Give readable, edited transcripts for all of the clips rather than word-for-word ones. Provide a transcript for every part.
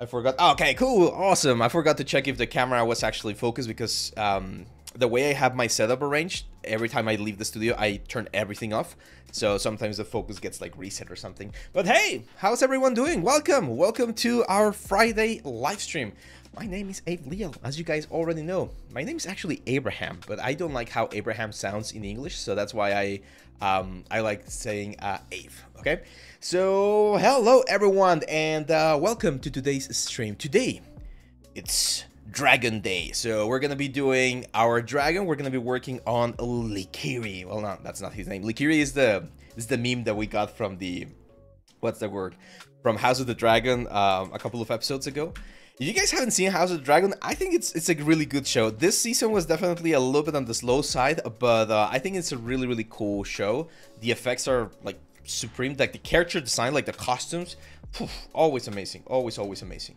I forgot. Oh, okay, cool, awesome. I forgot to check if the camera was actually focused because the way I have my setup arranged, every time I leave the studio, I turn everything off. So sometimes the focus gets like reset or something. But hey, how's everyone doing? Welcome to our Friday live stream. My name is Leal, as you guys already know. My name is actually Abraham, but I don't like how Abraham sounds in English, so that's why I like saying Ave, okay? So, hello everyone, and welcome to today's stream. Today, it's Dragon Day, so we're gonna be doing our dragon. We're gonna be working on Likiri. Well, no, that's not his name. Likiri is the meme that we got from the, what's the word? From House of the Dragon a couple of episodes ago. If you guys haven't seen House of the Dragon, I think it's a really good show. This season was definitely a little bit on the slow side, but I think it's a really cool show. The effects are like supreme, like the character design, like the costumes, always amazing, always amazing.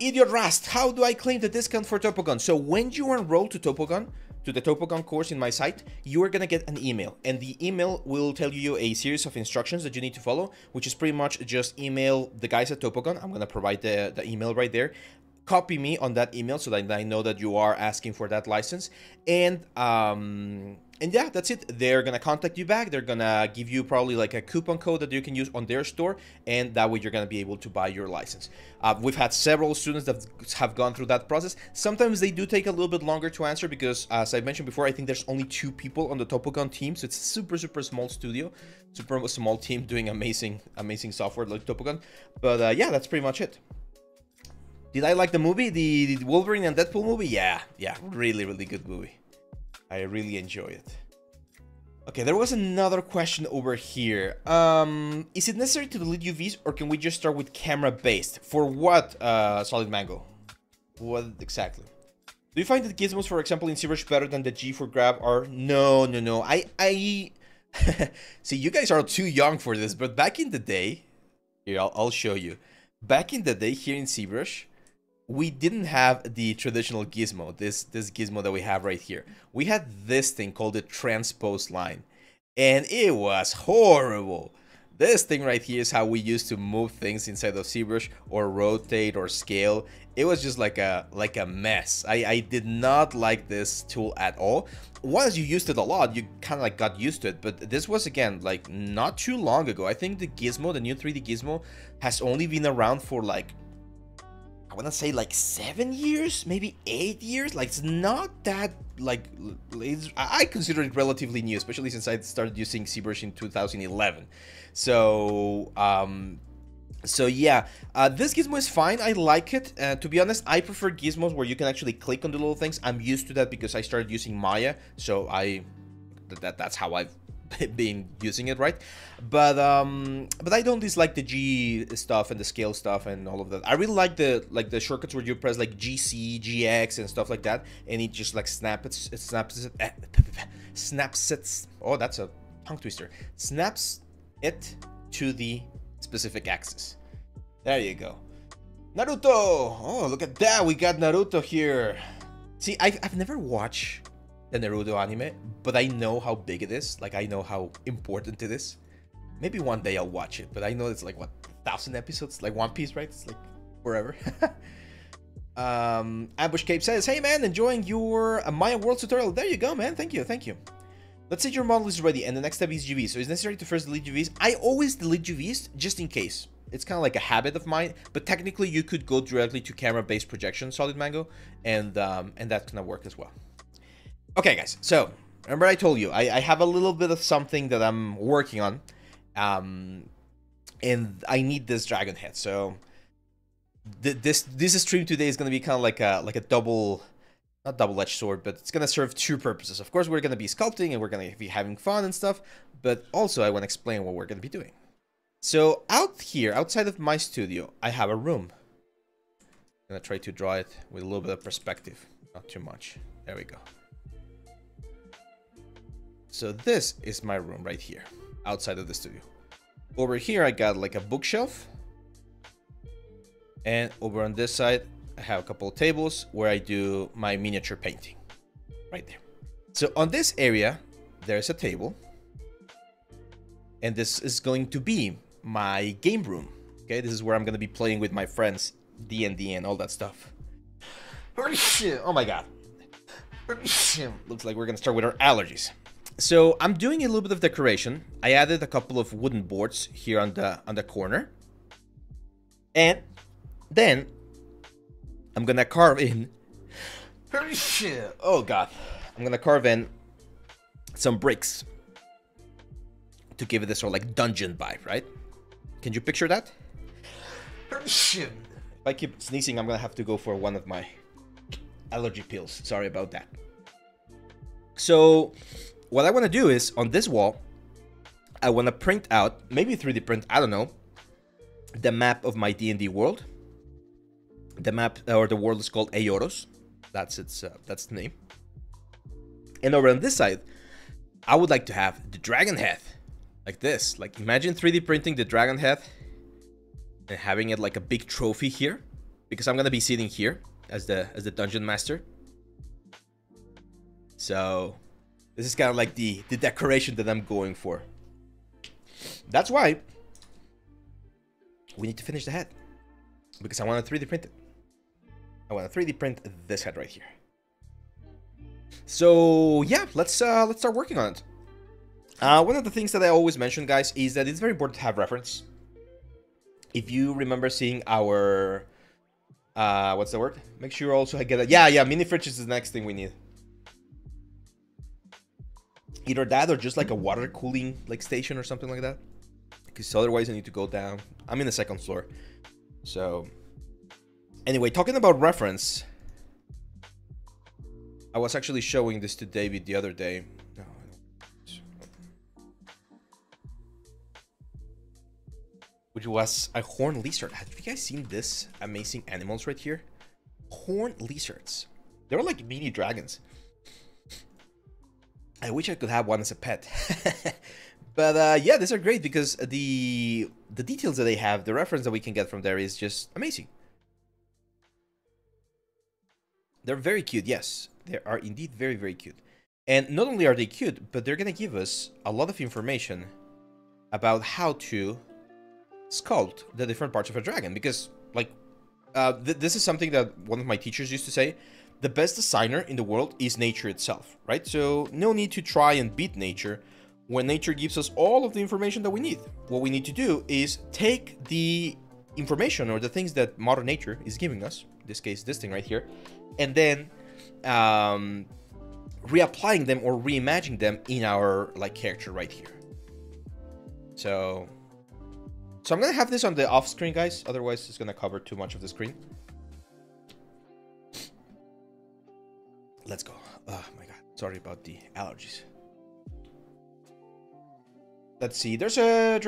Idiot Rust, how do I claim the discount for Topogun? So when you enroll to Topogun, to the Topogun course in my site, you are gonna get an email, and the email will tell you a series of instructions that you need to follow, which is pretty much just email the guys at Topogun. I'm gonna provide the email right there. Copy me on that email so that I know that you are asking for that license, and yeah, that's it. They're gonna contact you back. They're gonna give you probably like a coupon code that you can use on their store, and that way you're gonna be able to buy your license. We've had several students that have gone through that process. Sometimes they do take a little bit longer to answer because, as I mentioned before, I think there's only 2 people on the Topogun team, so it's a super small studio, super small team doing amazing software like Topogun. But yeah, that's pretty much it. Did I like the movie, the Wolverine and Deadpool movie? Yeah, really good movie. I really enjoy it. Okay, there was another question over here. Is it necessary to delete UVs, or can we just start with camera-based? For what, Solid Mango? What exactly? Do you find that gizmos, for example, in ZBrush better than the G for grab are? No. I see, you guys are too young for this, but back in the day, here, I'll show you. Back in the day here in ZBrush, we didn't have the traditional gizmo, this gizmo that we have right here. We had this thing called the transpose line, and it was horrible. This thing right here is how we used to move things inside of ZBrush, or rotate or scale. It was just like a mess. I did not like this tool at all. Once you used it a lot, you kind of like got used to it, but this was, again, like not too long ago. I think the gizmo, the new 3D gizmo, has only been around for like, I want to say like 7 years, maybe 8 years. Like, it's not that, like, I consider it relatively new, especially since I started using ZBrush in 2011. So yeah, this gizmo is fine. I like it. To be honest, I prefer gizmos where you can actually click on the little things. I'm used to that because I started using Maya, so that's how I've been using it, right? But I don't dislike the G stuff and the scale stuff and all of that. I really like the shortcuts where you press like GC, GX and stuff like that, and it just like snaps it. Oh, that's a tongue twister. Snaps it to the specific axis. There you go. Naruto. Oh, look at that. We got Naruto here. See, I've never watched the Naruto anime, but I know how big it is. Like, I know how important it is. Maybe one day I'll watch it, but I know it's like, what, 1,000 episodes? Like One Piece, right? It's like forever. Ambush Cape says, hey man, enjoying your Maya World tutorial. There you go, man. Thank you. Let's say your model is ready and the next step is UVs. So it's necessary to first delete UVs. I always delete UVs just in case. It's kind of like a habit of mine, but technically you could go directly to camera-based projection, Solid Mango, and that's gonna work as well. Okay, guys, so remember I told you I have a little bit of something that I'm working on, and I need this dragon head. So this stream today is going to be kind of like a not double-edged sword, but it's going to serve 2 purposes. Of course, we're going to be sculpting and we're going to be having fun and stuff, but also I want to explain what we're going to be doing. So out here, outside of my studio, I have a room. I'm going to try to draw it with a little bit of perspective, not too much. There we go. So this is my room right here, outside of the studio. Over here, I got like a bookshelf. And over on this side, I have a couple of tables where I do my miniature painting. Right there. So on this area, there's a table. And this is going to be my game room. Okay, this is where I'm going to be playing with my friends D&D and all that stuff. Oh my god. Looks like we're gonna start with our allergies. So I'm doing a little bit of decoration. I added a couple of wooden boards here on the corner. And then I'm gonna carve in. Oh god. I'm gonna carve in some bricks to give it this sort of like dungeon vibe, right? Can you picture that? If I keep sneezing, I'm gonna have to go for one of my allergy pills. Sorry about that. So what I want to do is on this wall, I want to print out, maybe 3D print, I don't know, the map of my D&D world. The map or the world is called Aoros. That's the name. And over on this side, I would like to have the dragon head like this. Like imagine 3D printing the dragon head and having it like a big trophy here, because I'm gonna be sitting here as the dungeon master. So this is kind of like the decoration that I'm going for. That's why we need to finish the head, because I want to 3D print it. I want to 3D print this head right here. So yeah, let's start working on it. One of the things that I always mention, guys, is that it's very important to have reference. If you remember seeing our what's the word? Make sure also I get it. Yeah, mini fridge is the next thing we need. Either that or just like a water cooling like station or something like that. Because otherwise I need to go down. I'm in the second floor. So anyway, talking about reference, I was actually showing this to David the other day. Which was a horned lizard. Have you guys seen this amazing animals right here? Horned lizards. They're like mini dragons. I wish I could have one as a pet. But yeah, these are great because the details that they have, the reference that we can get from there is just amazing. They're very cute, yes. They are indeed very, very cute. And not only are they cute, but they're going to give us a lot of information about how to sculpt the different parts of a dragon. Because, like, this is something that one of my teachers used to say. The best designer in the world is nature itself, right? So no need to try and beat nature when nature gives us all of the information that we need. What we need to do is take the information or the things that Mother Nature is giving us, in this case, this thing right here, and then reapplying them or reimagining them in our like character right here. So I'm gonna have this on the off screen, guys. Otherwise, it's gonna cover too much of the screen. Let's go. Oh my god. Sorry about the allergies. Let's see. There's a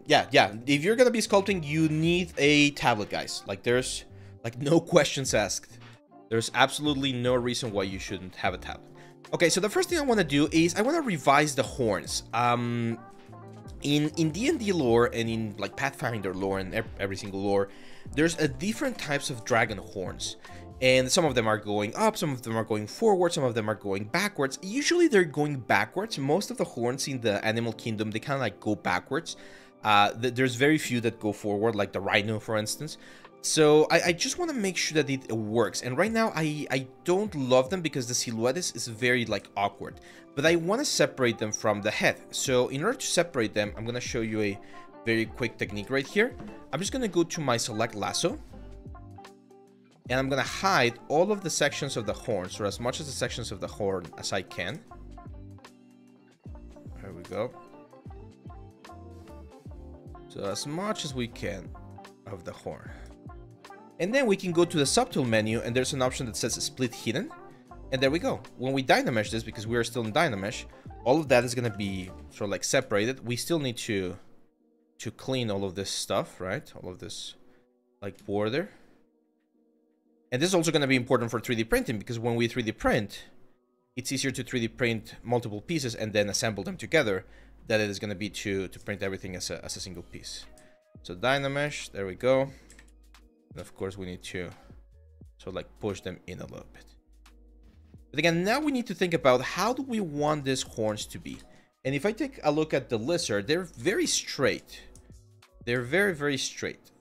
yeah. If you're gonna be sculpting, you need a tablet, guys. Like there's like no questions asked. There's absolutely no reason why you shouldn't have a tablet. Okay, so the first thing I want to do is I want to revise the horns. In D&D lore and in like Pathfinder lore and every single lore, there's a different types of dragon horns. And some of them are going up, some of them are going forward, some of them are going backwards. Usually they're going backwards. Most of the horns in the animal kingdom, they kind of like go backwards. There's very few that go forward, like the rhino, for instance. So I just want to make sure that it works. And right now, I don't love them because the silhouette is very like awkward. But I want to separate them from the head. So in order to separate them, I'm going to show you a very quick technique right here. I'm just going to go to my select lasso. And I'm going to hide all of the sections of the horns, or as much of the sections of the horn as I can. There we go. So as much as we can of the horn. And then we can go to the subtool menu, and there's an option that says split hidden. And there we go. When we dynamesh this, because we are still in dynamesh, all of that is going to be sort of like separated. We still need to clean all of this stuff, right? All of this like border. And this is also going to be important for 3D printing, because when we 3D print, it's easier to 3D print multiple pieces and then assemble them together than it is going to be to print everything as a single piece. So dynamesh, there we go. And of course we need to sort of like push them in a little bit. But again, now we need to think about how do we want these horns to be. And if I take a look at the lizard, they're very straight. They're very, very straight.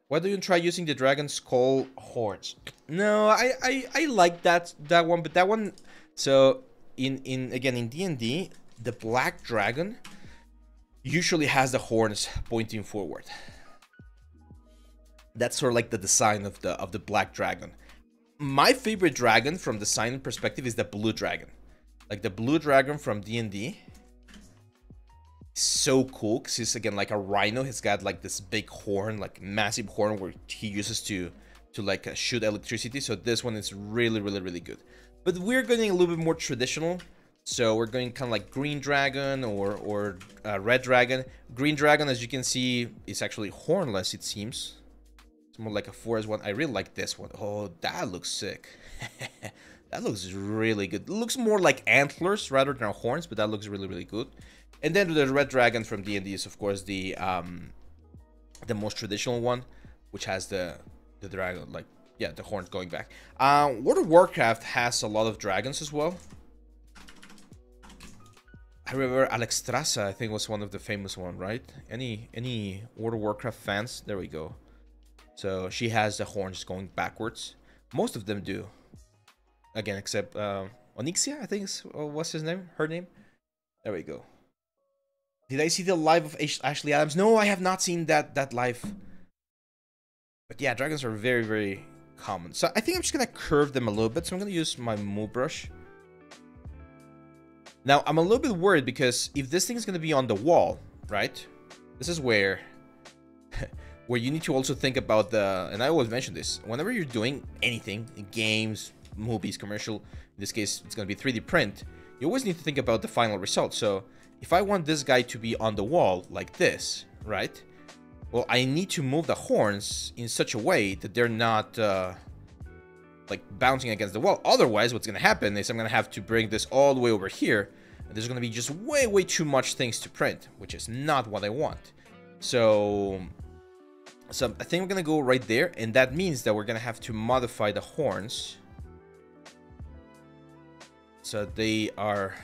Why don't you try using the dragon skull horns? No, I like that one, but that one. So again in D&D, the black dragon usually has the horns pointing forward. That's sort of like the design of the black dragon. My favorite dragon from design perspective is the blue dragon. Like the blue dragon from D&D. So cool because he's again like a rhino. He's got like this big horn, like massive horn where he uses to like shoot electricity. So this one is really good. But we're going a little bit more traditional. So we're going kind of like green dragon or red dragon. Green dragon, as you can see, is actually hornless, it seems. It's more like a forest one. I really like this one. Oh, that looks sick. That looks really good. It looks more like antlers rather than horns, but that looks really good. And then the red dragon from D&D is of course the most traditional one, which has the dragon, like, yeah, the horns going back. World of Warcraft has a lot of dragons as well. I remember Alexstrasza, I think, was one of the famous one, right? Any World of Warcraft fans? There we go. So she has the horns going backwards. Most of them do. Again, except Onyxia, I think what's his name? Her name? There we go. Did I see the live of Ashley Adams? No, I have not seen that live. But yeah, dragons are very common. So I think I'm just gonna curve them a little bit. So I'm gonna use my move brush. Now I'm a little bit worried because if this thing is gonna be on the wall, right? This is where where you need to also think about and I always mention this, whenever you're doing anything, games, movies, commercial, in this case it's gonna be 3D print, you always need to think about the final result. So if I want this guy to be on the wall like this, right? Well, I need to move the horns in such a way that they're not like bouncing against the wall. Otherwise, what's gonna happen is I'm gonna have to bring this all the way over here, and there's gonna be just way too much things to print, which is not what I want. So I think we're gonna go right there, and that means that we're gonna have to modify the horns so they are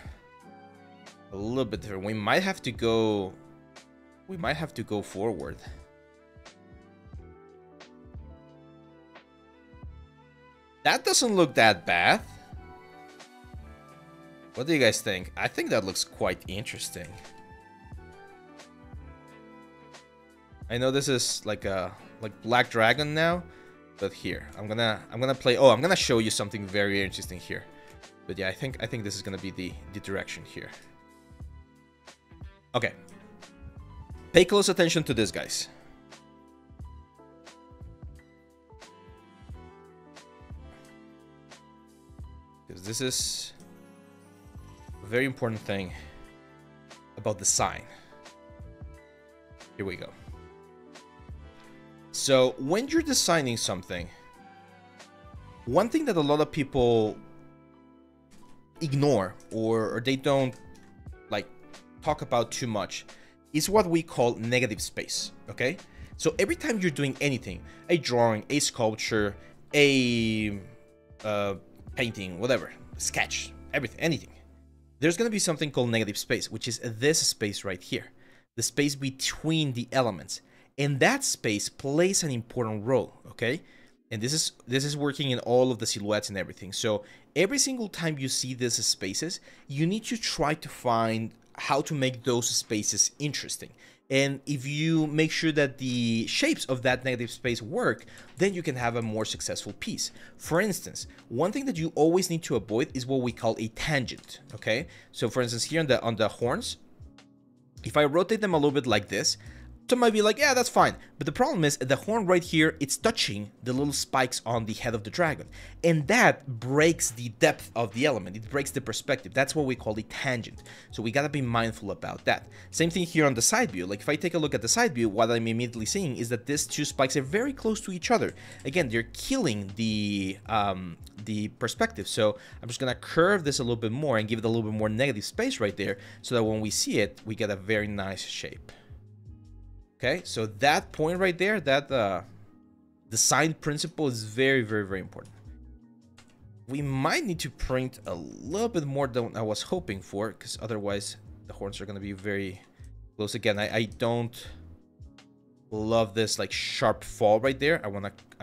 a little bit different. We might have to go forward. That doesn't look that bad. What do you guys think? I think that looks quite interesting. I know this is like Black Dragon now, but here I'm gonna play. Oh, I'm gonna show you something very interesting here. But yeah, I think this is gonna be the direction here. Okay. Pay close attention to this, guys. Because this is a very important thing about the sign. Here we go. So when you're designing something, one thing that a lot of people ignore or they don't like talk about too much is what we call negative space, okay? So every time you're doing anything, a drawing, a sculpture, a painting, whatever, sketch, everything, anything, there's gonna be something called negative space, which is this space right here, the space between the elements. And that space plays an important role, okay? And this is working in all of the silhouettes and everything. So every single time you see these spaces, you need to try to find how to make those spaces interesting. And if you make sure that the shapes of that negative space work, then you can have a more successful piece. For instance, one thing that you always need to avoid is what we call a tangent, okay? So for instance, here on the horns, if I rotate them a little bit like this, some might be like, yeah, that's fine. But the problem is the horn right here, it's touching the little spikes on the head of the dragon. And that breaks the depth of the element. It breaks the perspective. That's what we call a tangent. So we gotta be mindful about that. Same thing here on the side view. Like if I take a look at the side view, what I'm immediately seeing is that these two spikes are very close to each other. Again, they're killing the perspective. So I'm just gonna curve this a little bit more and give it a little bit more negative space right there so that when we see it, we get a very nice shape. Okay, so that point right there, that design principle is very important. We might need to print a little bit more than I was hoping for, because otherwise the horns are going to be very close. Again, I don't Love this like sharp fall right there. I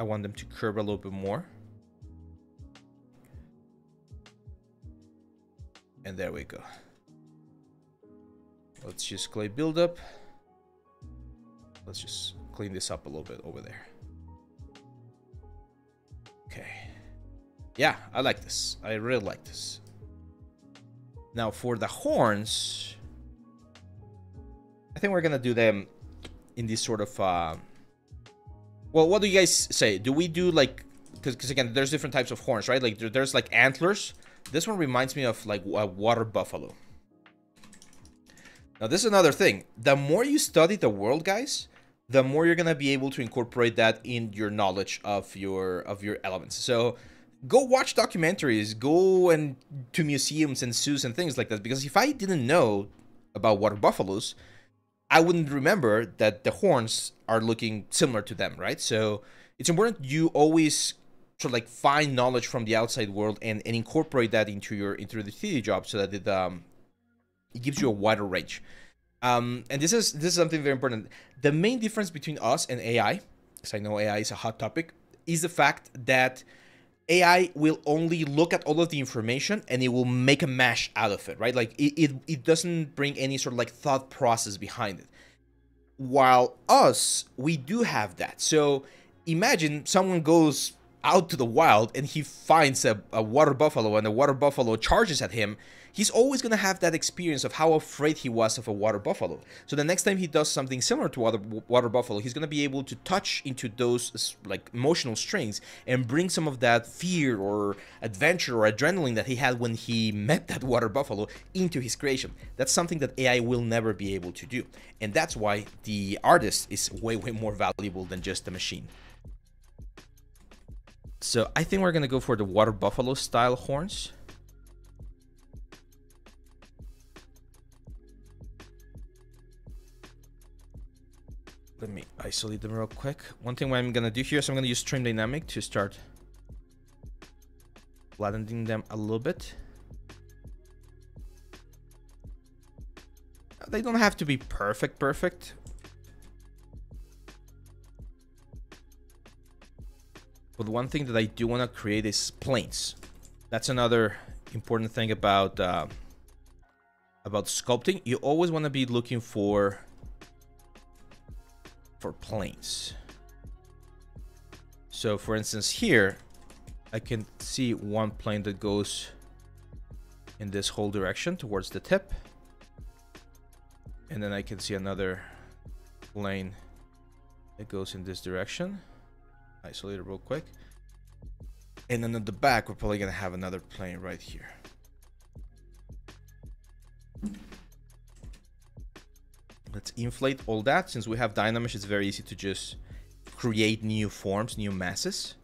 want them to curve a little bit more. And there we go. Let's just clay buildup. Let's just clean this up a little bit over there. Okay. Yeah, I like this. I really like this. Now for the horns, I think we're gonna do them in this sort of well, what do you guys say? Do we do like, because again, there's different types of horns, right? Like there's like antlers. This one reminds me of like a water buffalo. Now this is another thing. The more you study the world, guys, the more you're gonna be able to incorporate that in your knowledge of your elements. So go watch documentaries, go and to museums and zoos and things like that. Because if I didn't know about water buffaloes, I wouldn't remember that the horns are looking similar to them, right? So it's important you always sort of like find knowledge from the outside world and incorporate that into the 3D job so that it gives you a wider range. And this is something very important. The main difference between us and AI, because I know AI is a hot topic, is the fact that AI will only look at all of the information and it will make a mash out of it, right? Like it doesn't bring any sort of like thought process behind it. While us, we do have that. So imagine someone goes out to the wild and he finds a water buffalo and the water buffalo charges at him. He's always going to have that experience of how afraid he was of a water buffalo. So the next time he does something similar to water buffalo, he's going to be able to touch into those like emotional strings and bring some of that fear or adventure or adrenaline that he had when he met that water buffalo into his creation. That's something that AI will never be able to do. And that's why the artist is way, way more valuable than just the machine. So I think we're going to go for the water buffalo style horns. Let me isolate them real quick. One thing I'm going to do here is I'm going to use Stream Dynamic to start flattening them a little bit. They don't have to be perfect. But one thing that I do want to create is planes. That's another important thing about sculpting. You always want to be looking for planes. So for instance here, I can see one plane that goes in this whole direction towards the tip. And then I can see another plane that goes in this direction. Isolate it real quick. And then at the back, we're probably gonna have another plane right here. Let's inflate all that. Since we have Dynamesh, it's very easy to just create new forms, new masses.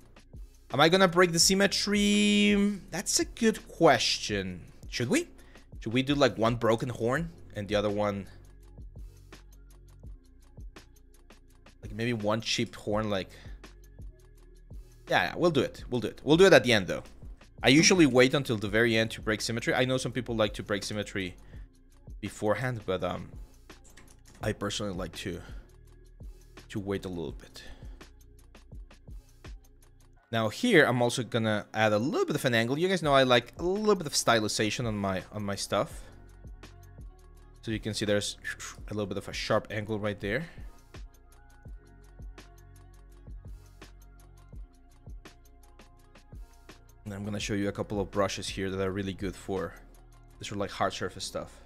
Am I gonna break the symmetry? That's a good question. Should we? Should we do like one broken horn and the other one, like maybe one chipped horn? Like, yeah, we'll do it. We'll do it. We'll do it at the end though. I usually wait until the very end to break symmetry. I know some people like to break symmetry beforehand, but I personally like to wait a little bit. Now here, I'm also gonna add a little bit of an angle. You guys know I like a little bit of stylization on my stuff. So you can see there's a little bit of a sharp angle right there. And I'm gonna show you a couple of brushes here that are really good for this sort of like hard surface stuff.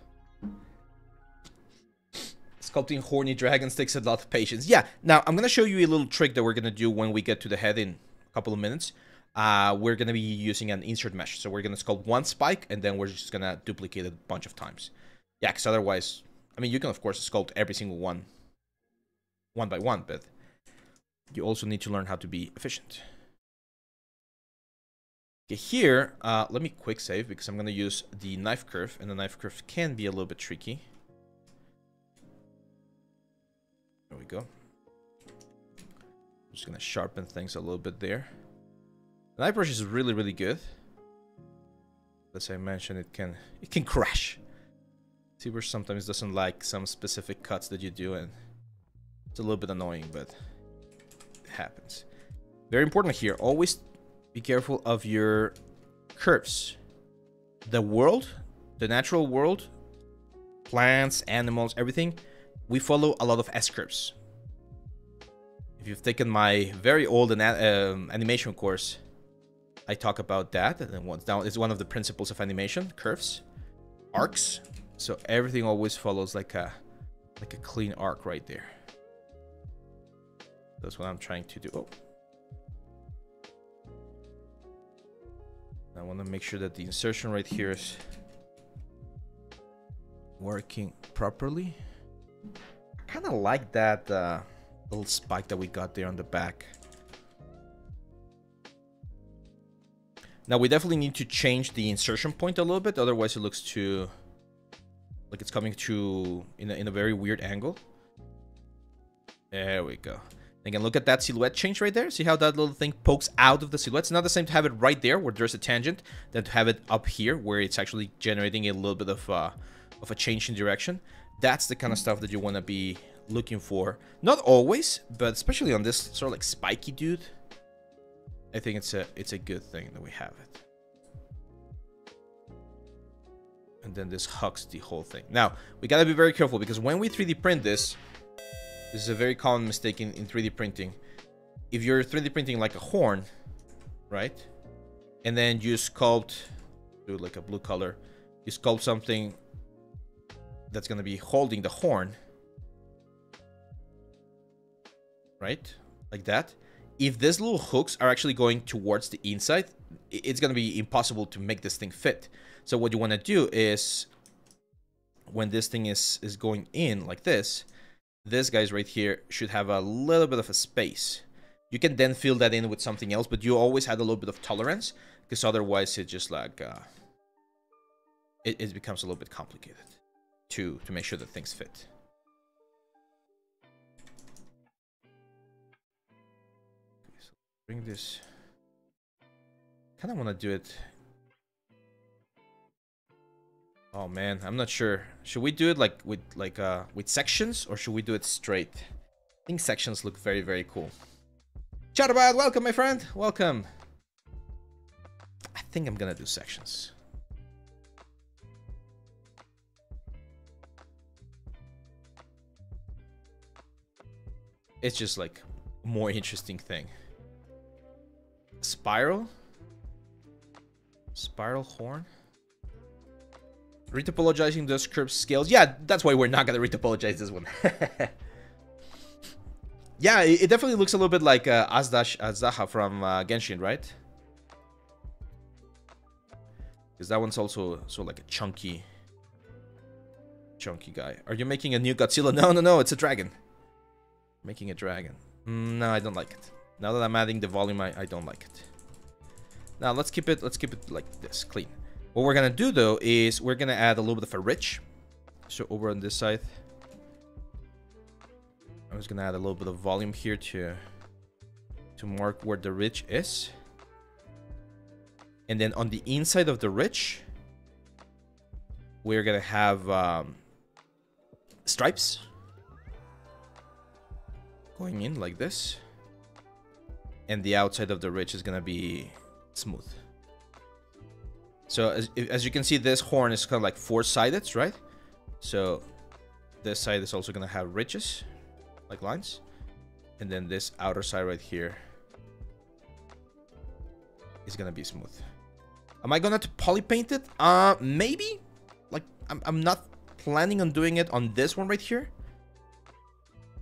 Sculpting horny dragons takes a lot of patience. Yeah, now I'm gonna show you a little trick that we're gonna do when we get to the head in a couple of minutes. We're gonna be using an insert mesh. So we're gonna sculpt one spike and then we're just gonna duplicate it a bunch of times. Yeah, because otherwise, I mean, you can of course sculpt every single one by one, but you also need to learn how to be efficient. Okay, here, let me quick save because I'm gonna use the knife curve, and the knife curve can be a little bit tricky. There we go. I'm just gonna sharpen things a little bit there. The knife brush is really, really good. As I mentioned, it can crash. ZBrush sometimes doesn't like some specific cuts that you do, and It's a little bit annoying, but it happens. Very important here. Always be careful of your curves. The world, the natural world, plants, animals, everything, we follow a lot of S-curves. If you've taken my very old animation course, I talk about that. And then it's one of the principles of animation: curves, arcs. So everything always follows like a clean arc right there. That's what I'm trying to do. Oh. I want to make sure that the insertion right here is working properly. I kind of like that little spike that we got there on the back. Now we definitely need to change the insertion point a little bit, otherwise it looks too like it's coming to in a very weird angle. There we go. Again, look at that silhouette change right there. See how that little thing pokes out of the silhouette? It's not the same to have it right there where there's a tangent than to have it up here where it's actually generating a little bit of a change in direction. That's the kind of stuff that you want to be looking for. Not always, but especially on this sort of like spiky dude. I think it's a good thing that we have it. And then this hugs the whole thing. Now, we gotta be very careful because when we 3D print this is a very common mistake in 3D printing. If you're 3D printing like a horn, right? And then you sculpt, do like a blue color, you sculpt something that's gonna be holding the horn, right? Like that. If these little hooks are actually going towards the inside, it's gonna be impossible to make this thing fit. So what you wanna do is, when this thing is going in like this guys right here should have a little bit of a space. You can then fill that in with something else, but you always had a little bit of tolerance, because otherwise it just like it becomes a little bit complicated to make sure that things fit. Okay, so bring this. Kind of want to do it. Oh man, I'm not sure. Should we do it like with sections, or should we do it straight? I think sections look very, very cool. Chatterbot, welcome my friend, welcome. I think I'm gonna do sections. It's just like a more interesting thing. Spiral horn. Retopologizing those curved scales. Yeah, that's why we're not gonna retopologize this one. Yeah, it definitely looks a little bit like Azdaha from Genshin, right? Because that one's also so like a chunky guy. Are you making a new Godzilla? No, it's a dragon. Making a dragon. No, I don't like it. Now that I'm adding the volume, I don't like it. Now let's keep it like this, clean. What we're gonna do though is we're gonna add a little bit of a ridge. So over on this side, I'm just gonna add a little bit of volume here to mark where the ridge is. And then on the inside of the ridge, we're gonna have stripes going in like this. And the outside of the ridge is gonna be smooth. So as you can see, this horn is kind of like four-sided, right? So this side is also going to have ridges, like lines. And then this outer side right here is going to be smooth. Am I going to poly paint it? Maybe. Like, I'm not planning on doing it on this one right here.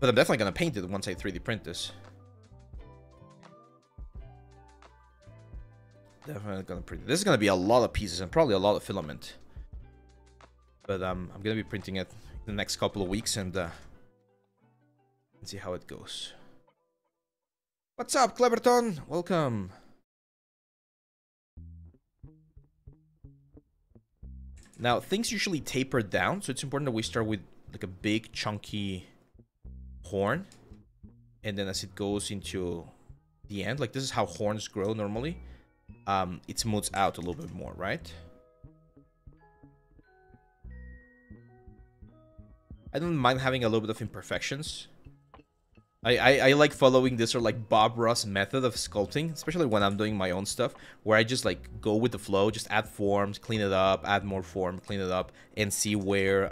But I'm definitely going to paint it once I 3D print this. Definitely gonna print it. This is gonna be a lot of pieces and probably a lot of filament. But I'm gonna be printing it the next couple of weeks and see how it goes. What's up, Cleverton? Welcome. Now things usually taper down, so it's important that we start with like a big chunky horn, and then as it goes into the end, like this is how horns grow normally. It smooths out a little bit more, right? I don't mind having a little bit of imperfections I like following this sort of like Bob Ross method of sculpting, especially when I'm doing my own stuff, where I just like go with the flow, just add forms, clean it up, add more form, clean it up, and see where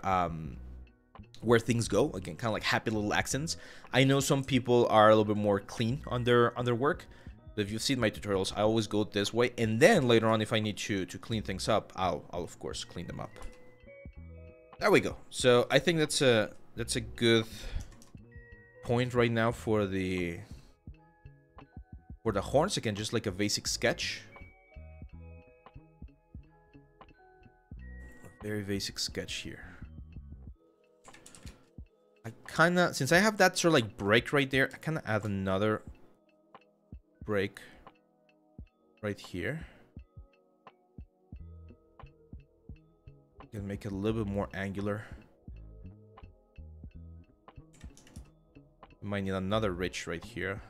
things go. Again, kind of like happy little accents. I know some people are a little bit more clean on their work, but if you've seen my tutorials, I always go this way, and then later on, if I need to clean things up, I'll of course clean them up. There we go. So I think that's a good point right now for the horns. Again, just like a basic sketch. A very basic sketch here. I kind of, since I have that sort of like break right there, I kind of add another break right here. Can make it a little bit more angular. Might need another ridge right here.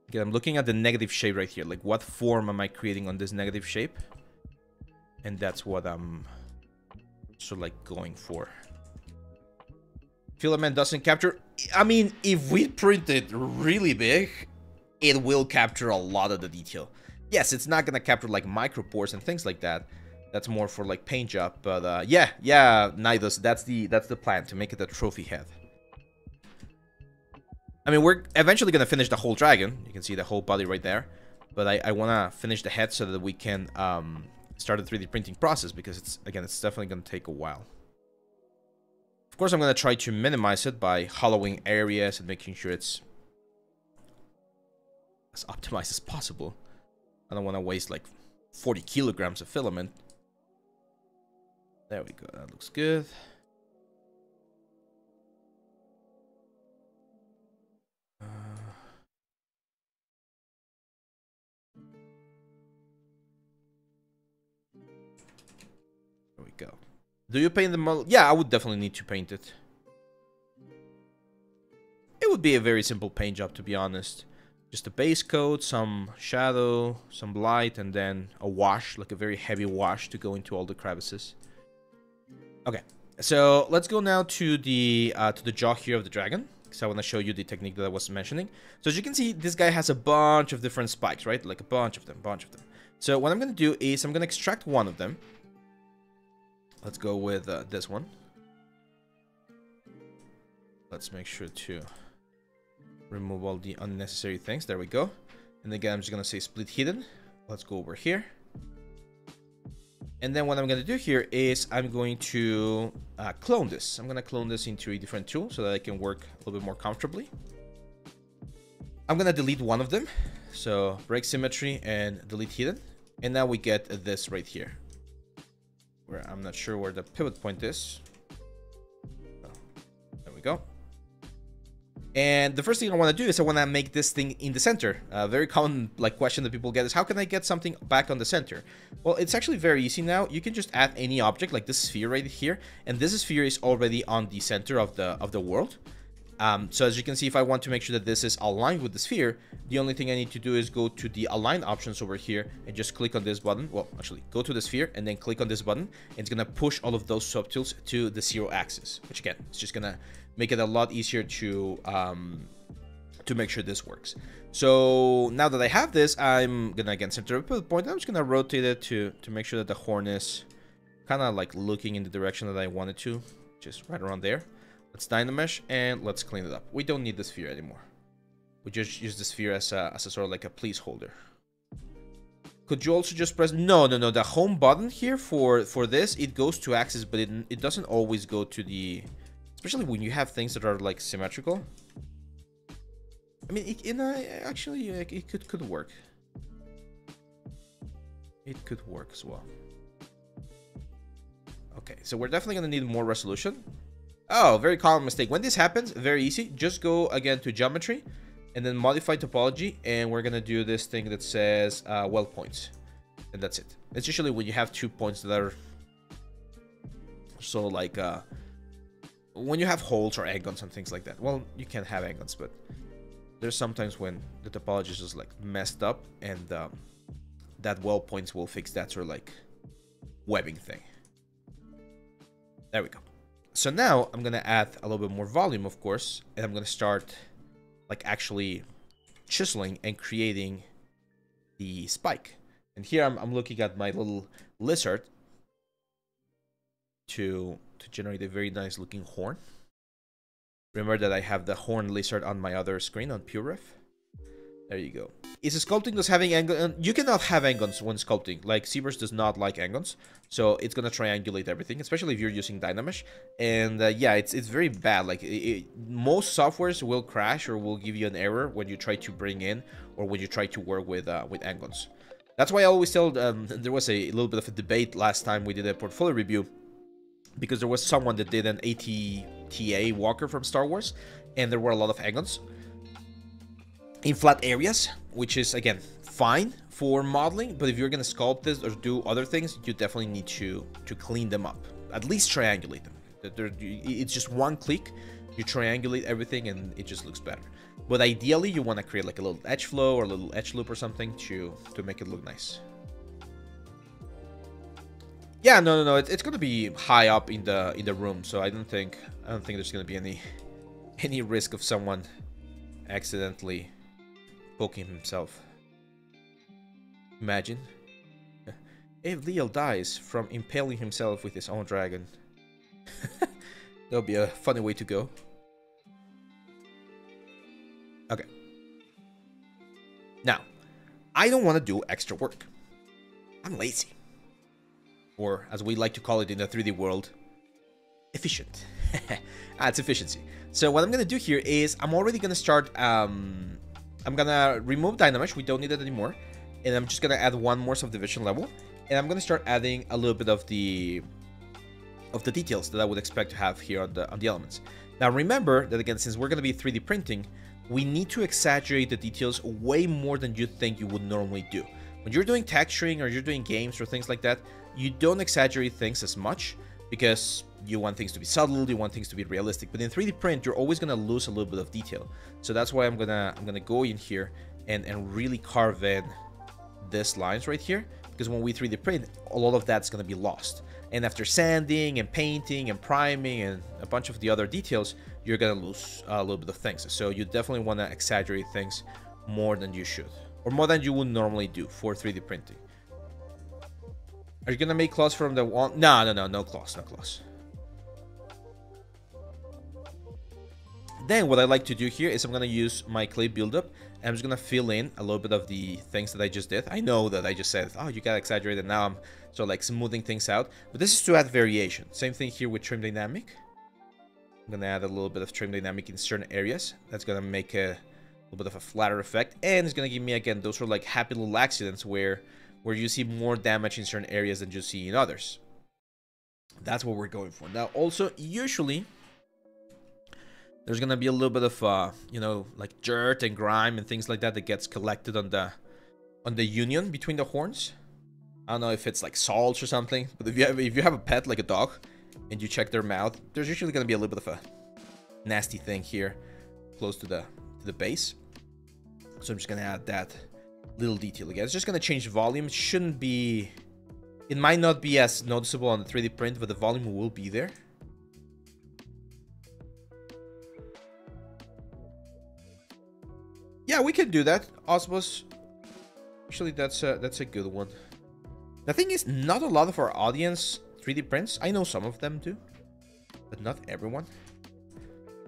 Again, I'm looking at the negative shape right here. Like, what form am I creating on this negative shape? And that's what I'm sort of like going for. Filament doesn't capture. I mean, if we print it really big, it will capture a lot of the detail. Yes, it's not gonna capture like micropores and things like that. That's more for like paint job. But yeah, Nidus, that's the plan, to make it a trophy head. I mean, we're eventually gonna finish the whole dragon. You can see the whole body right there. But I wanna finish the head so that we can start the 3D printing process, because it's definitely gonna take a while. Of course, I'm gonna try to minimize it by hollowing areas and making sure it's as optimized as possible. I don't want to waste like 40 kilograms of filament. There we go. That looks good. There we go. Do you paint the model? Yeah, I would definitely need to paint it. It would be a very simple paint job, to be honest. Just a base coat, some shadow, some light, and then a wash, like a very heavy wash to go into all the crevices. Okay, so let's go now to the jaw here of the dragon. So I want to show you the technique that I was mentioning. So as you can see, this guy has a bunch of different spikes, right? Like a bunch of them. So what I'm going to do is I'm going to extract one of them. Let's go with this one. Let's make sure to remove all the unnecessary things. There we go. And again, I'm just going to say split hidden. Let's go over here. And then what I'm going to do here is I'm going to clone this. I'm going to clone this into a different tool so that I can work a little bit more comfortably. I'm going to delete one of them. So break symmetry and delete hidden. And now we get this right here, where I'm not sure where the pivot point is. Oh, there we go. And the first thing I want to do is I want to make this thing in the center. A very common question that people get is, how can I get something back on the center? Well, it's actually very easy now. You can just add any object, like this sphere right here, and this sphere is already on the center of the world. So as you can see, if I want to make sure that this is aligned with the sphere, the only thing I need to do is go to the align options over here and just click on this button. Well, actually, go to the sphere and then click on this button. And it's gonna push all of those subtools to the 0 axis, which again, it's just gonna make it a lot easier to make sure this works. So now that I have this, I'm gonna again center a pivot point. I'm just gonna rotate it to make sure that the horn is kind of like looking in the direction that I want it to, just right around there. Let's Dynamesh and let's clean it up. We don't need the sphere anymore. We just use the sphere as a sort of like a placeholder. Could you also just press... No. The home button here for this, it goes to axis, but it doesn't always go to the... Especially when you have things that are like symmetrical. I mean, actually, it could work. It could work as well. Okay, so we're definitely going to need more resolution. Oh, very common mistake. When this happens, very easy. Just go again to geometry and then modify topology. And we're going to do this thing that says well points. And that's it. It's usually when you have 2 points that are so like when you have holes or egg-ons and things like that. Well, you can't have egg-ons, but there's sometimes when the topology is just like messed up, and that well points will fix that sort of like webbing thing. There we go. So now I'm gonna add a little bit more volume, of course, and I'm gonna start like actually chiseling and creating the spike. And here I'm looking at my little lizard to generate a very nice looking horn. Remember that I have the horn lizard on my other screen on PureRef. There you go. Is sculpting does having angle? You cannot have angons when sculpting. Like ZBrush does not like angons, so it's gonna triangulate everything, especially if you're using Dynamesh. And yeah, it's very bad. Like most softwares will crash or will give you an error when you try to bring in or when you try to work with angons. That's why I always tell. There was a little bit of a debate last time we did a portfolio review, because there was someone that did an ATTA walker from Star Wars, and there were a lot of angons in flat areas, which is, again, fine for modeling, but if you're gonna sculpt this or do other things, you definitely need to clean them up. At least triangulate them. It's just one click, you triangulate everything, and it just looks better. But ideally, you want to create like a little edge flow or a little edge loop or something to make it look nice. Yeah, no, it's gonna be high up in the room, so I don't think there's gonna be any risk of someone accidentally poking himself. Imagine if Leal dies from impaling himself with his own dragon. That would be a funny way to go. Okay. Now, I don't want to do extra work. I'm lazy. Or, as we like to call it in the 3D world, efficient. It's efficiency. So what I'm going to do here is I'm already going to start... I'm going to remove Dynamesh. We don't need it anymore. And I'm just going to add one more subdivision level. And I'm going to start adding a little bit of the details that I would expect to have here on the elements. Now remember that, again, since we're going to be 3D printing, we need to exaggerate the details way more than you think you would normally do. When you're doing texturing or you're doing games or things like that, you don't exaggerate things as much because you want things to be subtle, you want things to be realistic. But in 3D print, you're always gonna lose a little bit of detail. So that's why I'm gonna go in here and really carve in these lines right here, because when we 3D print, a lot of that's gonna be lost. And after sanding and painting and priming and a bunch of the other details, you're gonna lose a little bit of things. So you definitely want to exaggerate things more than you should, or more than you would normally do for 3D printing. Are you gonna make claws from the wall? No claws, no claws. Then what I like to do here is I'm gonna use my clay buildup, and I'm just gonna fill in a little bit of the things that I just did. I know that I just said, oh, you gotta exaggerate, and now I'm sort of like smoothing things out, but this is to add variation. Same thing here with trim dynamic. I'm gonna add a little bit of trim dynamic in certain areas. That's gonna make a little bit of a flatter effect, and it's gonna give me, again, those are like happy little accidents where you see more damage in certain areas than you see in others. That's what we're going for. Now, also, usually, there's gonna be a little bit of, you know, like dirt and grime and things like that that gets collected on the union between the horns. I don't know if it's like salt or something, but if you have a pet like a dog and you check their mouth, there's usually gonna be a little bit of a nasty thing here close to the base. So I'm just gonna add that little detail again. It's just gonna change volume. It might not be as noticeable on the 3D print, but the volume will be there. Yeah, we can do that, Osmos. Actually, that's a good one. The thing is, not a lot of our audience 3D prints. I know some of them do, but not everyone.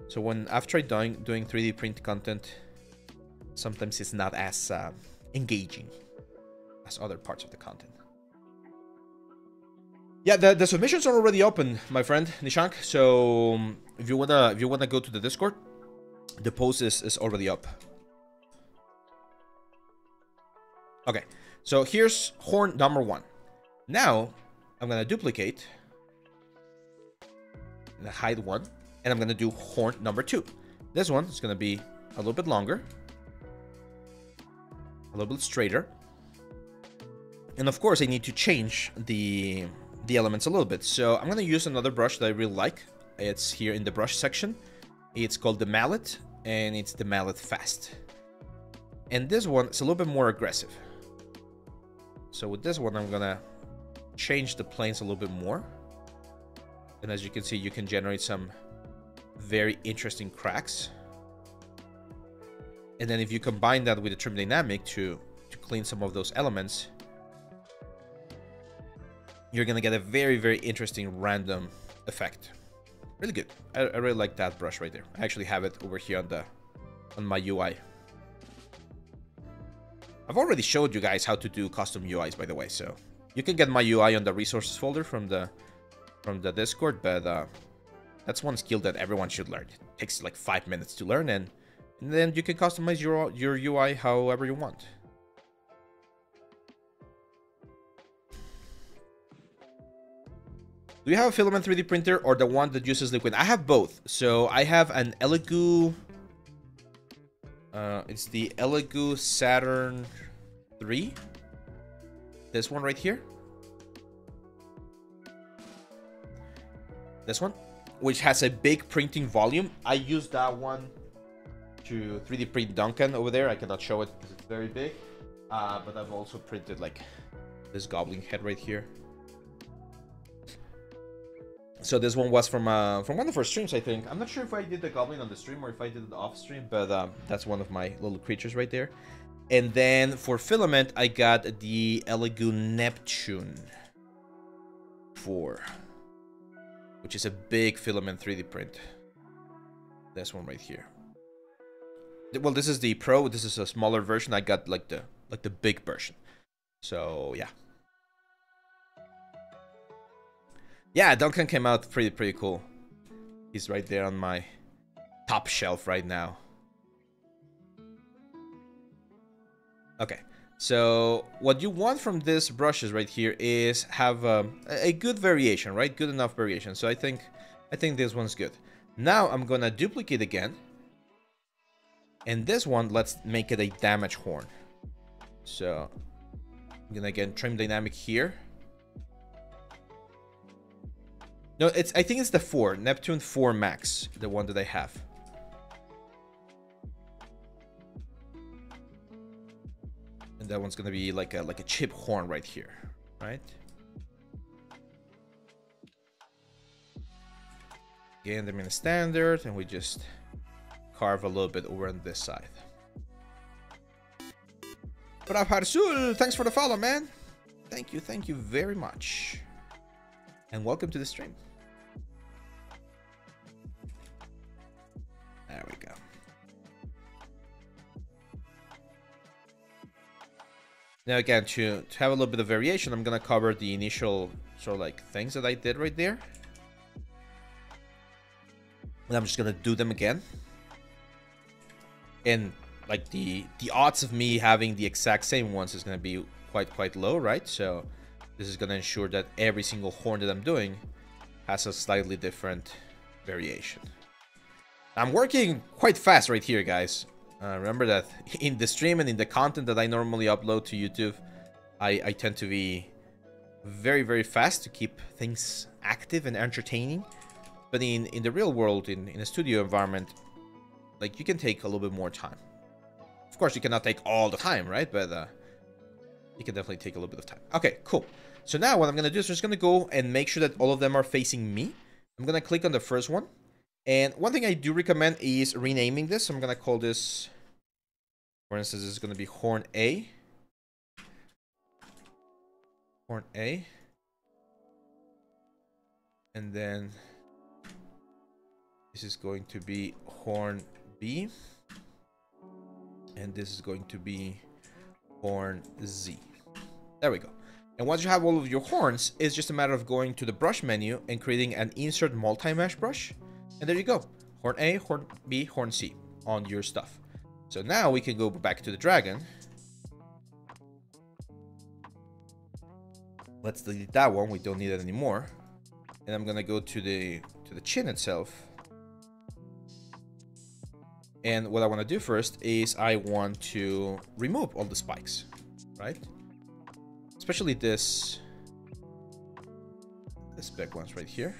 So when I've tried doing 3D print content, sometimes it's not as engaging as other parts of the content. Yeah, the submissions are already open, my friend Nishank. So if you wanna go to the Discord, the post is already up. Okay, so here's horn number 1. Now I'm gonna duplicate and hide one, and I'm gonna do horn number 2. This one is gonna be a little bit longer, a little bit straighter, and of course I need to change the elements a little bit. So I'm gonna use another brush that I really like. It's here in the brush section. It's called the Mallet, and it's the Mallet Fast. And this one is a little bit more aggressive. So with this one, I'm gonna change the planes a little bit more. And as you can see, you can generate some very interesting cracks. And then if you combine that with the trim dynamic to clean some of those elements, you're gonna get a very, very interesting random effect. Really good. I really like that brush right there. I actually have it over here on my UI. I've already showed you guys how to do custom UIs, by the way, so you can get my UI on the resources folder from the Discord, but that's one skill that everyone should learn. It takes like 5 minutes to learn, and then you can customize your UI however you want. Do you have a filament 3D printer or the one that uses liquid? I have both. So I have an Elegoo. It's the Elegoo Saturn 3. This one right here. This one, which has a big printing volume. I use that one to 3D print Duncan over there. I cannot show it because it's very big. But I've also printed like this goblin head right here. So this one was from one of our streams, I think. I'm not sure if I did the goblin on the stream or if I did it off stream, but that's one of my little creatures right there. And then for filament, I got the Elegoo Neptune 4, which is a big filament 3D print. This one right here. Well, this is the Pro. This is a smaller version. I got like the big version. So yeah. Yeah, Duncan came out pretty cool. He's right there on my top shelf right now. Okay, so what you want from this brushes right here is have a good variation, right? Good enough variation. So I think this one's good. Now I'm gonna duplicate again, and this one, let's make it a damage horn. So I'm gonna again trim dynamic here. No, I think it's the 4, Neptune 4 Max, the one that I have. And that one's gonna be like a chip horn right here, right? Again, them in standard, and we just carve a little bit over on this side. What up, Harsul? Thanks for the follow, man. Thank you very much. And welcome to the stream. There we go. Now again, to have a little bit of variation, I'm gonna cover the initial sort of like things that I did right there. And I'm just gonna do them again. And like the odds of me having the exact same ones is gonna be quite low, right? So this is gonna ensure that every single horn that I'm doing has a slightly different variation. I'm working quite fast right here, guys. Remember that in the stream and in the content that I normally upload to YouTube, I tend to be very fast to keep things active and entertaining. But in the real world, in a studio environment, like you can take a little bit more time. Of course, you cannot take all the time, right? But you can definitely take a little bit of time. Okay, cool. So now what I'm gonna do is just gonna go and make sure that all of them are facing me. I'm gonna click on the first one. And one thing I do recommend is renaming this. I'm going to call this, for instance, this is going to be Horn A. Horn A. And then this is going to be Horn B. And this is going to be Horn Z. There we go. And once you have all of your horns, it's just a matter of going to the brush menu and creating an insert multi-mesh brush. And there you go. Horn A, Horn B, Horn C on your stuff. So now we can go back to the dragon. Let's delete that one. We don't need it anymore. And I'm gonna go to the chin itself. And what I want to do first is I want to remove all the spikes, right? Especially this big ones right here.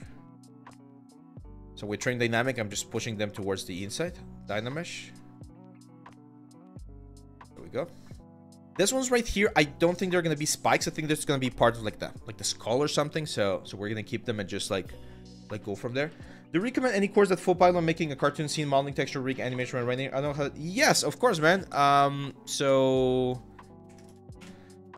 So with trim dynamic, I'm just pushing them towards the inside. Dynamesh. There we go. This one's right here. I don't think they're gonna be spikes. I think there's gonna be part of like the skull or something. So we're gonna keep them and just like go from there. Do you recommend any course that full pile on making a cartoon scene, modeling, texture, rig, animation, and writing? I don't know how. Yes, of course, man. So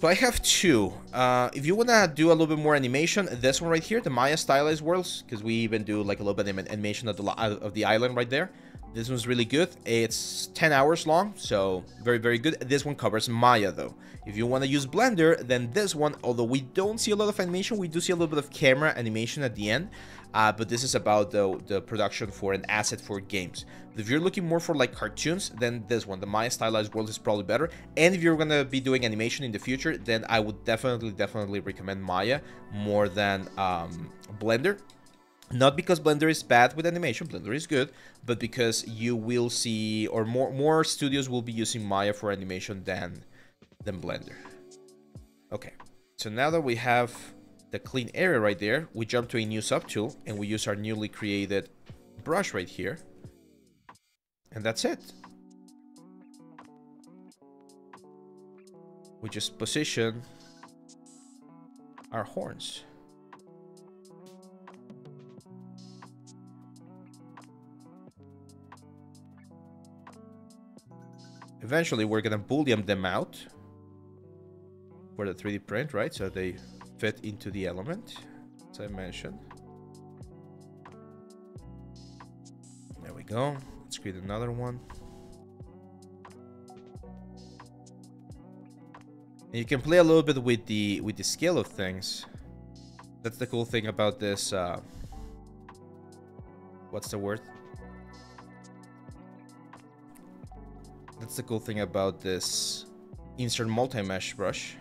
I have two. If you wanna do a little bit more animation, this one right here, the Maya stylized worlds, because we even do like a little bit of animation of the island right there. This one's really good. It's 10 hours long, so very, very good. This one covers Maya, though. If you want to use Blender, then this one, although we don't see a lot of animation, we do see a little bit of camera animation at the end. But this is about the production for an asset for games. But if you're looking more for like cartoons, then this one, the Maya stylized world, is probably better. And if you're going to be doing animation in the future, then I would definitely recommend Maya more than Blender. Not because Blender is bad with animation, Blender is good, but because you will see, or more studios will be using Maya for animation than Blender. Okay, so now that we have the clean area right there, we jump to a new subtool and we use our newly created brush right here. And that's it. We just position our horns. Eventually, we're gonna boolean them out for the 3D print, right? So they fit into the element, as I mentioned. There we go. Let's create another one. And you can play a little bit with the scale of things. That's the cool thing about this. What's the word? That's the cool thing about this insert multi-mesh brush.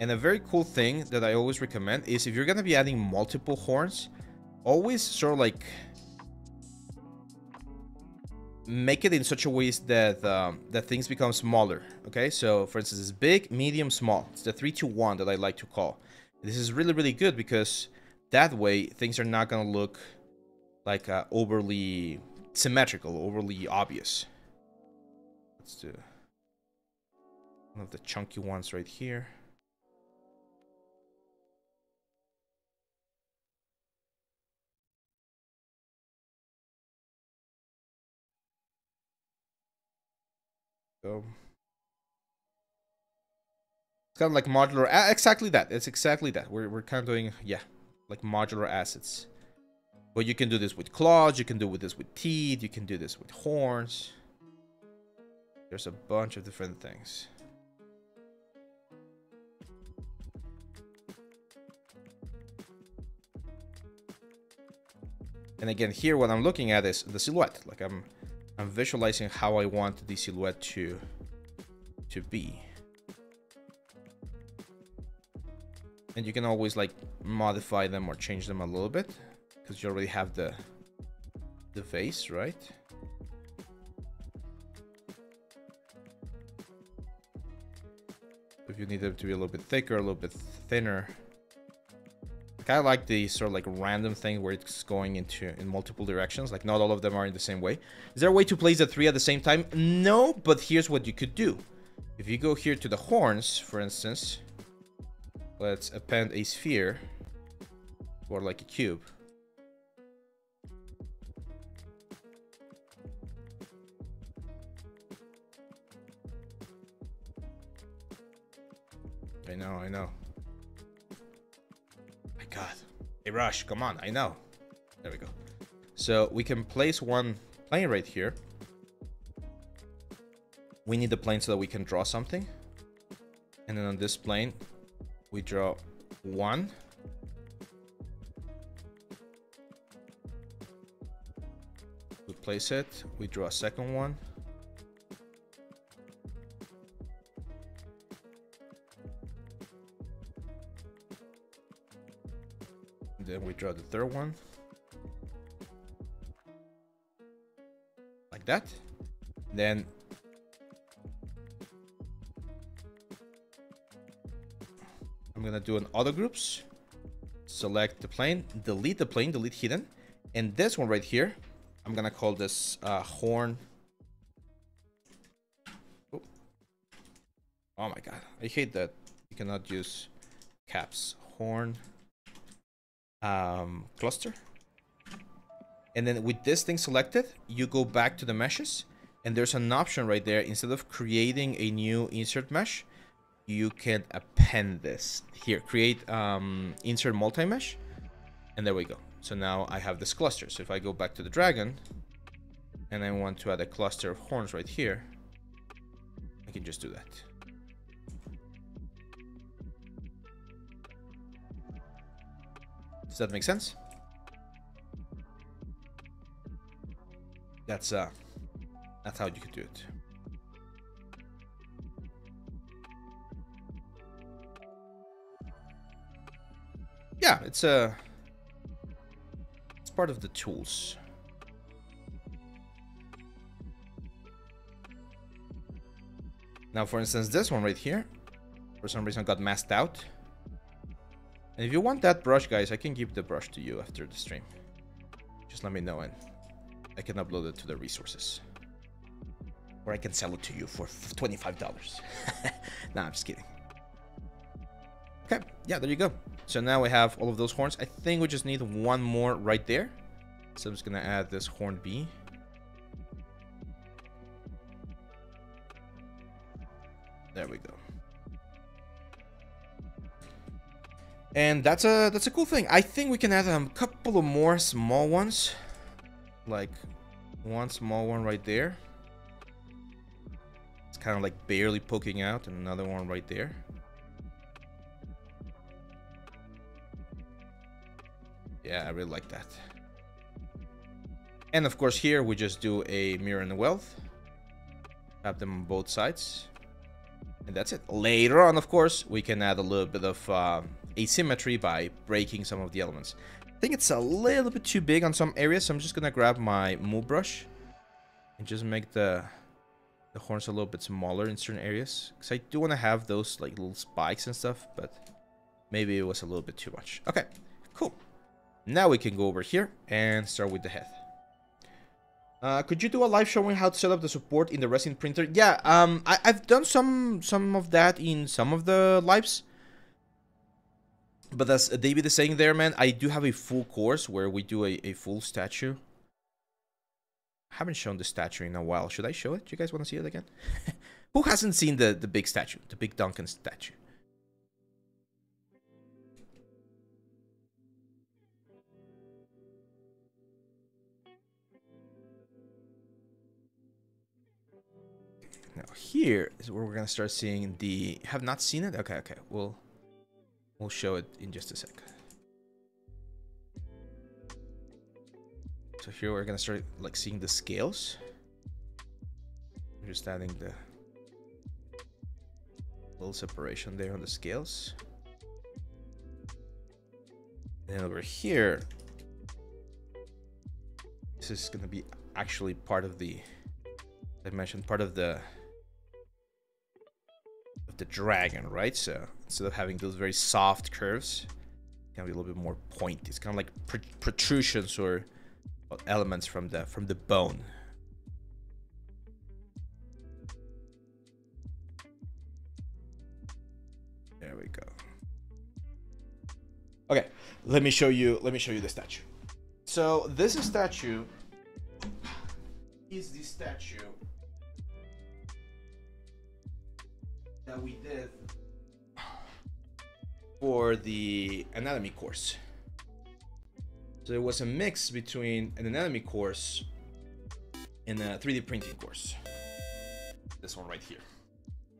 And a very cool thing that I always recommend is if you're going to be adding multiple horns, always sort of like make it in such a way that that things become smaller. Okay, so for instance, it's big, medium, small. It's the 3-2-1 that I like to call. This is really, really good because that way things are not going to look like overly symmetrical, overly obvious. Let's do one of the chunky ones right here. So it's kind of like modular, exactly that. It's exactly that. We're kind of doing, yeah, like modular assets. But you can do this with claws, you can do this with teeth, you can do this with horns. There's a bunch of different things. And again, here what I'm looking at is the silhouette. Like I'm visualizing how I want the silhouette to be. And you can always like modify them or change them a little bit because you already have the face, right? If you need them to be a little bit thicker, a little bit thinner. I kind of like the sort of like random thing where it's going in multiple directions. Like not all of them are in the same way. Is there a way to place the 3 at the same time? No, but here's what you could do. If you go here to the horns, for instance, let's append a sphere or like a cube. I know. My God. Hey, Rush, come on. I know. There we go. So we can place one plane right here. We need the plane so that we can draw something. And then on this plane, we draw one. We place it. We draw a second one. Then we draw the third one. Like that. Then I'm gonna do an auto groups. Select the plane, delete hidden. And this one right here, I'm gonna call this horn Oh my god, I hate that you cannot use caps. Horn cluster. And then with this thing selected, you go back to the meshes, and there's an option right there. Instead of creating a new insert mesh, you can append this. Here, create insert multi-mesh, and there we go. So now I have this cluster. So if I go back to the dragon, and I want to add a cluster of horns right here, I can just do that. Does that make sense? That's how you could do it. Yeah, it's part of the tools. Now, for instance, this one right here, for some reason got masked out. And if you want that brush, guys, I can give the brush to you after the stream. Just let me know and I can upload it to the resources. Or I can sell it to you for $25. Nah, I'm just kidding. Okay, yeah, there you go. So now we have all of those horns. I think we just need one more right there. So I'm just gonna add this horn B. There we go. And that's a cool thing. I think we can add a couple of more small ones. Like one small one right there. It's kind of like barely poking out, and another one right there. Yeah, I really like that. And of course here we just do a mirror and wealth. Have them on both sides. And that's it. Later on, of course, we can add a little bit of asymmetry by breaking some of the elements. I think it's a little bit too big on some areas, so I'm just gonna grab my move brush and just make the horns a little bit smaller in certain areas, because I do want to have those like little spikes and stuff, but maybe it was a little bit too much. Okay, cool. Now we can go over here and start with the head. Could you do a live showing how to set up the support in the resin printer? Yeah, I've done some of that in some of the lives. But as David is saying there, man, I do have a full course where we do a full statue. I haven't shown the statue in a while. Should I show it? Do you guys want to see it again? Who hasn't seen the big statue? The big Duncan statue? Now here is where we're gonna start seeing the. Have not seen it? Okay, okay. We'll show it in just a sec. So here we're gonna start like seeing the scales. I'm just adding the little separation there on the scales. And over here, this is gonna be actually part of the. I mentioned part of the dragon, right? So instead of having those very soft curves, it can be a little bit more pointy. It's kind of like protrusions or elements from the bone. There we go. Okay, let me show you the statue. So this statue is the statue that we did for the anatomy course. So it was a mix between an anatomy course and a 3D printing course. This one right here.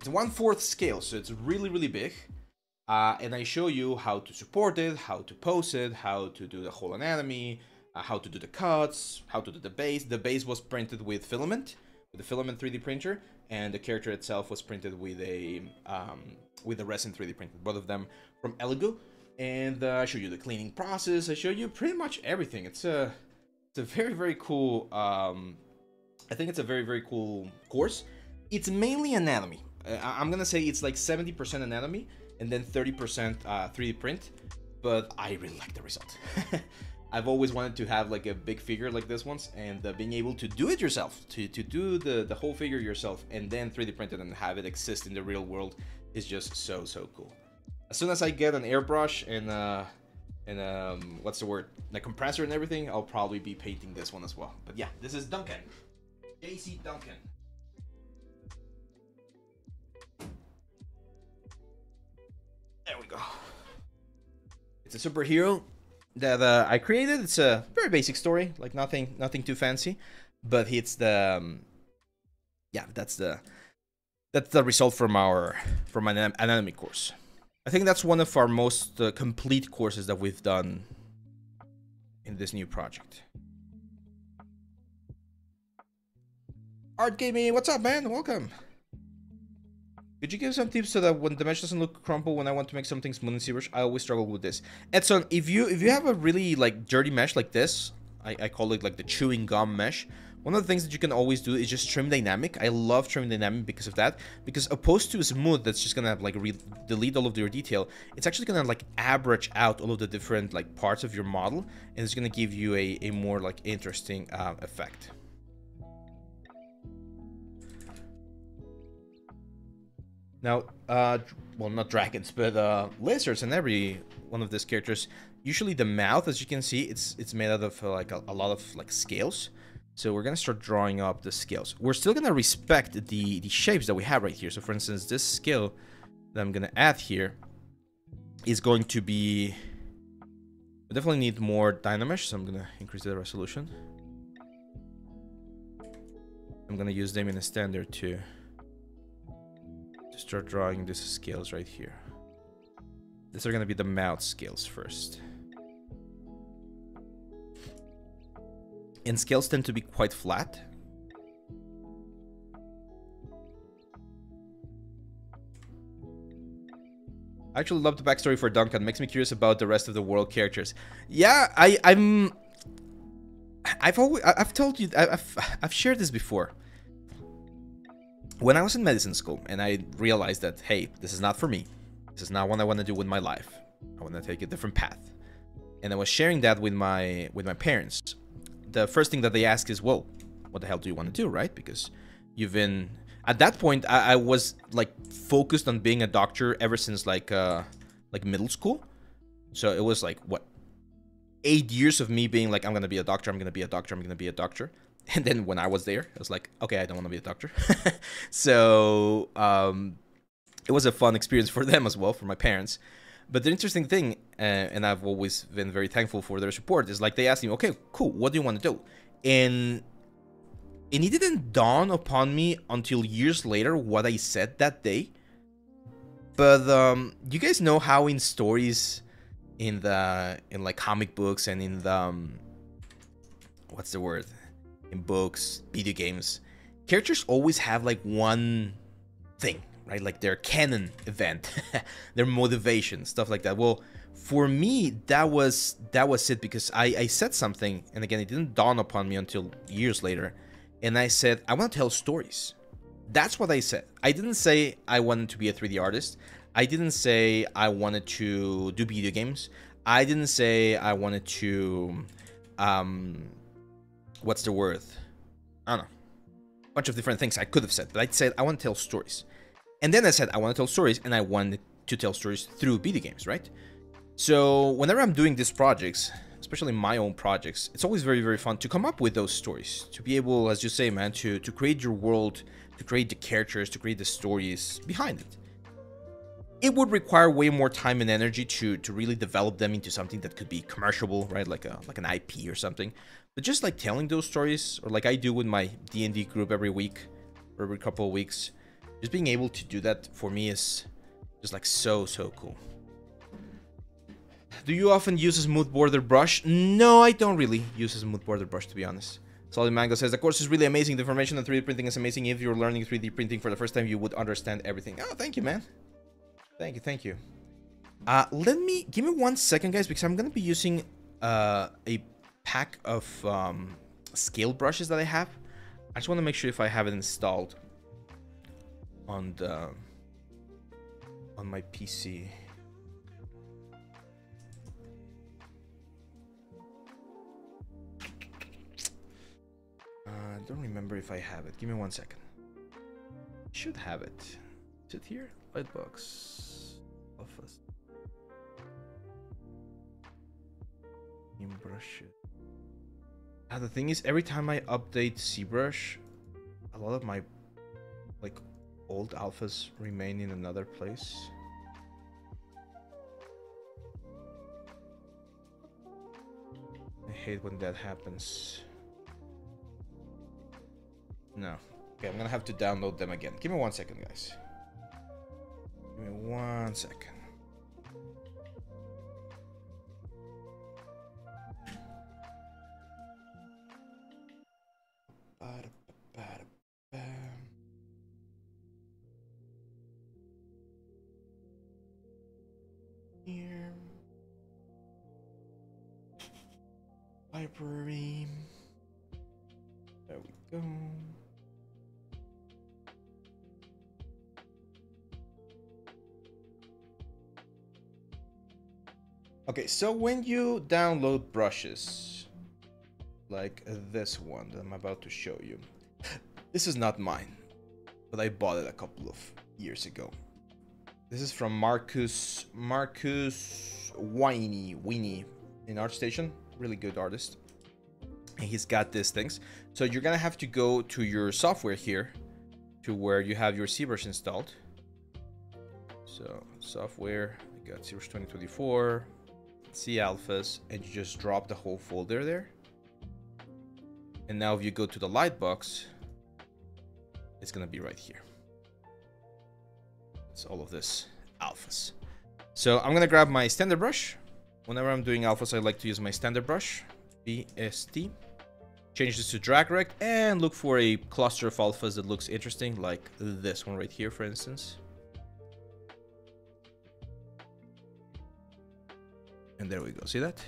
It's 1/4 scale, so it's really, really big. And I show you how to support it, how to pose it, how to do the whole anatomy, how to do the cuts, how to do the base. The base was printed with filament, with the filament 3D printer, and the character itself was printed with a resin 3D printer, both of them from Elegoo. And I show you the cleaning process. I show you pretty much everything. It's a very, very cool. I think it's a very, very cool course. It's mainly anatomy. I'm gonna say it's like 70% anatomy and then 30% 3D print. But I really like the result. I've always wanted to have like a big figure like this one's, and being able to do it yourself, to do the whole figure yourself, and then 3D print it and have it exist in the real world is just so cool. As soon as I get an airbrush and what's the word, the compressor and everything, I'll probably be painting this one as well. But yeah, this is Duncan, JC Duncan. There we go. It's a superhero that I created. It's a very basic story, like nothing too fancy, but it's the yeah, that's the result from an anatomy course. I think that's one of our most complete courses that we've done in this new project. Art Gaming, what's up, man? Welcome. Could you give some tips so that when the mesh doesn't look crumpled when I want to make something smooth and ZBrush? I always struggle with this. Edson, if you have a really like dirty mesh like this, I call it like the chewing gum mesh. One of the things that you can always do is just trim dynamic. I love trim dynamic because of that. Because opposed to smooth, that's just gonna like delete all of your detail. It's actually gonna like average out all of the different like parts of your model, and it's gonna give you a more like interesting effect. Now, well, not dragons, but lizards and every one of these characters. Usually the mouth, as you can see, it's made out of like a lot of like scales. So we're gonna start drawing up the scales. We're still gonna respect the shapes that we have right here. So for instance, this scale that I'm gonna add here is going to be... We definitely need more Dynamesh, so I'm gonna increase the resolution. I'm gonna use them in a standard to start drawing these scales right here. These are gonna be the mouth scales first. And scales tend to be quite flat. I actually love the backstory for Duncan. Makes me curious about the rest of the world characters. Yeah, I've told you, I've shared this before. When I was in medicine school and I realized that, hey, this is not for me. This is not what I want to do with my life. I want to take a different path. And I was sharing that with my parents. The first thing that they ask is, well, what the hell do you want to do, right? Because you've been... At that point, I was, like, focused on being a doctor ever since, like middle school. So it was, like, what? 8 years of me being like, I'm going to be a doctor, I'm going to be a doctor, I'm going to be a doctor. And then when I was there, I was like, okay, I don't want to be a doctor. So, it was a fun experience for them as well, for my parents. But the interesting thing, and I've always been very thankful for their support, is like they asked me, okay, cool, what do you want to do? And it didn't dawn upon me until years later what I said that day. But you guys know how in stories, in like comic books and in the what's the word? In books, video games, characters always have like one thing. Right, like their canon event, their motivation, stuff like that. Well, for me, that was it, because I said something, and again, it didn't dawn upon me until years later, and I said, I want to tell stories. That's what I said. I didn't say I wanted to be a 3D artist. I didn't say I wanted to do video games. I didn't say I wanted to, what's the word? I don't know. A bunch of different things I could have said, but I said I want to tell stories. And then I said, I want to tell stories, and I wanted to tell stories through video games, right? So whenever I'm doing these projects, especially my own projects, it's always very, very fun to come up with those stories. To be able, as you say, man, to create your world, to create the characters, to create the stories behind it. It would require way more time and energy to really develop them into something that could be commercial, right? Like an IP or something. But just like telling those stories, or like I do with my D&D group every week, or every couple of weeks, just being able to do that for me is just like so cool. Do you often use a smooth border brush? No, I don't really use a smooth border brush, to be honest. Solid Mango says, the course is really amazing. The information on 3D printing is amazing. If you're learning 3D printing for the first time, you would understand everything. Oh, thank you, man. Thank you. Give me 1 second, guys, because I'm going to be using a pack of scale brushes that I have. I just want to make sure if I have it installed on my PC. I don't remember if I have it. Give me 1 second. Should have it. Is it here? Lightbox. Office. Brush it. The thing is, every time I update ZBrush, a lot of my like old alphas remain in another place. I hate when that happens. No. Okay, I'm gonna have to download them again. Give me 1 second, guys. Give me 1 second. Here. Library. There we go. Okay, so when you download brushes, like this one that I'm about to show you, this is not mine, but I bought it a couple of years ago. This is from Marcus Weenie in ArtStation, really good artist, and he's got these things. So you're gonna have to go to your software here, to where you have your ZBrush installed. So software, I got ZBrush 2024, C alphas, and you just drop the whole folder there. And now if you go to the Lightbox, it's gonna be right here. It's all of this alphas. So I'm gonna grab my standard brush. Whenever I'm doing alphas, I like to use my standard brush, BST. Change this to drag rect and look for a cluster of alphas that looks interesting, like this one right here, for instance. And there we go. See that?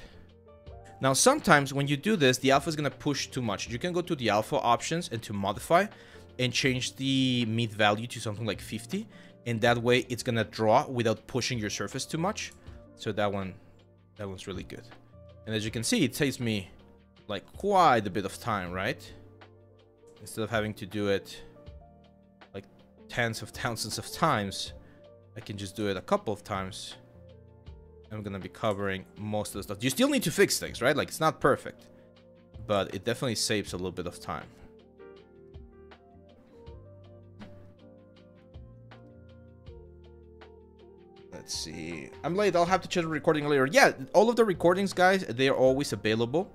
Now, sometimes when you do this, the alpha is gonna push too much. You can go to the alpha options and to modify and change the mid value to something like 50. And that way it's gonna draw without pushing your surface too much. So that one's really good. And as you can see, it saves me like quite a bit of time, right? Instead of having to do it like tens of thousands of times, I can just do it a couple of times. I'm gonna be covering most of the stuff. You still need to fix things, right? Like, it's not perfect, but it definitely saves a little bit of time. Let's see. I'm late. I'll have to check the recording later. Yeah, all of the recordings, guys, they're always available.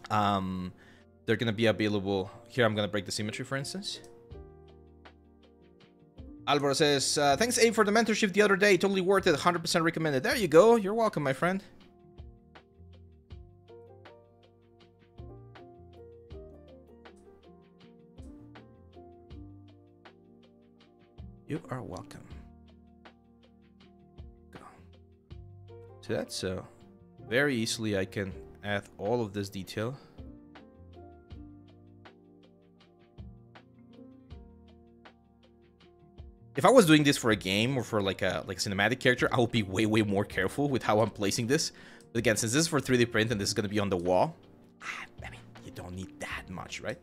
They're gonna be available here. I'm gonna break the symmetry, for instance. Alvaro says, thanks, Abe, for the mentorship the other day. Totally worth it. 100% recommended. There you go. You're welcome, my friend. You are welcome. Go. So that's very easily I can add all of this detail. If I was doing this for a game or for like a cinematic character, I would be way more careful with how I'm placing this. But again, since this is for 3D print and this is going to be on the wall, I mean, you don't need that much, right?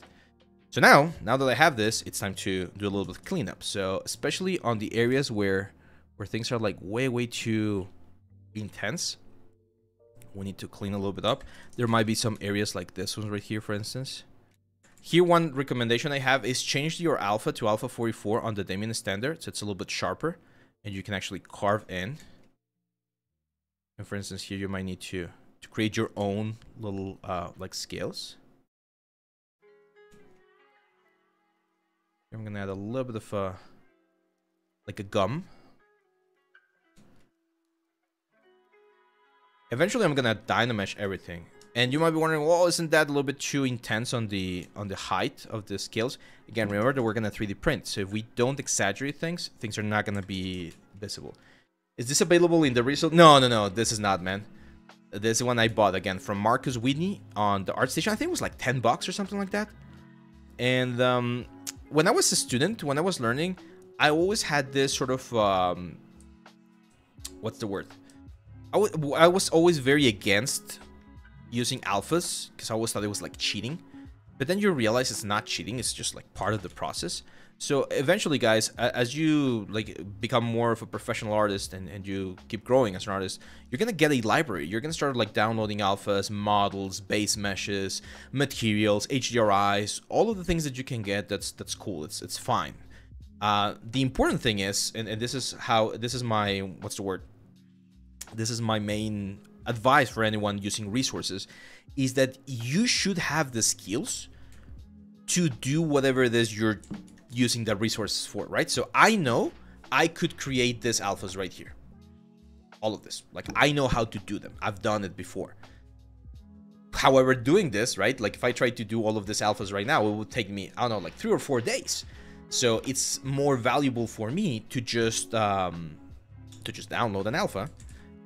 So now that I have this, it's time to do a little bit of cleanup. So especially on the areas where things are like way too intense, we need to clean a little bit up. There might be some areas like this one right here, for instance. Here, one recommendation I have is change your alpha to alpha 44 on the Damien standard, so it's a little bit sharper, and you can actually carve in. And for instance, here you might need to create your own little like scales. I'm gonna add a little bit of like a gum. Eventually, I'm gonna dynamesh everything. And you might be wondering, well, isn't that a little bit too intense on the height of the scales? Again, remember that we're gonna 3D print, so if we don't exaggerate things, things are not gonna be visible. Is this available in the resale? No, this is not, man. This is one I bought again from Marcus Whitney on the ArtStation. I think it was like $10 or something like that. And when I was a student, when I was learning, I always had this sort of what's the word? I was always very against using alphas because I always thought it was like cheating. But then you realize it's not cheating, it's just like part of the process. So eventually, guys, as you like become more of a professional artist and you keep growing as an artist, you're gonna get a library. You're gonna start like downloading alphas, models, base meshes, materials, HDRIs, all of the things that you can get. That's cool. It's fine. The important thing is, and this is my, what's the word? This is my main advice for anyone using resources, is that you should have the skills to do whatever it is you're using the resources for, right? So I know I could create this alphas right here. All of this. Like, I know how to do them. I've done it before. However, doing this, right? Like, if I tried to do all of this alphas right now, it would take me, I don't know, like 3 or 4 days. So it's more valuable for me to just download an alpha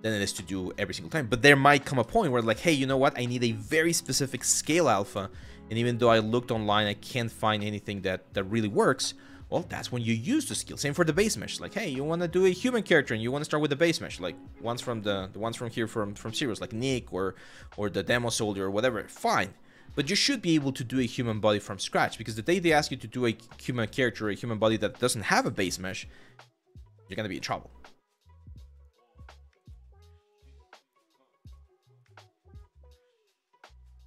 than it is to do every single time. But there might come a point where like, hey, you know what? I need a very specific scale alpha. And even though I looked online, I can't find anything that really works. Well, that's when you use the skill. Same for the base mesh. Like, hey, you want to do a human character and you want to start with the base mesh, like ones from the ones from here from Zeros, like Nick or the demo soldier or whatever. Fine. But you should be able to do a human body from scratch, because the day they ask you to do a human character or a human body that doesn't have a base mesh, you're going to be in trouble.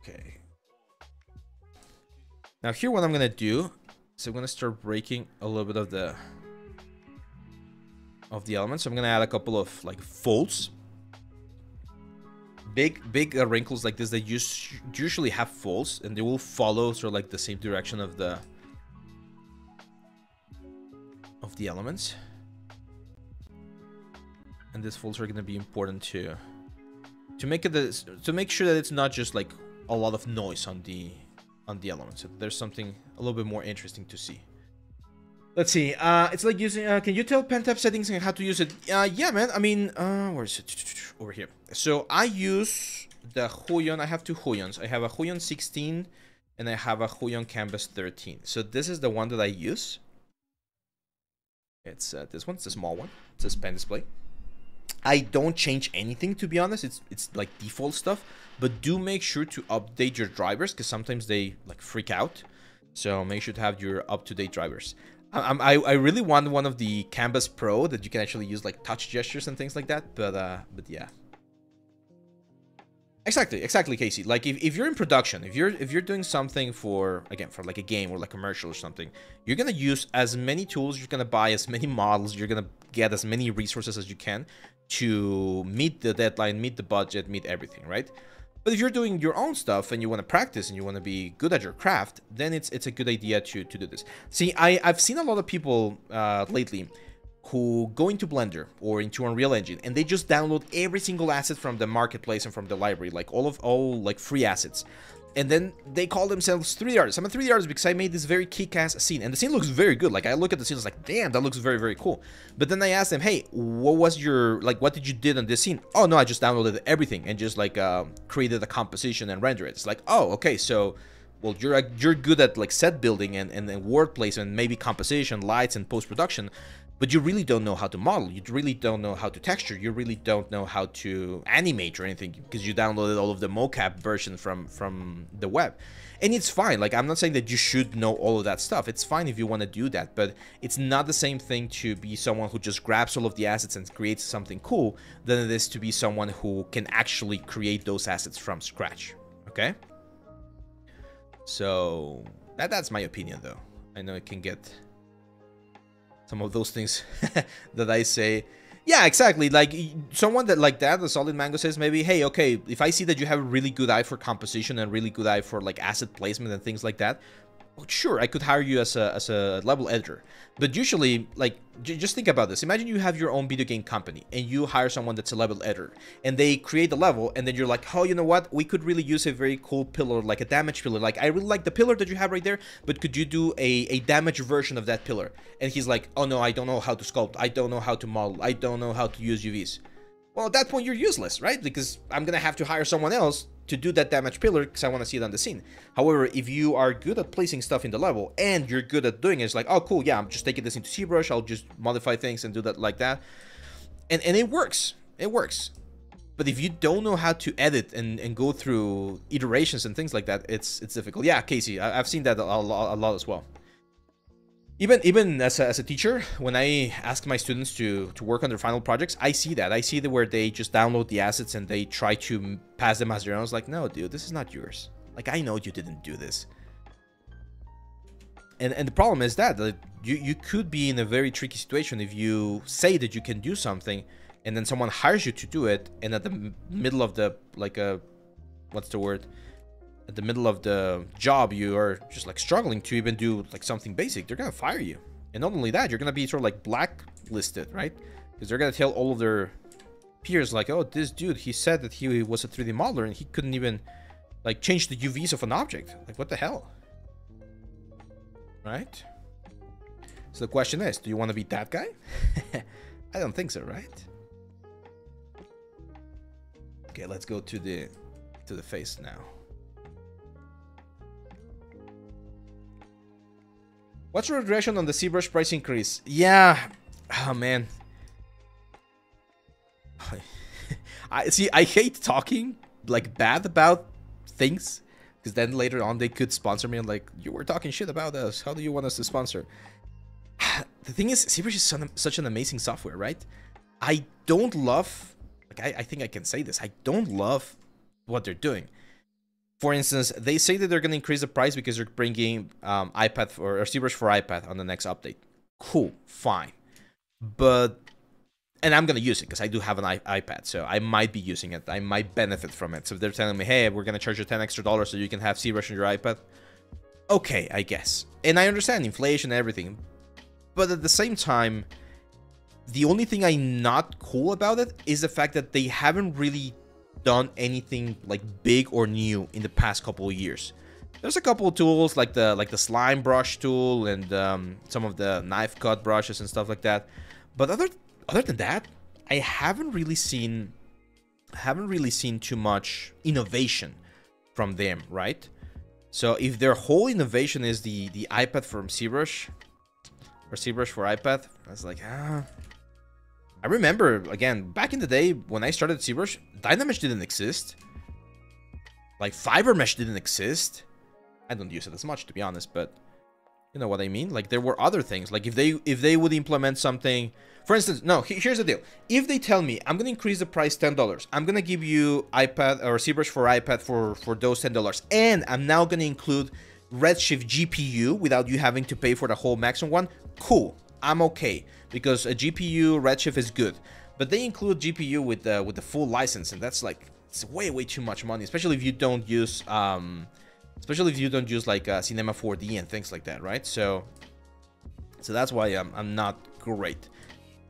Okay. Now here what I'm going to do is I'm going to start breaking a little bit of the elements. So I'm going to add a couple of like folds. Big wrinkles like this, they usually have folds, and they will follow sort of like the same direction of the elements. And these folds are going to be important to make it to make sure that it's not just like a lot of noise on the elements. So there's something a little bit more interesting to see. Let's see. It's like using. Can you tell pentap settings and how to use it? Yeah, man. I mean, where is it? Over here. So I use the Huion. I have 2 Huions. I have a Huion 16 and I have a Huion Canvas 13. So this is the one that I use. It's this one. It's a small one. It's a pen display. I don't change anything, to be honest. It's like default stuff, but do make sure to update your drivers, because sometimes they like freak out. So make sure to have your up-to-date drivers. I really want one of the Canvas Pro that you can actually use like touch gestures and things like that, but yeah. Exactly, Casey. Like if you're in production, if you're doing something for, again, for like a game or like a commercial or something, you're gonna use as many tools, you're gonna buy as many models, you're gonna get as many resources as you can to meet the deadline, meet the budget, meet everything, right? But if you're doing your own stuff and you want to practice and you want to be good at your craft, then it's a good idea to do this. See, I've seen a lot of people lately who go into Blender or into Unreal Engine and they just download every single asset from the marketplace and from the library, like all like free assets. And then they call themselves 3D artists. I'm a 3D artist because I made this very kick-ass scene. And the scene looks very good. Like, I look at the scene, it's like, damn, that looks very, very cool. But then I ask them, hey, what was your, like, what did you did on this scene? Oh, no, I just downloaded everything and just, like, created a composition and rendered it. It's like, oh, okay, so, well, you're good at, like, set building and word placement, maybe composition, lights, and post-production. But you really don't know how to model. You really don't know how to texture. You really don't know how to animate or anything, because you downloaded all of the mocap version from the web. And it's fine. Like, I'm not saying that you should know all of that stuff. It's fine if you want to do that, but it's not the same thing to be someone who just grabs all of the assets and creates something cool than it is to be someone who can actually create those assets from scratch. Okay? So that's my opinion, though. I know it can get some of those things that I say. Yeah, exactly. Like, someone that like that, the Solid Mango says maybe, hey, okay, if I see that you have a really good eye for composition and really good eye for like asset placement and things like that, well, sure, I could hire you as a level editor. But usually, like, just think about this. Imagine you have your own video game company and you hire someone that's a level editor and they create a level, and then you're like, oh, you know what? We could really use a very cool pillar, like a damage pillar. Like, I really like the pillar that you have right there, but could you do a damage version of that pillar? And he's like, oh, no, I don't know how to sculpt. I don't know how to model. I don't know how to use UVs. Well, at that point, you're useless, right? Because I'm going to have to hire someone else to do that damage pillar because I want to see it on the scene. However, if you are good at placing stuff in the level and you're good at doing it, it's like, oh, cool, yeah, I'm just taking this into ZBrush. I'll just modify things and do that like that. And it works. It works. But if you don't know how to edit and go through iterations and things like that, it's difficult. Yeah, Casey, I've seen that a lot as well. Even as a teacher, when I ask my students to work on their final projects, I see that. I see that where they just download the assets and they try to pass them as their own. I was like, no, dude, this is not yours. Like, I know you didn't do this. And the problem is that you could be in a very tricky situation if you say that you can do something and then someone hires you to do it, and at the middle of the, like, what's the word? At the middle of the job, you are just like struggling to even do like something basic. They're gonna fire you. And not only that, you're gonna be sort of like blacklisted, right? Because they're gonna tell all of their peers like, oh, this dude, he said that he was a 3D modeler and he couldn't even like change the UVs of an object. Like, what the hell? Right? So the question is, do you want to be that guy? I don't think so, right? Okay, let's go to the face now. What's your regression on the ZBrush price increase? Yeah, oh man. I hate talking like bad about things, because then later on they could sponsor me and like, you were talking shit about us. How do you want us to sponsor? The thing is, ZBrush is such an amazing software, right? I don't love, like, I think I can say this. I don't love what they're doing. For instance, they say that they're going to increase the price because they're bringing iPad or ZBrush for iPad on the next update. Cool, fine. But, and I'm going to use it because I do have an iPad, so I might be using it. I might benefit from it. So if they're telling me, hey, we're going to charge you $10 extra so you can have ZBrush on your iPad. Okay, I guess. And I understand inflation and everything. But at the same time, the only thing I'm not cool about it is the fact that they haven't really done anything like big or new in the past couple of years. There's a couple of tools like the slime brush tool and some of the knife cut brushes and stuff like that. But other than that, I haven't really seen too much innovation from them, right? So if their whole innovation is the iPad from ZBrush or ZBrush for iPad, I was like, I remember, again, back in the day when I started ZBrush, Dynamesh didn't exist. Like, Fiber Mesh didn't exist. I don't use it as much, to be honest, but you know what I mean? Like, there were other things. Like, if they would implement something... For instance, no, here's the deal. If they tell me, I'm going to increase the price $10, I'm going to give you iPad or ZBrush for iPad for those $10, and I'm now going to include Redshift GPU without you having to pay for the whole maximum one, cool. I'm okay, because a GPU Redshift is good, but they include GPU with the full license, and that's like, it's way too much money, especially if you don't use like Cinema 4D and things like that, right? So that's why I'm not great.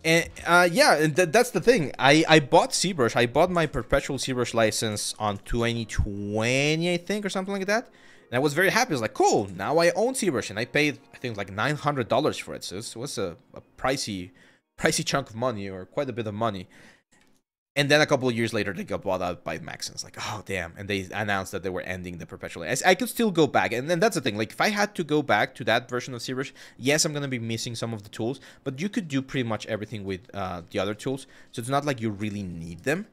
And yeah, and that's the thing. I bought ZBrush. I bought my perpetual ZBrush license on 2020, I think, or something like that. And I was very happy. I was like, cool, now I own ZBrush. And I paid, I think, like $900 for it. So it was a pricey chunk of money, or quite a bit of money. And then a couple of years later, they got bought out by Maxon. It's like, oh, damn. And they announced that they were ending the perpetual. I could still go back. And then that's the thing. Like, if I had to go back to that version of ZBrush, yes, I'm going to be missing some of the tools. But you could do pretty much everything with the other tools. So it's not like you really need them.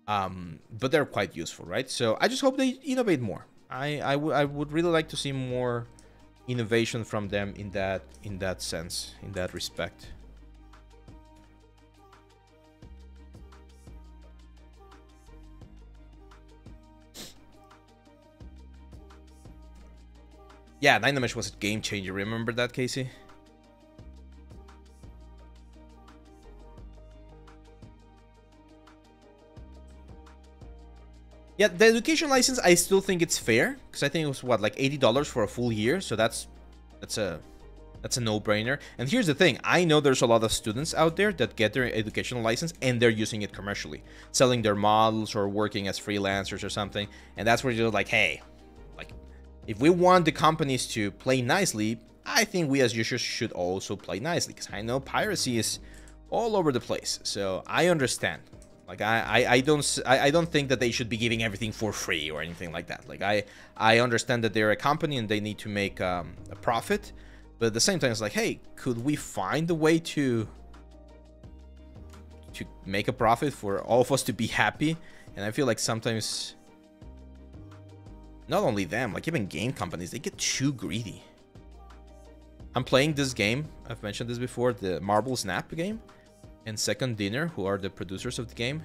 But they're quite useful, right? So I just hope they innovate more. I would really like to see more innovation from them in that sense, in that respect. Yeah, Dynamesh was a game changer. Remember that, Casey? Yeah, the education license, I still think it's fair, because I think it was what, like $80 for a full year, so that's a no-brainer. And here's the thing, I know there's a lot of students out there that get their educational license and they're using it commercially, selling their models or working as freelancers or something, and that's where you're like, hey, like, if we want the companies to play nicely, I think we as users should also play nicely, because I know piracy is all over the place, so I understand. Like, I don't think that they should be giving everything for free or anything like that. Like, I understand that they're a company and they need to make a profit, but at the same time, it's like, hey, could we find a way to to make a profit, for all of us to be happy. And I feel like sometimes, not only them, like even game companies, they get too greedy. I'm playing this game, I've mentioned this before, the Marble Snap game, and Second Dinner, who are the producers of the game.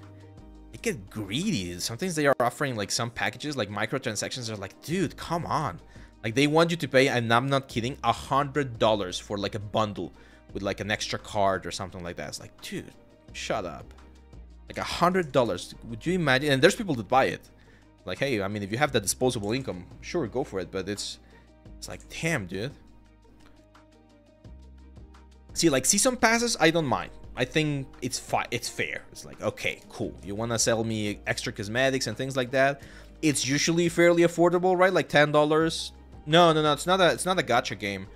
They get greedy. Sometimes they are offering like some packages, like microtransactions are like, dude, come on. Like they want you to pay, and I'm not kidding, $100 for like a bundle with like an extra card or something like that. It's like, dude, shut up. Like $100. Would you imagine? And there's people that buy it. Like, hey, I mean, if you have that disposable income, sure, go for it. But it's like, damn, dude. See, like season passes, I don't mind. I think it's fair. It's like, okay, cool. You want to sell me extra cosmetics and things like that? It's usually fairly affordable, right? Like $10. No. It's not a gacha game.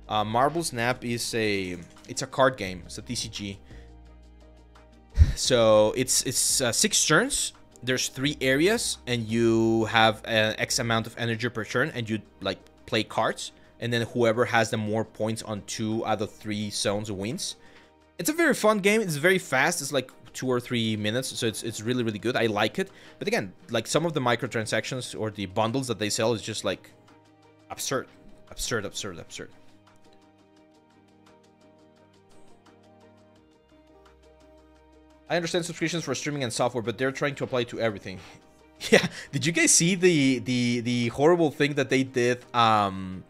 Marble Snap is it's a card game. It's a TCG. So it's 6 turns. There's 3 areas, and you have an X amount of energy per turn, and you like play cards, and then whoever has the more points on 2 out of 3 zones wins. It's a very fun game. It's very fast. It's like 2 or 3 minutes, so it's really, really good. I like it. But again, like some of the microtransactions or the bundles that they sell is just like absurd. I understand subscriptions for streaming and software, but they're trying to apply to everything. Yeah, did you guys see the horrible thing that they did on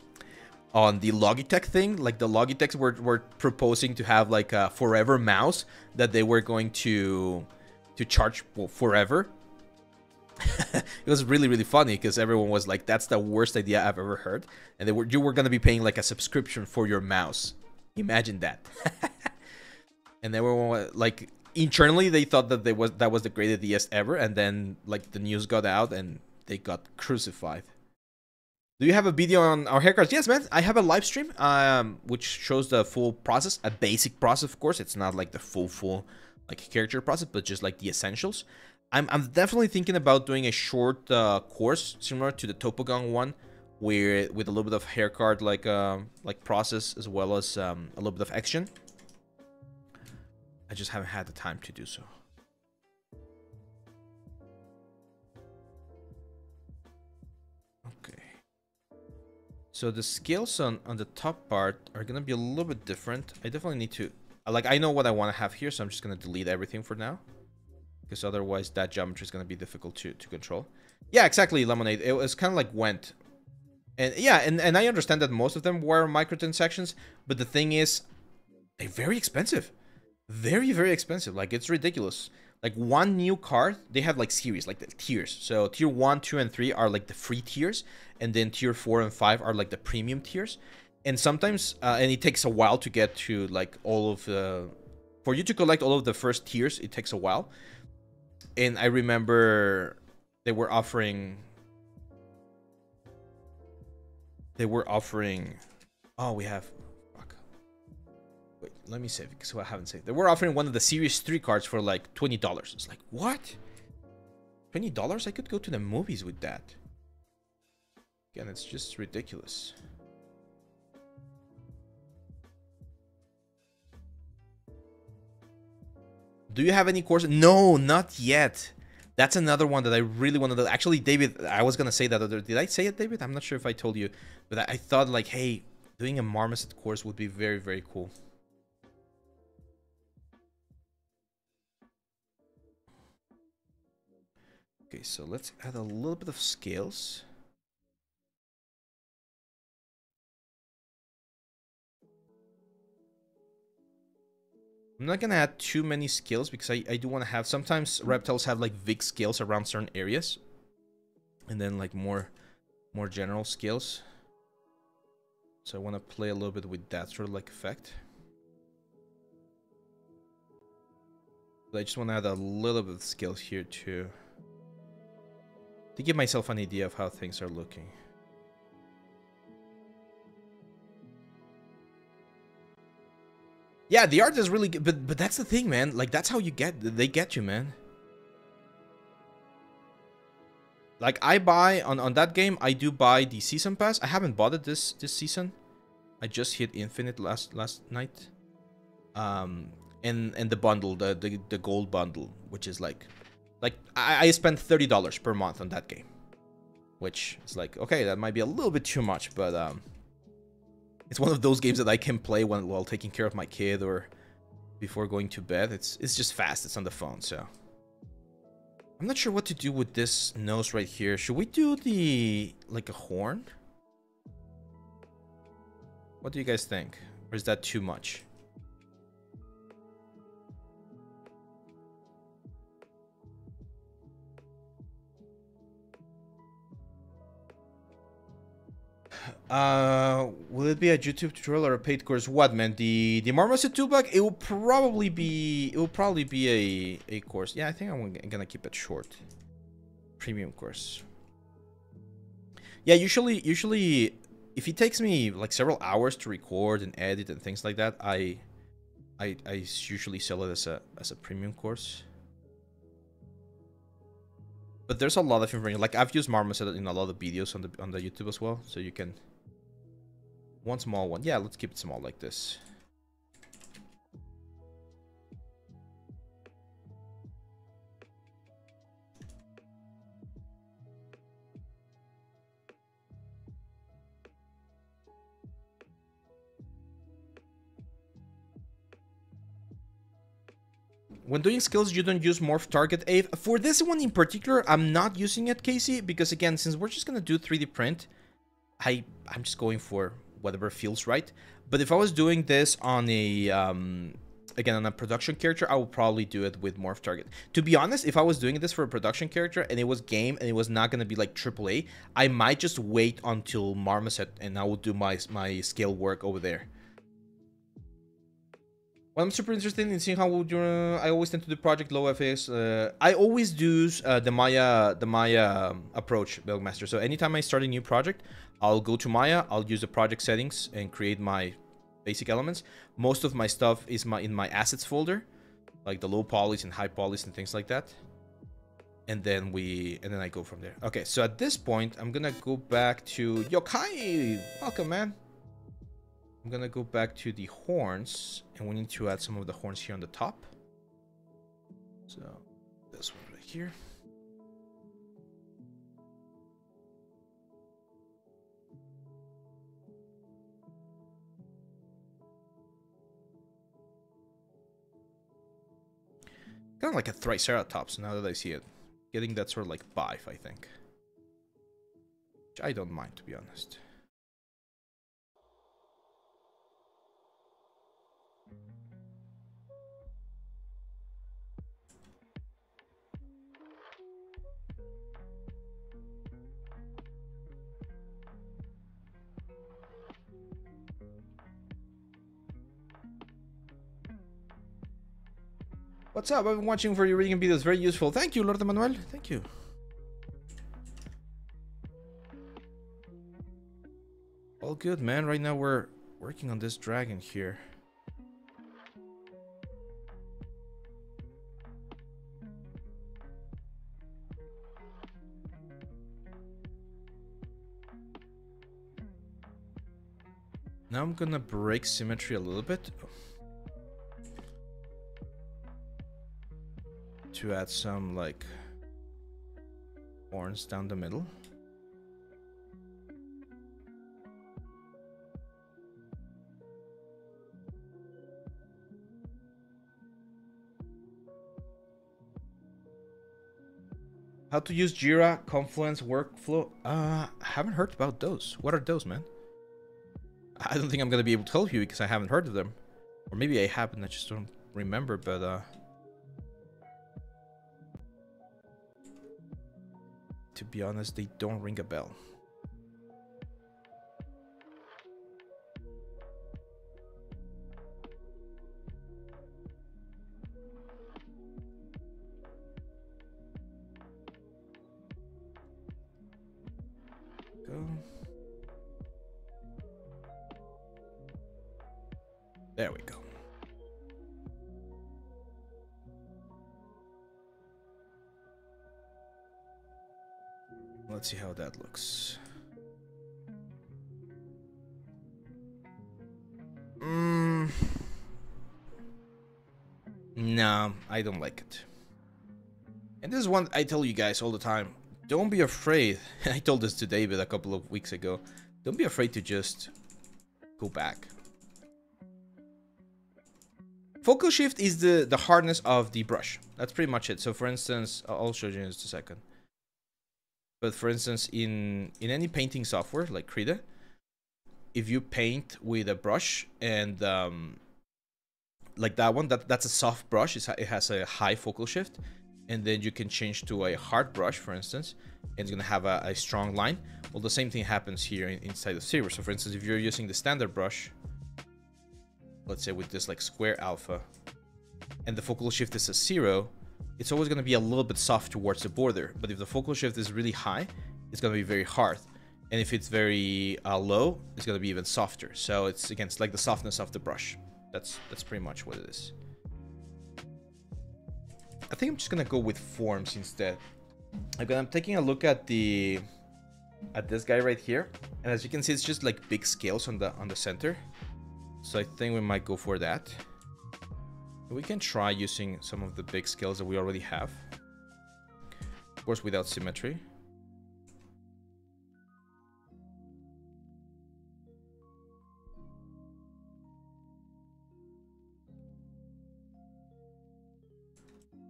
the Logitech thing? Like the Logitechs were proposing to have like a forever mouse that they were going to charge forever. It was really, really funny because everyone was like, that's the worst idea I've ever heard. And you were going to be paying like a subscription for your mouse. Imagine that. And everyone was like, internally they thought that that was the greatest idea ever, and then like the news got out and they got crucified. Do you have a video on our haircuts? Yes, man. I have a live stream which shows the full process, a basic process, of course. It's not like the full like character process, but just like the essentials. I'm definitely thinking about doing a short course similar to the Topogon one, where with a little bit of haircut like process, as well as a little bit of action. I just haven't had the time to do so. Okay. So the scales on the top part are gonna be a little bit different. I definitely need to, like, I know what I want to have here, so I'm just gonna delete everything for now, because otherwise that geometry is gonna be difficult to control. Yeah, exactly, Lemonade. It was kind of like went, and yeah, and I understand that most of them were microtransactions, but the thing is, they're very expensive. Very, very expensive. Like, it's ridiculous. Like, one new card, they have like series, like the tiers. So tier 1, 2, and 3 are like the free tiers, and then tier 4 and 5 are like the premium tiers. And sometimes and it takes a while to get to like all of the, for you to collect all of the first tiers, it takes a while. And I remember they were offering oh, we have, wait, let me save it because I haven't saved. They were offering one of the Series 3 cards for like $20. It's like, what? $20? I could go to the movies with that. Again, it's just ridiculous. Do you have any courses? No, not yet. That's another one that I really wanted to... Actually, David, I was going to say that other... Did I say it, David? I'm not sure if I told you. But I thought like, hey, doing a Marmoset course would be very, very cool. Okay, so let's add a little bit of scales. I'm not gonna add too many scales because I do want to have... Sometimes reptiles have like big scales around certain areas, and then like more general scales. So I want to play a little bit with that sort of like effect. But I just want to add a little bit of scales here too, to give myself an idea of how things are looking. Yeah, the art is really good, but that's the thing, man. Like, that's how they get you, man. Like, I buy on that game, I do buy the season pass. I haven't bought it this season. I just hit infinite last night. and the bundle, the gold bundle, which is like I spent $30 per month on that game, which is like, okay, that might be a little bit too much, but it's one of those games that I can play while taking care of my kid or before going to bed. It's just fast. It's on the phone, so I'm not sure what to do with this nose right here. Should we do the like a horn? What do you guys think? Or is that too much? Will it be a YouTube tutorial or a paid course? What, man? The Marmoset toolbag? It will probably be a course. Yeah, I think I'm gonna keep it short. Premium course. Yeah, usually if it takes me like several hours to record and edit and things like that, I usually sell it as a premium course. But there's a lot of information. Like I've used Marmoset in a lot of videos on the YouTube as well, so you can. One small one. Yeah, let's keep it small like this. When doing skills, you don't use morph target Ave. For this one in particular, I'm not using it, Casey, because again, since we're just gonna do 3D print, I'm just going for whatever feels right. But if I was doing this on a again on a production character, I would probably do it with morph target. To be honest, if I was doing this for a production character and it was game and it was not gonna be like AAA, I might just wait until Marmoset and I will do my scale work over there. Well, I'm super interested in seeing how I always tend to do project low FX. I always do the Maya approach, Buildmaster. So anytime I start a new project, I'll go to Maya, I'll use the project settings and create my basic elements. Most of my stuff is in my assets folder, like the low polys and high polys and things like that. And then I go from there. Okay, so at this point, I'm gonna go back to Yokai. Welcome, man. I'm gonna go back to the horns, and we need to add some of the horns here on the top. So this one right here. Kind of like a Triceratops now that I see it. Getting that sort of like bife, I think. Which I don't mind, to be honest. What's up? I've been watching for your reading videos. Very useful. Thank you, Lord Manuel. Thank you. All good, man. Right now we're working on this dragon here. Now I'm gonna break symmetry a little bit. To add some like horns down the middle. How to use Jira, Confluence, Workflow? I haven't heard about those. What are those, man? I don't think I'm gonna be able to help you because I haven't heard of them. Or maybe I have and I just don't remember, but to be honest, they don't ring a bell. Go. There we go. Let's see how that looks. No, I don't like it. And this is one I tell you guys all the time. Don't be afraid. I told this to David a couple of weeks ago. Don't be afraid to just go back. Focal shift is the hardness of the brush. That's pretty much it. So for instance, I'll show you in just a second. But for instance, in any painting software like Krita, if you paint with a brush and like that one, that's a soft brush. It has a high focal shift, and then you can change to a hard brush, for instance, and it's gonna have a strong line. Well, the same thing happens here inside of Zero. So for instance, if you're using the standard brush, let's say with this like square alpha, and the focal shift is a 0, it's always gonna be a little bit soft towards the border. But if the focal shift is really high, it's gonna be very hard. And if it's very low, it's gonna be even softer. So it's, again, it's like the softness of the brush. That's pretty much what it is. I think I'm just gonna go with forms instead. I'm taking a look at this guy right here, and as you can see, it's just like big scales on the center. So I think we might go for that. We can try using some of the big scales that we already have, of course, without symmetry.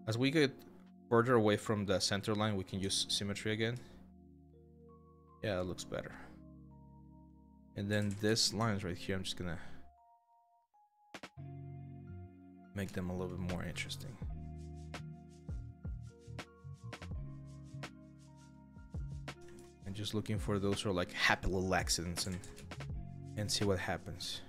As we get further away from the center line, we can use symmetry again. Yeah, it looks better. And then this lines right here, I'm just gonna make them a little bit more interesting. And just looking for those sort of like happy little accidents and see what happens.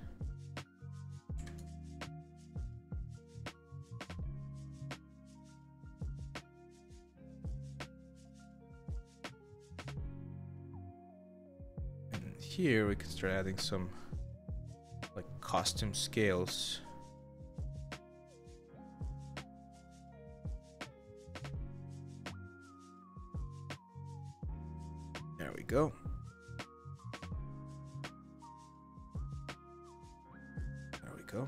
Here we can start adding some like custom scales. There we go. There we go.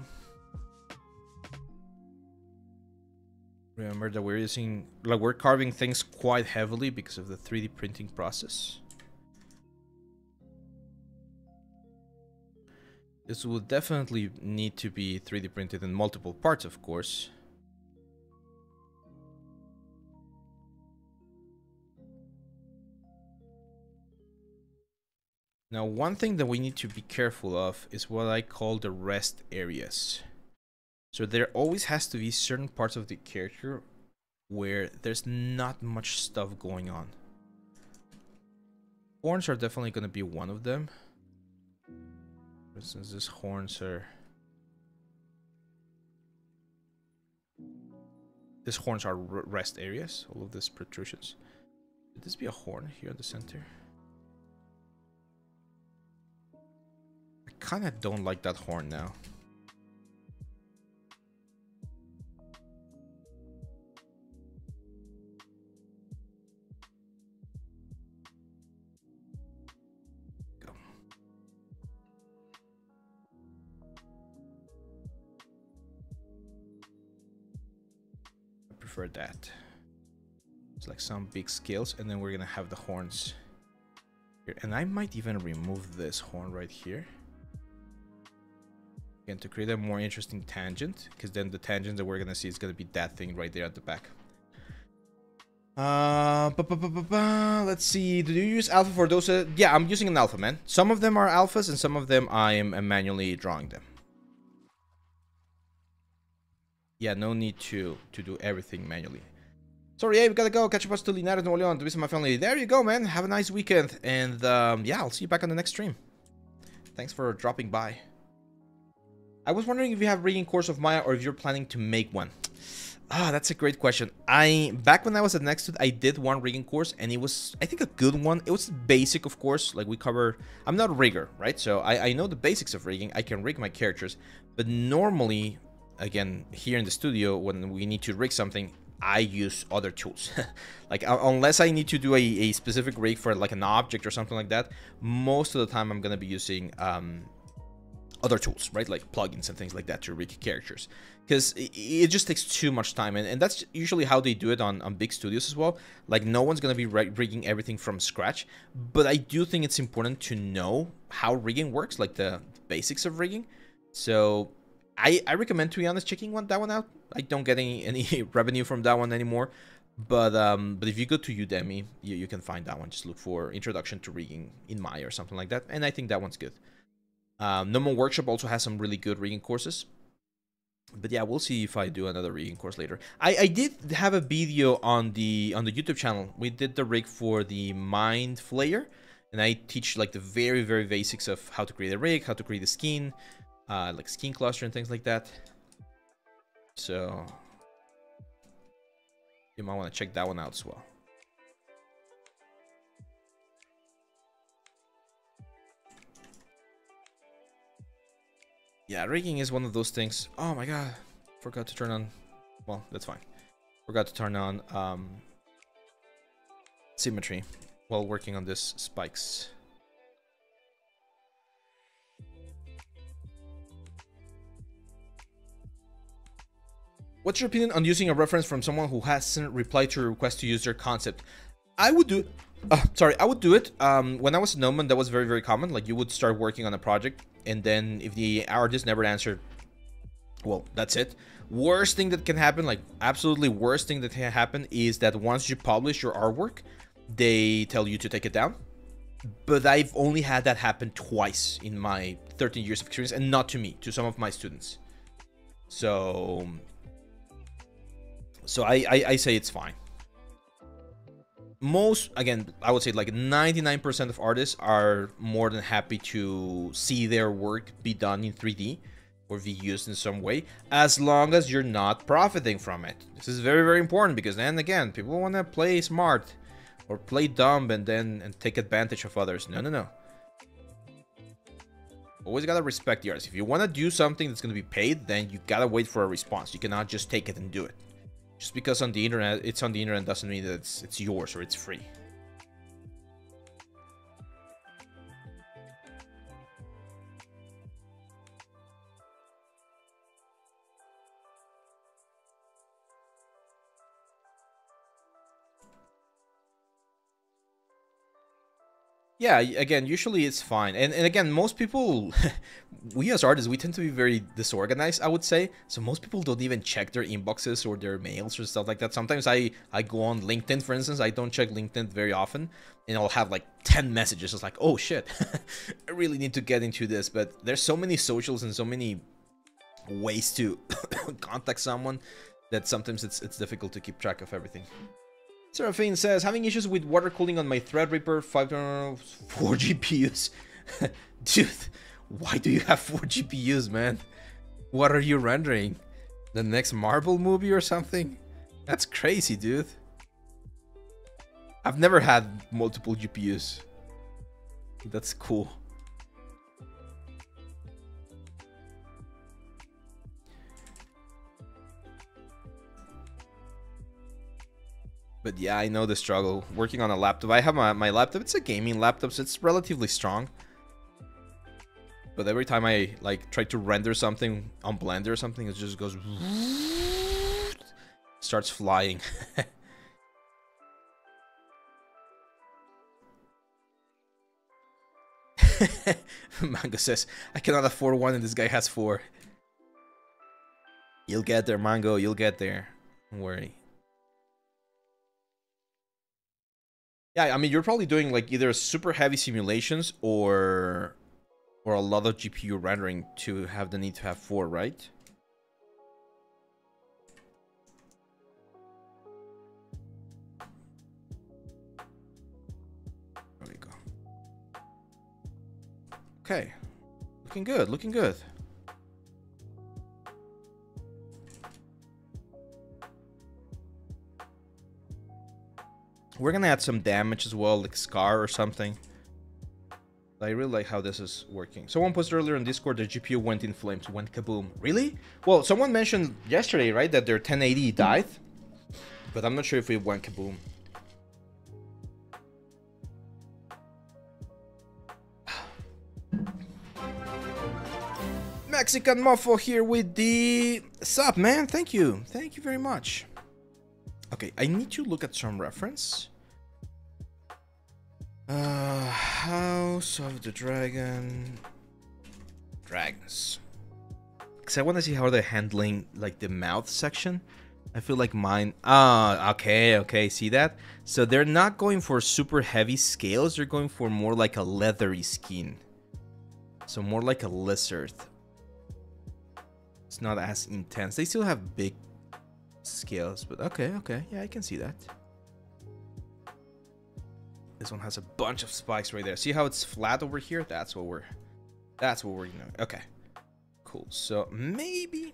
Remember that we're carving things quite heavily because of the 3D printing process. This will definitely need to be 3D printed in multiple parts, of course. Now, one thing that we need to be careful of is what I call the rest areas. So there always has to be certain parts of the character where there's not much stuff going on. Horns are definitely going to be one of them. For instance, these horns are... These horns are rest areas, all of these protrusions. Could this be a horn here in the center? I kind of don't like that horn now. For that, it's like some big scales, and then we're gonna have the horns here, and I might even remove this horn right here again to create a more interesting tangent, because then the tangent that we're gonna see is gonna be that thing right there at the back. Let's see, do you use alpha for those? Yeah, I'm using an alpha, man. Some of them are alphas and some of them I am manually drawing them. Yeah, no need to do everything manually. Sorry, yeah, we gotta go. Catch up us to Linares, Nuevo León, to visit my family. There you go, man. Have a nice weekend. And yeah, I'll see you back on the next stream. Thanks for dropping by. I was wondering if you have a rigging course of Maya or if you're planning to make one. Ah, that's a great question. Back when I was at Nextwood, I did one rigging course, and it was, I think, a good one. It was basic, of course. Like, we cover... I'm not a rigger, right? So I know the basics of rigging. I can rig my characters. But normally... Again, here in the studio, when we need to rig something, I use other tools. Like, unless I need to do a specific rig for like an object or something like that, most of the time I'm gonna be using other tools, right? Like plugins and things like that to rig characters, because it just takes too much time, and that's usually how they do it on big studios as well. Like no one's gonna be rigging everything from scratch, but I do think it's important to know how rigging works, like the basics of rigging. So I recommend, to be honest, checking that one out. I don't get any revenue from that one anymore, but if you go to Udemy, you can find that one. Just look for Introduction to Rigging in Maya or something like that, and I think that one's good. No More Workshop also has some really good rigging courses. But yeah, we'll see if I do another rigging course later. I did have a video on the YouTube channel. We did the rig for the Mind Flayer, and I teach like the very basics of how to create a rig, how to create a skin, like skin cluster and things like that. So you might want to check that one out as well. Yeah, rigging is one of those things. Oh my god, forgot to turn on. Well, that's fine. Forgot to turn on symmetry while working on this spikes. What's your opinion on using a reference from someone who hasn't replied to your request to use their concept? I would do. I would do it. When I was a Nomad, that was very common. Like you would start working on a project, and then if the artist never answered, well, that's it. Worst thing that can happen, like absolutely worst thing that can happen, is that once you publish your artwork, they tell you to take it down. But I've only had that happen twice in my 13 years of experience, and not to me, to some of my students. So I say it's fine. Most, again, I would say like 99% of artists are more than happy to see their work be done in 3D or be used in some way, as long as you're not profiting from it. This is very important, because then again, people want to play smart or play dumb and take advantage of others. No. Always gotta respect the artist. If you want to do something that's going to be paid, then you gotta wait for a response. You cannot just take it and do it. Just because on the internet, it's on the internet, doesn't mean that it's yours or it's free. Yeah, again, usually it's fine. And again, most people, we as artists, we tend to be very disorganized, I would say. So most people don't even check their inboxes or their mails or stuff like that. Sometimes I go on LinkedIn, for instance. I don't check LinkedIn very often, and I'll have like 10 messages. It's like, oh shit, I really need to get into this. But there's so many socials and so many ways to contact someone that sometimes it's difficult to keep track of everything. Seraphine says, having issues with water cooling on my Threadripper 4 GPUs. Dude, why do you have 4 GPUs, man? What are you rendering? The next Marvel movie or something? That's crazy, dude. I've never had multiple GPUs. That's cool. But yeah, I know the struggle working on a laptop. I have my laptop. It's a gaming laptop, so it's relatively strong. But every time I like try to render something on Blender or something, it just goes starts flying. Mango says, I cannot afford one and this guy has 4. You'll get there, Mango. You'll get there. Don't worry. Yeah, I mean, you're probably doing like either super heavy simulations or a lot of GPU rendering to have the need to have 4, right? There we go. Okay. Looking good, looking good. We're gonna add some damage as well, like Scar or something. I really like how this is working. Someone posted earlier on Discord the GPU went in flames, went kaboom. Really? Well, someone mentioned yesterday, right, that their 1080 died. But I'm not sure if it went kaboom. Mexican Mofo here with the sub, man. Thank you very much. Okay, I need to look at some reference. House of the Dragons. Because I want to see how they're handling like the mouth section. I feel like mine. Okay, see that? So they're not going for super heavy scales. They're going for more like a leathery skin. So more like a lizard. It's not as intense. They still have big scales, but okay, yeah, I can see that. This one has a bunch of spikes right there. See how it's flat over here? That's what we're doing. Okay, cool. So maybe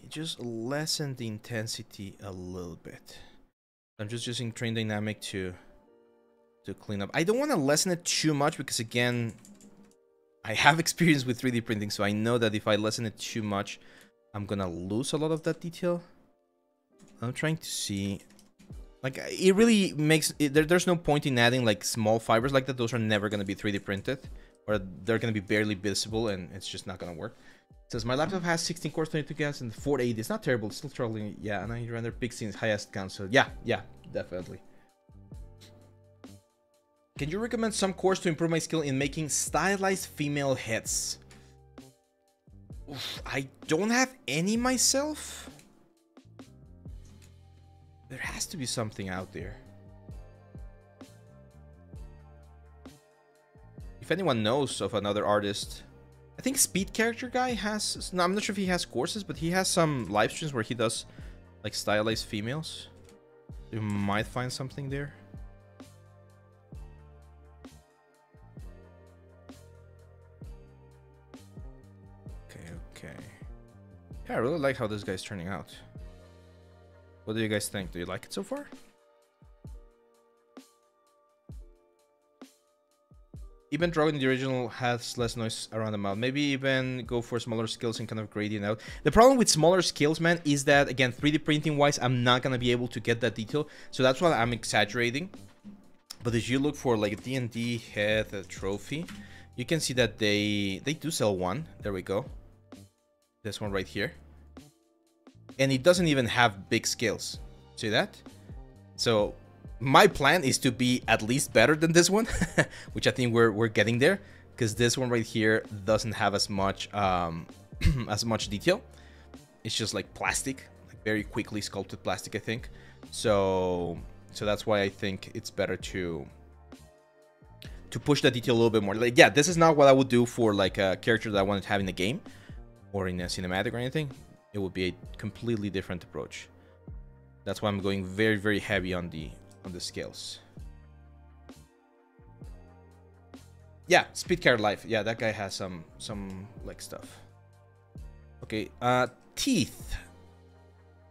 just lessen the intensity a little bit. I'm just using train dynamic to clean up. I don't want to lessen it too much because again, I have experience with 3D printing, so I know that if I lessen it too much, I'm gonna lose a lot of that detail. I'm trying to see, like, it really makes it, there's no point in adding like small fibers like that. Those are never gonna be 3D printed, or they're gonna be barely visible, and it's just not gonna work. It says my laptop has 16 cores, 22 gigahertz, and 480. It's not terrible. It's still struggling. Yeah, and I render big scenes, highest count. So yeah, definitely. Can you recommend some course to improve my skill in making stylized female heads? Oof, I don't have any myself. There has to be something out there. If anyone knows of another artist, I think Speed Character Guy has, no, I'm not sure if he has courses, but he has some live streams where he does like stylized females. You might find something there. Okay. Yeah, I really like how this guy's turning out. What do you guys think? Do you like it so far? Even drawing the original has less noise around the mouth. Maybe even go for smaller scales and kind of gradient out. The problem with smaller scales, man, is that, again, 3D printing wise, I'm not going to be able to get that detail. So that's why I'm exaggerating. But if you look for like a D&D head trophy, you can see that they do sell one. There we go. This one right here. And it doesn't even have big scales. See that? So my plan is to be at least better than this one, which I think we're getting there, because this one right here doesn't have as much as much detail. It's just like plastic, like very quickly sculpted plastic, I think. So that's why I think it's better to push that detail a little bit more. Like, yeah, this is not what I would do for like a character that I wanted to have in the game or in a cinematic or anything. It would be a completely different approach. That's why I'm going very, very heavy on the scales. Yeah, Speed Car Life. Yeah, that guy has some like stuff. Okay, teeth.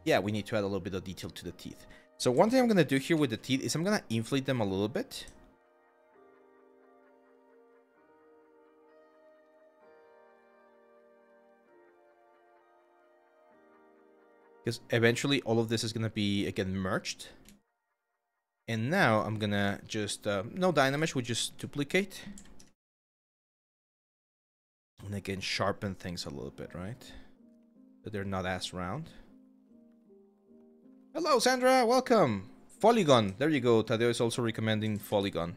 Yeah, we need to add a little bit of detail to the teeth. So one thing I'm gonna do here with the teeth is I'm gonna inflate them a little bit. Because eventually all of this is gonna be again merged. And now I'm gonna just no Dynamesh, we just duplicate. And again sharpen things a little bit, right? So they're not as round. Hello Sandra, welcome. Polygon, there you go. Tadeo is also recommending Polygon.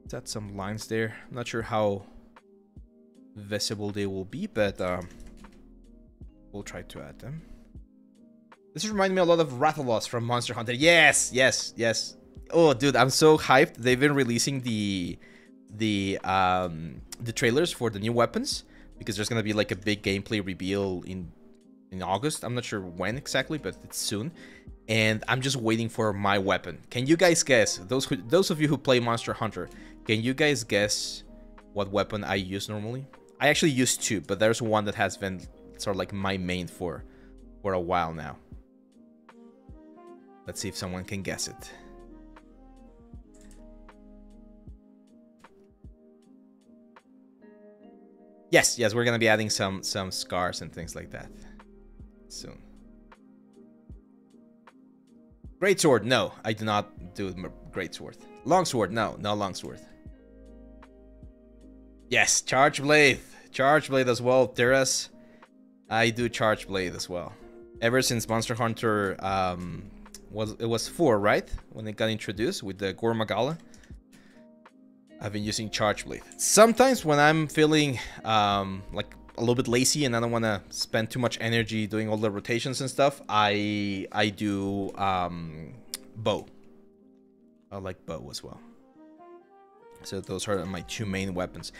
That's some lines there. I'm not sure how visible they will be, but we'll try to add them. This reminds me a lot of Rathalos from Monster Hunter. Yes. Oh, dude, I'm so hyped. They've been releasing the trailers for the new weapons, because there's gonna be like a big gameplay reveal in August. I'm not sure when exactly, but it's soon. And I'm just waiting for my weapon. Can you guys guess? Those of you who play Monster Hunter, can you guys guess what weapon I use normally? I actually use two, but there's one that has been sort of like my main for a while now. Let's see if someone can guess it. Yes, we're gonna be adding some scars and things like that soon. Greatsword, no, I do not do greatsword. Longsword, no longsword. Yes, Charge Blade. Charge Blade as well. Terras. I do Charge Blade as well. Ever since Monster Hunter was 4, right? When it got introduced with the Gore Magala. I've been using Charge Blade. Sometimes when I'm feeling like a little bit lazy and I don't want to spend too much energy doing all the rotations and stuff, I do bow. I like bow as well. So those are my 2 main weapons.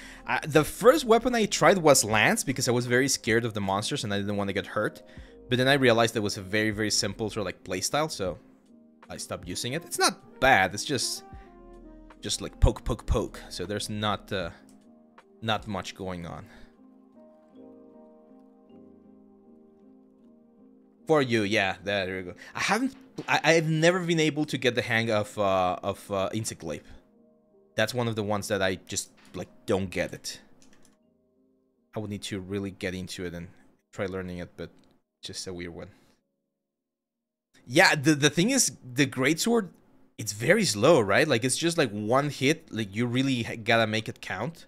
The first weapon I tried was Lance because I was very scared of the monsters and I didn't want to get hurt. But then I realized it was a very, very simple sort of like playstyle, so I stopped using it. It's not bad, it's just like poke, poke, poke. So there's not much going on. For you, yeah, there you go. I've never been able to get the hang of Insect Glaive. That's one of the ones that I just like don't get it. I would need to really get into it and try learning it, but it's just a weird one. Yeah, the thing is, the greatsword, it's very slow, right? Like it's just like one hit, like you really gotta make it count.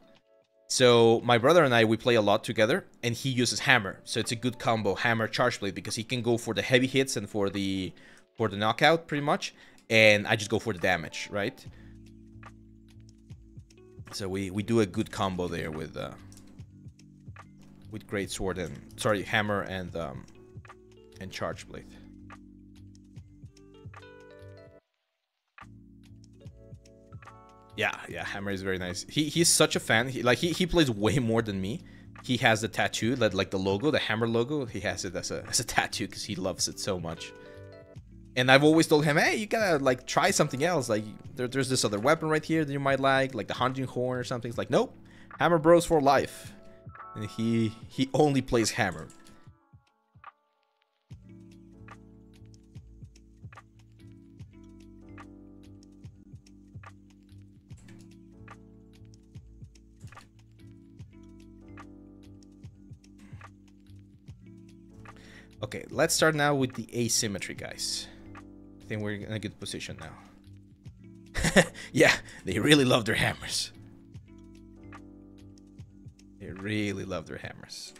So my brother and I, we play a lot together, and he uses hammer, so it's a good combo, hammer Charge Blade, because he can go for the heavy hits and for the knockout pretty much, and I just go for the damage, right? So we do a good combo there with greatsword and hammer and Charge Blade. Yeah, hammer is very nice. He's such a fan. He plays way more than me. He has the tattoo, like the logo, the hammer logo. He has it as a tattoo because he loves it so much. And I've always told him, hey, you gotta like try something else. Like there's this other weapon right here that you might like the hunting horn or something. It's like, nope, hammer bros for life. And he only plays hammer. Okay, let's start now with the asymmetry, guys. I think we're in a good position now. Yeah, they really love their hammers. They really love their hammers.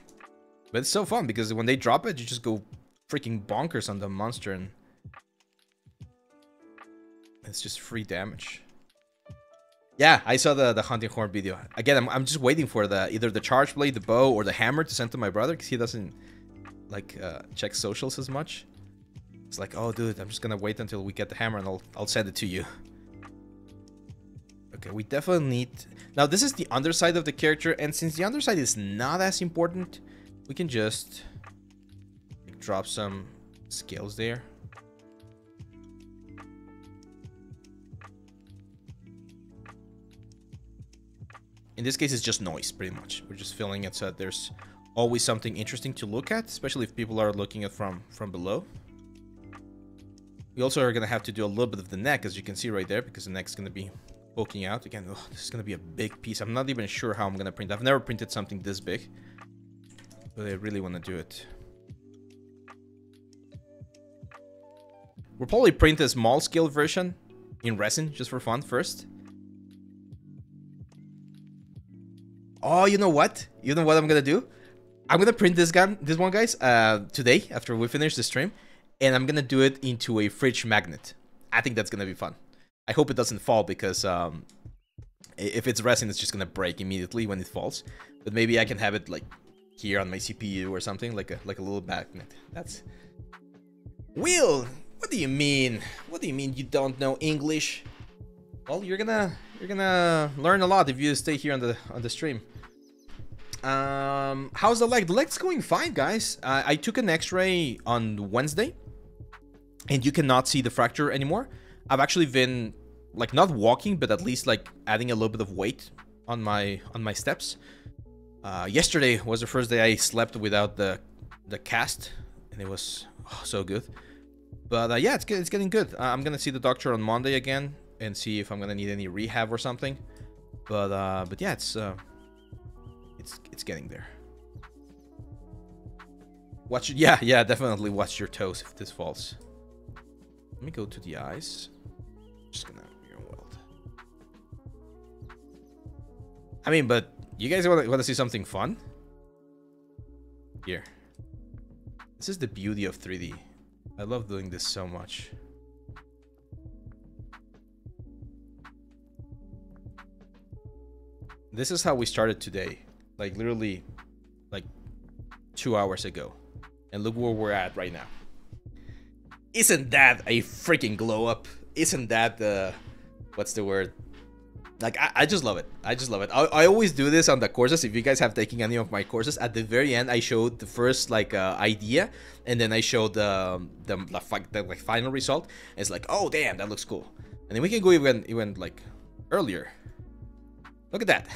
But it's so fun because when they drop it, you just go freaking bonkers on the monster and it's just free damage. Yeah, I saw the hunting horn video. Again, I'm just waiting for either the Charge Blade, the bow, or the hammer to send to my brother because he doesn't like check socials as much. It's like, oh dude, I'm just gonna wait until we get the hammer and I'll send it to you. Okay, we definitely need... Now this is the underside of the character, and since the underside is not as important, we can just like, drop some scales there. In this case, it's just noise, pretty much. We're just filling it so that there's always something interesting to look at, especially if people are looking at from below. We also are going to have to do a little bit of the neck, as you can see right there, because the neck's going to be poking out. Again, oh, this is going to be a big piece. I'm not even sure how I'm going to print. I've never printed something this big, but I really want to do it. We'll probably print a small scale version in resin, just for fun first. Oh, you know what? You know what I'm going to do? I'm going to print this one, guys, today, after we finish the stream. And I'm going to do it into a fridge magnet. I think that's going to be fun. I hope it doesn't fall because if it's resin, it's just going to break immediately when it falls. But maybe I can have it like here on my CPU or something, like a little magnet. That's... Will, what do you mean? What do you mean you don't know English? Well, you're gonna learn a lot if you stay here on the stream. How's the leg? The leg's going fine, guys. I took an X-ray on Wednesday, and you cannot see the fracture anymore. I've actually been like not walking, but at least like adding a little bit of weight on my steps. Yesterday was the first day I slept without the cast, and it was so good. But yeah, it's good. It's getting good. I'm gonna see the doctor on Monday again and see if I'm gonna need any rehab or something. But yeah, it's getting there. Watch, yeah, definitely watch your toes if this falls. Let me go to the eyes. Just gonna mirror weld. I mean, but You guys want to see something fun? Here. This is the beauty of 3D. I love doing this so much. This is how we started today. Like literally like 2 hours ago. And look where we're at right now. Isn't that a freaking glow up? Isn't that what's the word? Like I just love it. I just love it. I always do this on the courses. If you guys have taken any of my courses, at the very end I showed the first like idea, and then I showed the like final result. It's like, oh damn, that looks cool. And then we can go even like earlier. Look at that.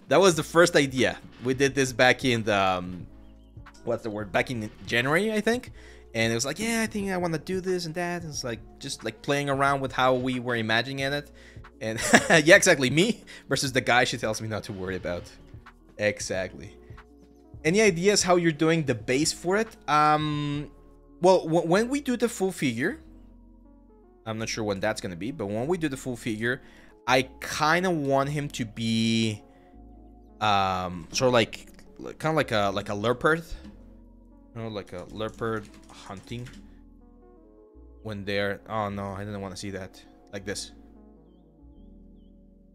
That was the first idea. We did this back in the what's the word? Back in January, I think. And it was like, yeah, I think I want to do this and that. And it's like just like playing around with how we were imagining it. And yeah, exactly. Me versus the guy she tells me not to worry about. Exactly. Any ideas how you're doing the base for it? Well, when we do the full figure, I'm not sure when that's going to be, but when we do the full figure, I kind of want him to be sort of like kind of like a leopard. You know, like a leopard hunting when they're, oh no, I didn't want to see that. Like this.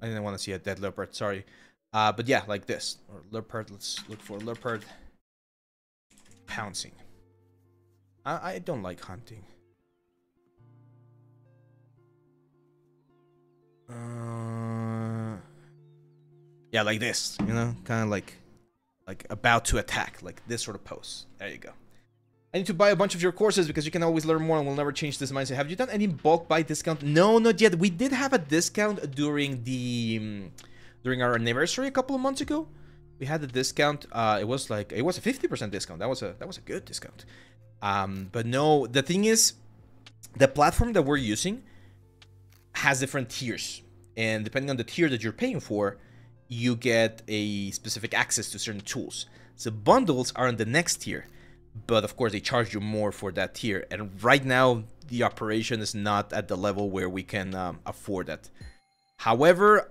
I didn't want to see a dead leopard, sorry. But yeah, like this. Or leopard, let's look for leopard pouncing. I don't like hunting. Yeah, like this, you know, kind of like about to attack, like this sort of pose. There you go. I need to buy a bunch of your courses because you can always learn more and we'll never change this mindset. Have you done any bulk buy discount? No, not yet. We did have a discount during the during our anniversary a couple of months ago. We had a discount. It was a 50% discount. That was a good discount. But no, the thing is, the platform that we're using has different tiers, and depending on the tier that you're paying for, you get a specific access to certain tools. So bundles are on the next tier, but of course they charge you more for that tier. And right now the operation is not at the level where we can afford that. However,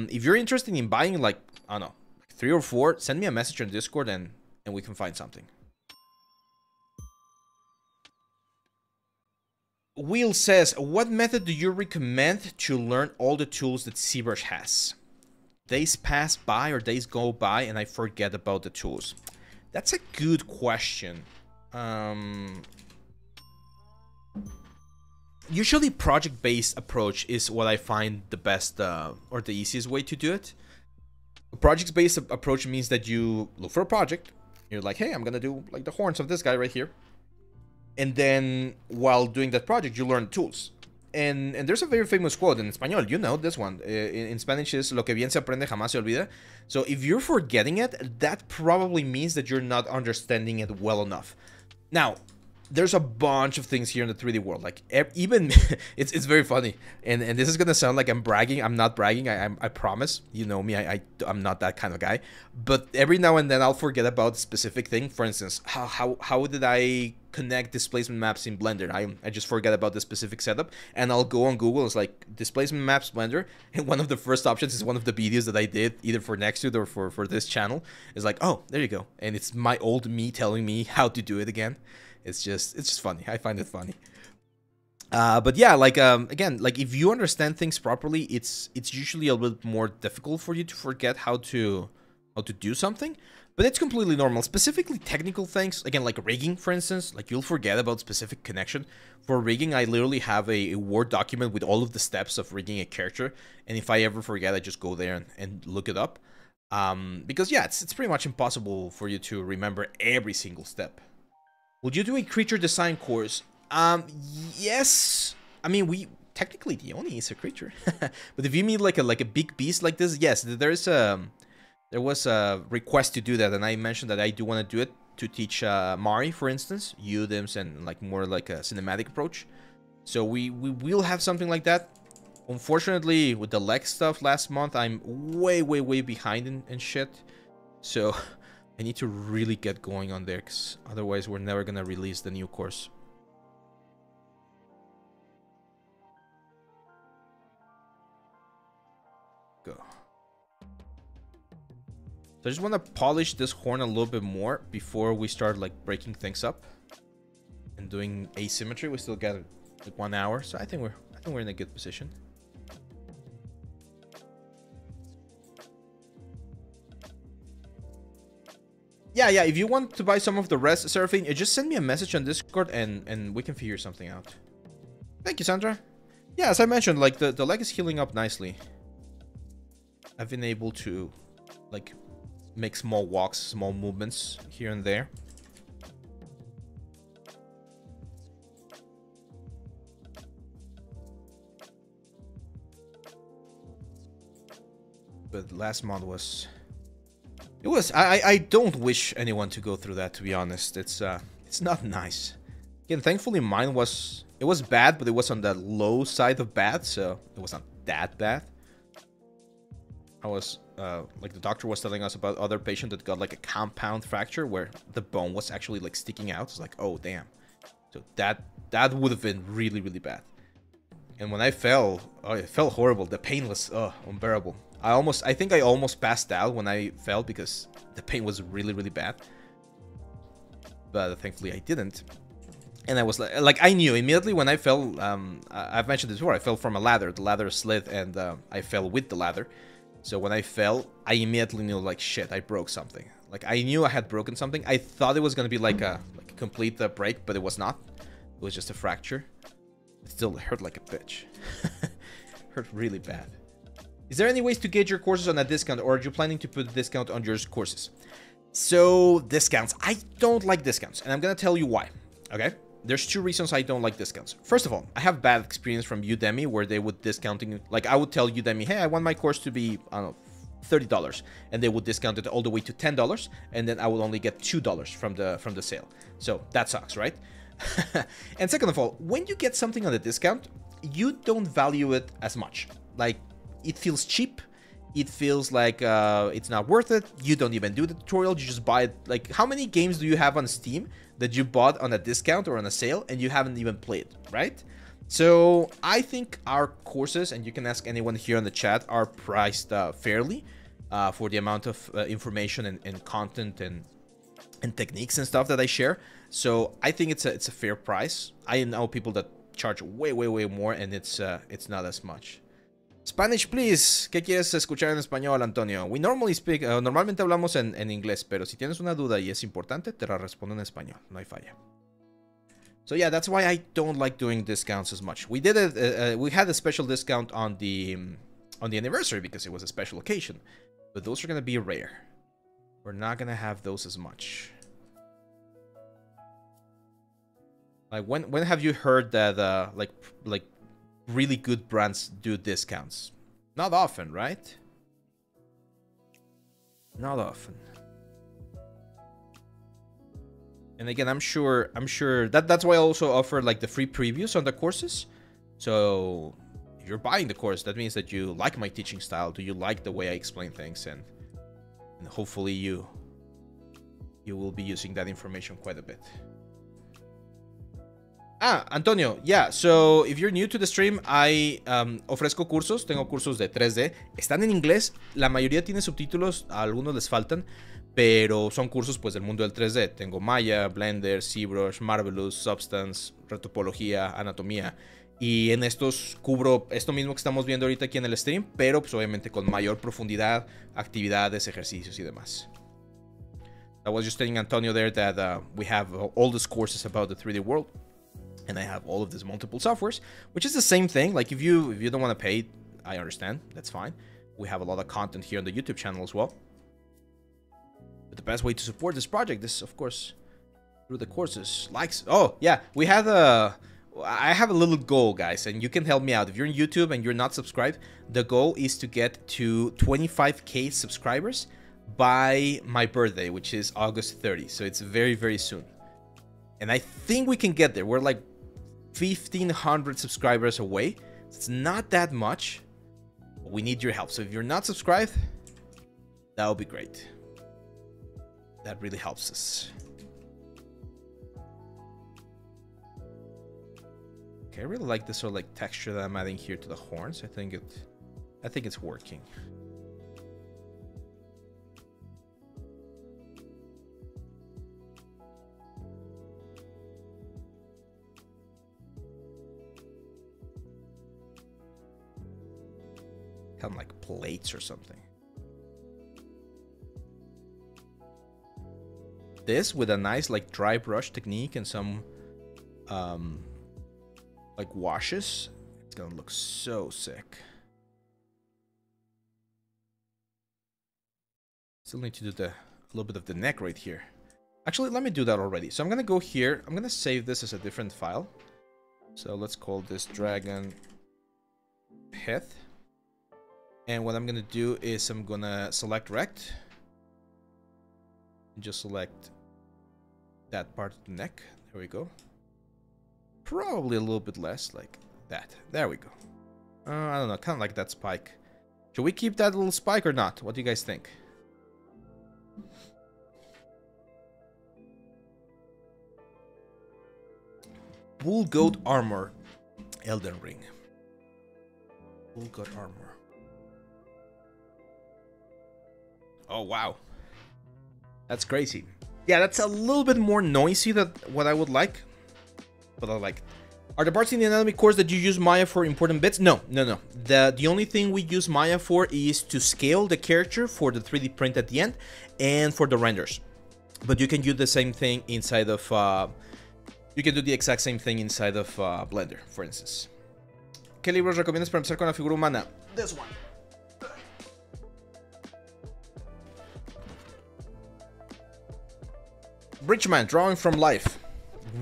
if you're interested in buying like, I don't know, 3 or 4, send me a message on Discord and we can find something. Will says, what method do you recommend to learn all the tools that ZBrush has? Days pass by or days go by and I forget about the tools. That's a good question. Usually project-based approach is what I find the best or the easiest way to do it. A project-based approach means that you look for a project. You're like, hey, I'm gonna do like the horns of this guy right here. And then while doing that project, you learn tools. And there's a very famous quote in Español, you know this one. In Spanish is, lo que bien se aprende jamás se olvida. So if you're forgetting it, that probably means that you're not understanding it well enough. Now, there's a bunch of things here in the 3D world. Like, even, it's very funny. And this is going to sound like I'm bragging. I'm not bragging, I promise. You know me, I'm not that kind of guy. But every now and then I'll forget about a specific thing. For instance, how did I connect displacement maps in Blender? I just forget about the specific setup, and I'll go on Google. It's like displacement maps Blender, and one of the first options is one of the videos that I did either for Nextdude or for this channel. It's like, oh, there you go, and it's my old me telling me how to do it again. It's just funny. I find it funny. But yeah, like again, like if you understand things properly, it's usually a little bit more difficult for you to forget how to do something. But it's completely normal. Specifically technical things, again, like rigging, for instance, like you'll forget about specific connection. For rigging, I literally have a Word document with all of the steps of rigging a character. And if I ever forget, I just go there and look it up. Because yeah, it's pretty much impossible for you to remember every single step. Would you do a creature design course? Yes. I mean, technically the Oni is a creature. But if you mean like a big beast like this, yes, there was a request to do that, and I mentioned that I do want to do it to teach Mari, for instance, Udims, and like more like a cinematic approach. So we will have something like that. Unfortunately, with the Lex stuff last month, I'm way behind in shit. So I need to really get going on there, because otherwise we're never gonna release the new course. Go. So I just want to polish this horn a little bit more before we start like breaking things up and doing asymmetry. We still got like 1 hour, so I think we're in a good position. Yeah, if you want to buy some of the rest, Seraphine, just send me a message on Discord and we can figure something out. Thank you, Sandra. Yeah, as I mentioned, like the leg is healing up nicely. I've been able to like make small walks, small movements here and there. But last month was... It was... I don't wish anyone to go through that, to be honest. It's not nice. Again, thankfully mine was... It was bad, but it was on the low side of bad, so it was not that bad. I was... like the doctor was telling us about other patient that got like a compound fracture where the bone was actually like sticking out. It's like, oh damn. So that would have been really, really bad. And when I fell, oh, it felt horrible. The pain was unbearable. I think I almost passed out when I fell because the pain was really, really bad. But thankfully I didn't. And I was like I knew immediately when I fell. I've mentioned this before. I fell from a ladder. The ladder slid and I fell with the ladder. So when I fell, I immediately knew like shit, I broke something. Like I knew I had broken something. I thought it was gonna be like a complete break, but it was not. It was just a fracture. It still hurt like a bitch. Hurt really bad. Is there any ways to get your courses on a discount, or are you planning to put a discount on your courses? So discounts, I don't like discounts, and I'm gonna tell you why. Okay, there's 2 reasons I don't like discounts. First of all, I have bad experience from Udemy where they would discounting, like I would tell Udemy, hey, I want my course to be, I don't know, $30, and they would discount it all the way to $10, and then I would only get $2 from the sale. So that sucks, right? And second of all, when you get something on a discount, you don't value it as much. Like, it feels cheap. It feels like it's not worth it. You don't even do the tutorial. You just buy it. Like, how many games do you have on Steam that you bought on a discount or on a sale and you haven't even played, right? So I think our courses, and you can ask anyone here in the chat, are priced fairly for the amount of information and content and techniques and stuff that I share. So I think it's a fair price. I know people that charge way more, and it's not as much. Spanish, please. ¿Qué quieres escuchar en español, Antonio? We normally speak, normalmente hablamos en inglés, pero si tienes una duda y es importante, te la respondo en español. No hay falla. So yeah, that's why I don't like doing discounts as much. We did it. We had a special discount on the anniversary because it was a special occasion, but those are gonna be rare. We're not gonna have those as much. Like when have you heard that like really good brands do discounts? Not often, right? Not often. And again, I'm sure that's why I also offer like the free previews on the courses. So if you're buying the course, that means that you like my teaching style. Do you like the way I explain things? And hopefully you will be using that information quite a bit. Antonio, yeah, so if you're new to the stream, I ofrezco cursos, tengo cursos de 3D, están en inglés, la mayoría tiene subtítulos, a algunos les faltan, pero son cursos pues del mundo del 3D. Tengo Maya, Blender, ZBrush, Marvelous, Substance, retopología, anatomía, y en estos cubro esto mismo que estamos viendo ahorita aquí en el stream, pero pues obviamente con mayor profundidad, actividades, ejercicios y demás. I was just telling Antonio there that we have all these courses about the 3D world. And I have all of these multiple softwares, which is the same thing. Like if you don't want to pay, I understand. That's fine. We have a lot of content here on the YouTube channel as well. But the best way to support this project is, of course, through the courses. Likes. Oh, yeah. I have a little goal, guys, and you can help me out. If you're on YouTube and you're not subscribed, the goal is to get to 25K subscribers by my birthday, which is August 30. So it's very, very soon. And I think we can get there. We're like 1,500 subscribers away. It's not that much, but we need your help. So if you're not subscribed, that would be great. That really helps us. Okay, I really like this sort of like texture that I'm adding here to the horns. I think it's working. Kind of like plates or something. This with a nice like dry brush technique and some like washes, it's gonna look so sick. Still need to do a little bit of the neck right here. Actually, let me do that already. So I'm gonna go here. I'm gonna save this as a different file. So let's call this dragon head. And what I'm gonna do is I'm gonna select rect. And just select that part of the neck. There we go. Probably a little bit less, like that. There we go. I don't know, kind of like that spike. Should we keep that little spike or not? What do you guys think? Bull Goat Armor, Elden Ring. Bull Goat Armor. Oh, wow. That's crazy. Yeah, that's a little bit more noisy than what I would like. But I like it. Are the parts in the anatomy course that you use Maya for important bits? No. The only thing we use Maya for is to scale the character for the 3D print at the end and for the renders. But you can do the same thing inside of... you can do the exact same thing inside of Blender, for instance. ¿Qué libros recomiendas para empezar con la figura humana? This one. Bridgeman, Drawing from Life.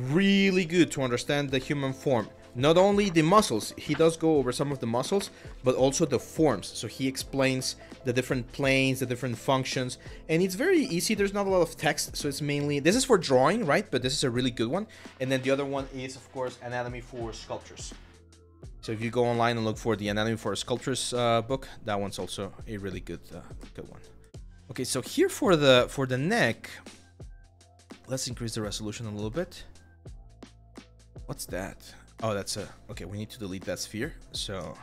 Really good to understand the human form. Not only the muscles, he does go over some of the muscles, but also the forms. So he explains the different planes, the different functions, and it's very easy. There's not a lot of text, so it's mainly... This is for drawing, right? But this is a really good one. And then the other one is, of course, Anatomy for Sculptures. So if you go online and look for the Anatomy for Sculptures book, that one's also a really good one. Okay, so here for the neck, let's increase the resolution a little bit. What's that? Oh, that's a... Okay, we need to delete that sphere, so...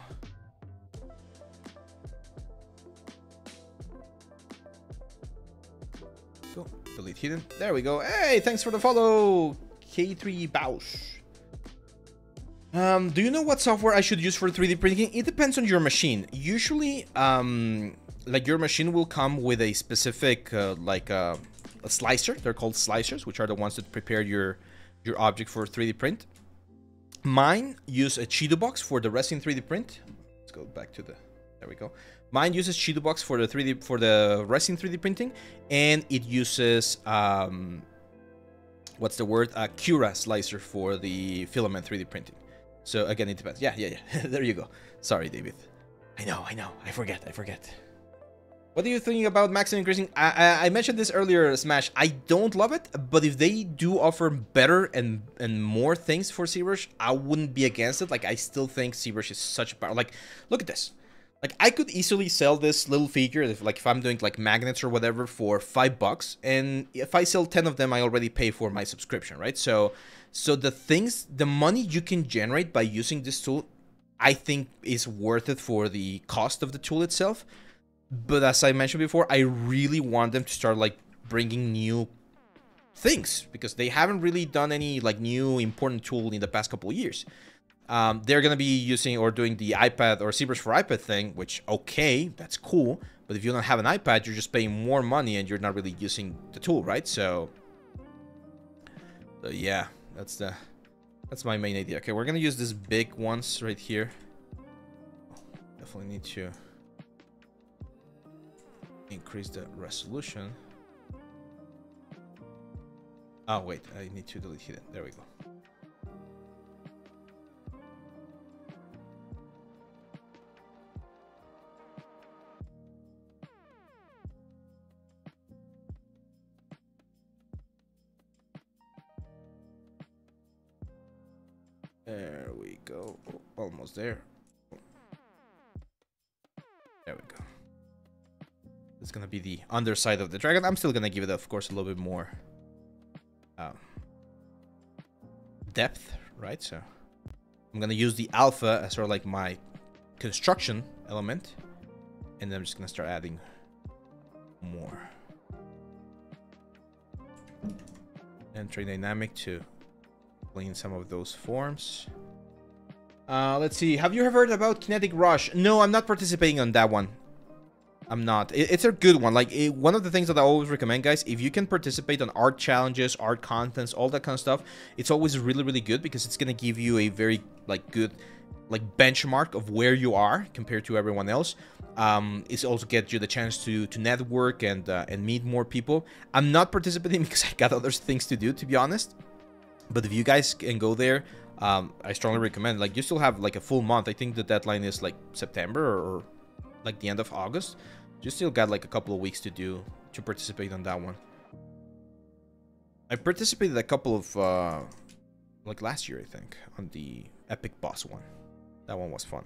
Go, delete hidden. There we go. Hey, thanks for the follow, K3 Bausch. Do you know what software I should use for 3D printing? It depends on your machine. Usually, like your machine will come with a specific, a slicer. They're called slicers, which are the ones that prepare your object for 3D print. Mine use a Cheeto box for the resin 3D print. Let's go back to the... There we go. Mine uses Cheeto box for the resin 3D printing, and it uses what's the word? A Cura slicer for the filament 3D printing. So again, it depends. Yeah. There you go. Sorry, David. I know. I forget. What do you think about maximum increasing? I mentioned this earlier, Smash. I don't love it, but if they do offer better and more things for ZBrush, I wouldn't be against it. Like, I still think ZBrush is such a power. Like, look at this. Like, I could easily sell this little figure, if I'm doing like magnets or whatever, for $5, and if I sell 10 of them, I already pay for my subscription, right? So the money you can generate by using this tool, I think is worth it for the cost of the tool itself. But as I mentioned before, I really want them to start like bringing new things, because they haven't really done any like new important tool in the past couple of years. They're gonna be using or doing the iPad or ZBrush for iPad thing, which, okay, that's cool. But if you don't have an iPad, you're just paying more money and you're not really using the tool, right? So yeah, that's my main idea. Okay, we're gonna use these big ones right here. Definitely need to increase the resolution. Oh wait, I need to delete hidden. There we go. There we go. Oh, almost there. There we go. It's gonna be the underside of the dragon. I'm still gonna give it, of course, a little bit more depth, right? So I'm gonna use the alpha as sort of like my construction element, and then I'm just gonna start adding more. And train dynamic to clean some of those forms. Let's see. Have you ever heard about Kinetic Rush? No, I'm not participating on that one. I'm not. It's a good one. Like, one of the things that I always recommend, guys, if you can participate on art challenges, art contents, all that kind of stuff, it's always really, really good because it's going to give you a very, like, good, like, benchmark of where you are compared to everyone else. It's also get you the chance to network and meet more people. I'm not participating because I got other things to do, to be honest. But if you guys can go there, I strongly recommend. Like, you still have like a full month. I think the deadline is like September or like the end of August. You still got like a couple of weeks to participate on that one. I participated a couple of like last year, I think, on the Epic Boss one. That one was fun.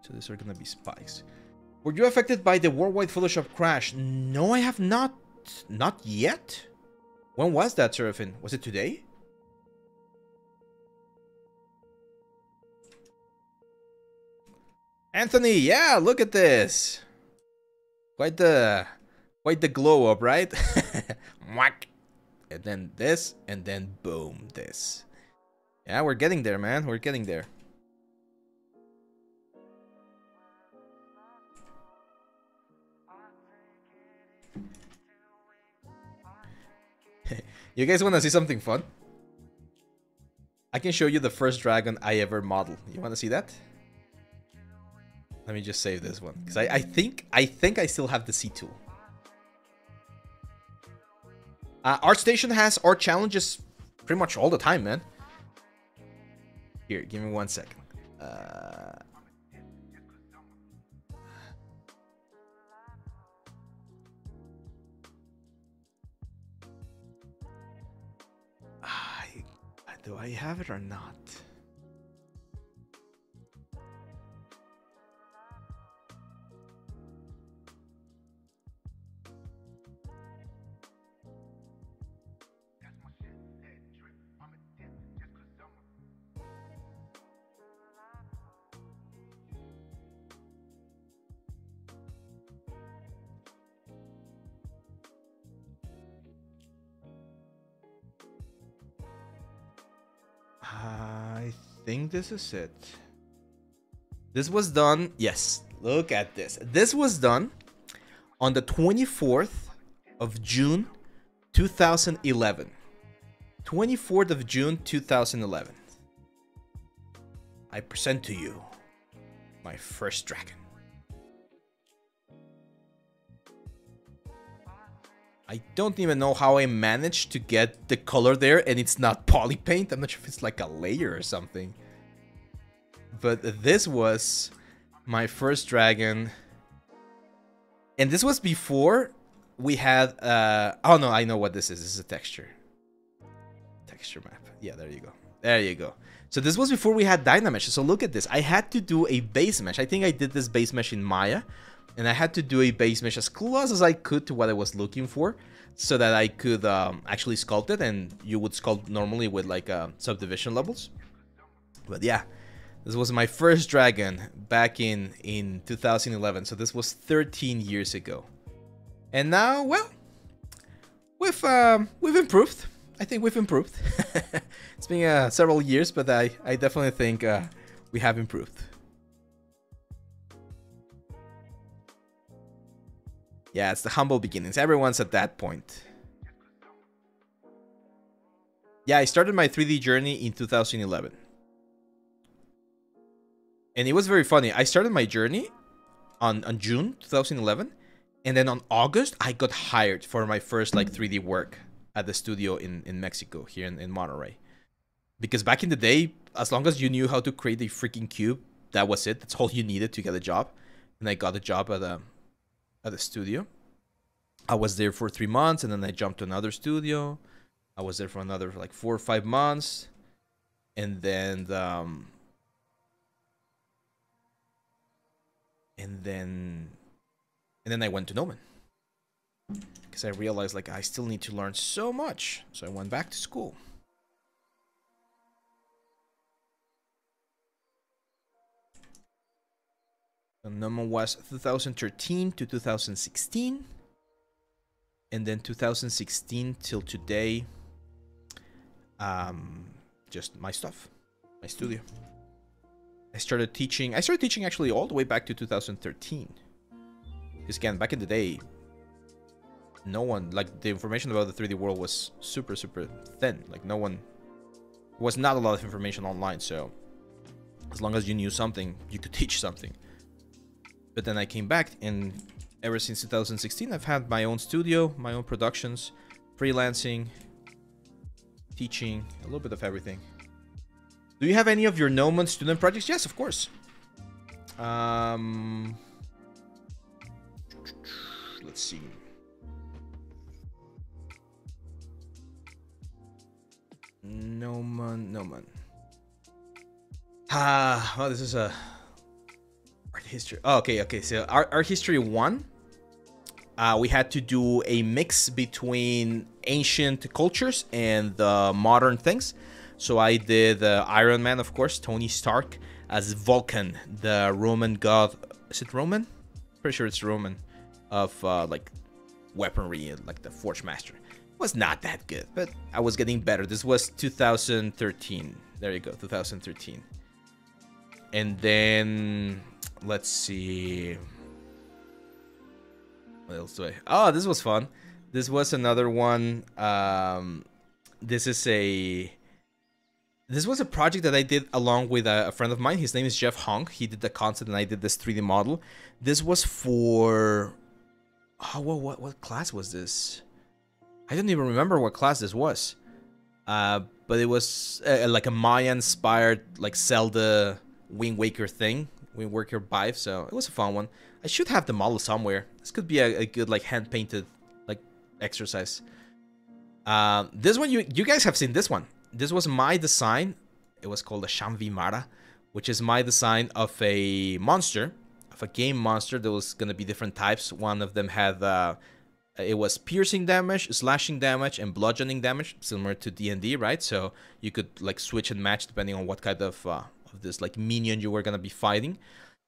So these are gonna be spikes. Were you affected by the worldwide Photoshop crash? No, I have not. Not yet. When was that, Seraphin? Was it today? Anthony, yeah, look at this. Quite the glow up, right? Whack. And then this, and then boom, this. Yeah, we're getting there, man. We're getting there. You guys want to see something fun? I can show you the first dragon I ever modeled. You want to see that? Let me just save this one because I think I still have the C tool. ArtStation has art challenges pretty much all the time, man. Here, give me 1 second. Do I have it or not? I think this is it. This was done. Yes, look at this. This was done on the 24th of June, 2011. 24th of June, 2011. I present to you my first dragon. I don't even know how I managed to get the color there and it's not poly paint. I'm not sure if it's like a layer or something. But this was my first dragon. And this was before we had... oh no, I know what this is. This is a texture. Texture map. Yeah, there you go. There you go. So this was before we had Dynamesh. So look at this. I had to do a base mesh. I think I did this base mesh in Maya. And I had to do a base mesh as close as I could to what I was looking for, so that I could actually sculpt it, and you would sculpt normally with like subdivision levels. But yeah, this was my first dragon back in 2011, so this was 13 years ago. And now, well, we've improved. I think we've improved. It's been several years, but I definitely think we have improved. Yeah, it's the humble beginnings. Everyone's at that point. Yeah, I started my 3D journey in 2011. And it was very funny. I started my journey on June 2011. And then on August, I got hired for my first like 3D work at the studio in Mexico, here in Monterrey. Because back in the day, as long as you knew how to create a freaking cube, that was it. That's all you needed to get a job. And I got a job at the studio. I was there for 3 months, and then I jumped to another studio. I was there for another like 4 or 5 months, and then I went to Nomen because I realized like I still need to learn so much, so I went back to school. The number was 2013 to 2016. And then 2016 till today, just my stuff, my studio. I started teaching actually all the way back to 2013. Because again, back in the day, no one, like, the information about the 3D world was super, super thin. Like, no one, was not a lot of information online, so as long as you knew something, you could teach something. But then I came back, and ever since 2016, I've had my own studio, my own productions, freelancing, teaching, a little bit of everything. Do you have any of your Gnomon student projects? Yes, of course. Let's see. Gnomon. Oh, this is a art history. Oh, okay. So art history 1. We had to do a mix between ancient cultures and modern things. So I did Iron Man, of course, Tony Stark, as Vulcan, the Roman god. Is it Roman? Pretty sure it's Roman. Of like weaponry and like the Forge Master. It was not that good, but I was getting better. This was 2013. There you go, 2013. And then let's see. What else do I? Oh, this was fun. This was another one. This was a project that I did along with a friend of mine. His name is Jeff Hong. He did the concept and I did this 3D model. This was for... Oh, what class was this? I don't even remember what class this was. But it was like a Maya-inspired, like Zelda Wind Waker thing. Wind Waker vibe, so it was a fun one. I should have the model somewhere. This could be a good, like, hand-painted, like, exercise. This one, you guys have seen this one. This was my design. It was called a Shamvi Mara, which is my design of a monster, of a game monster. There was going to be different types. One of them had, it was piercing damage, slashing damage, and bludgeoning damage, similar to D&D, right? So you could, like, switch and match depending on what kind of this, like, minion you were going to be fighting.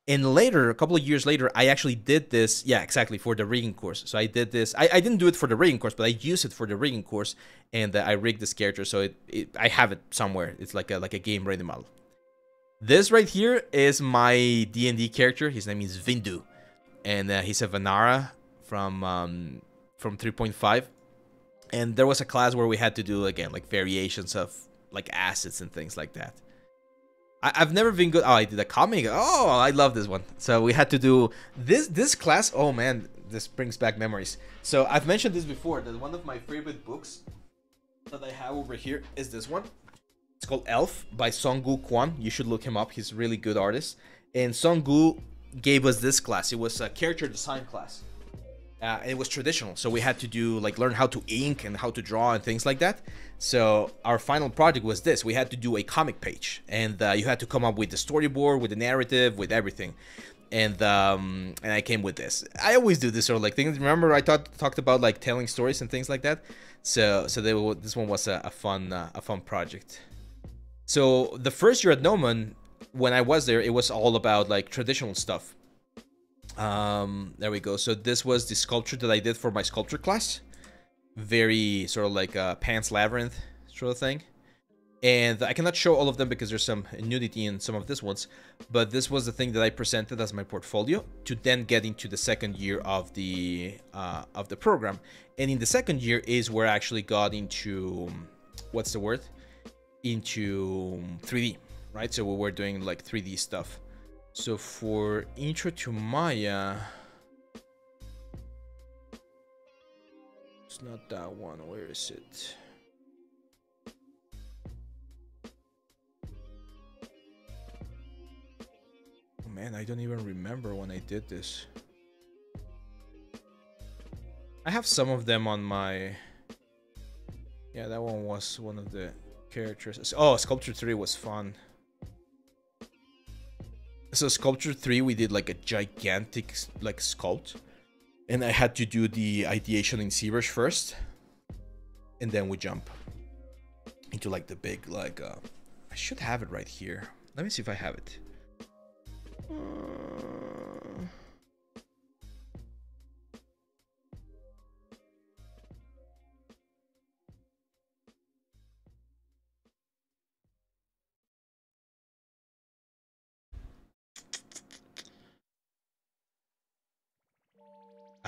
And later, a couple of years later, I actually did this, yeah, exactly, for the rigging course. So I did this, I didn't do it for the rigging course, but I used it for the rigging course, and I rigged this character, so I have it somewhere. It's like a game-ready model. This right here is my D&D character. His name is Vindu, and he's a Vanara from 3.5. And there was a class where we had to do, again, like, variations of, like, assets and things like that. I've never been good. Oh, I did a comic. Oh, I love this one. So we had to do this class. Oh man, this brings back memories. So I've mentioned this before, that one of my favorite books that I have over here is this one. It's called Elf by Song-Gu Kwon. You should look him up. He's a really good artist. And Song-Gu gave us this class. It was a character design class. And it was traditional, so we had to do, like, learn how to ink and how to draw and things like that. So our final project was this. We had to do a comic page, and you had to come up with the storyboard, with the narrative, with everything. And I came with this. I always do this sort of, like, things. Remember I talked about, like, telling stories and things like that. So this one was a fun project. So the first year at Gnomon, when I was there, it was all about, like, traditional stuff. There we go. So this was the sculpture that I did for my sculpture class. Very sort of like a Pan's Labyrinth sort of thing. And I cannot show all of them because there's some nudity in some of these ones. But this was the thing that I presented as my portfolio to then get into the second year of the program. And in the second year is where I actually got into, what's the word? Into 3D, right? So we were doing, like, 3D stuff. So for Intro to Maya, it's not that one. Where is it? Oh man, I don't even remember when I did this. I have some of them on my... Yeah, that one was one of the characters. Oh, Sculpture 3 was fun. So Sculpture 3, we did, like, a gigantic, like, sculpt. And I had to do the ideation in ZBrush first. And then we jump into, like, the big, like, I should have it right here. Let me see if I have it.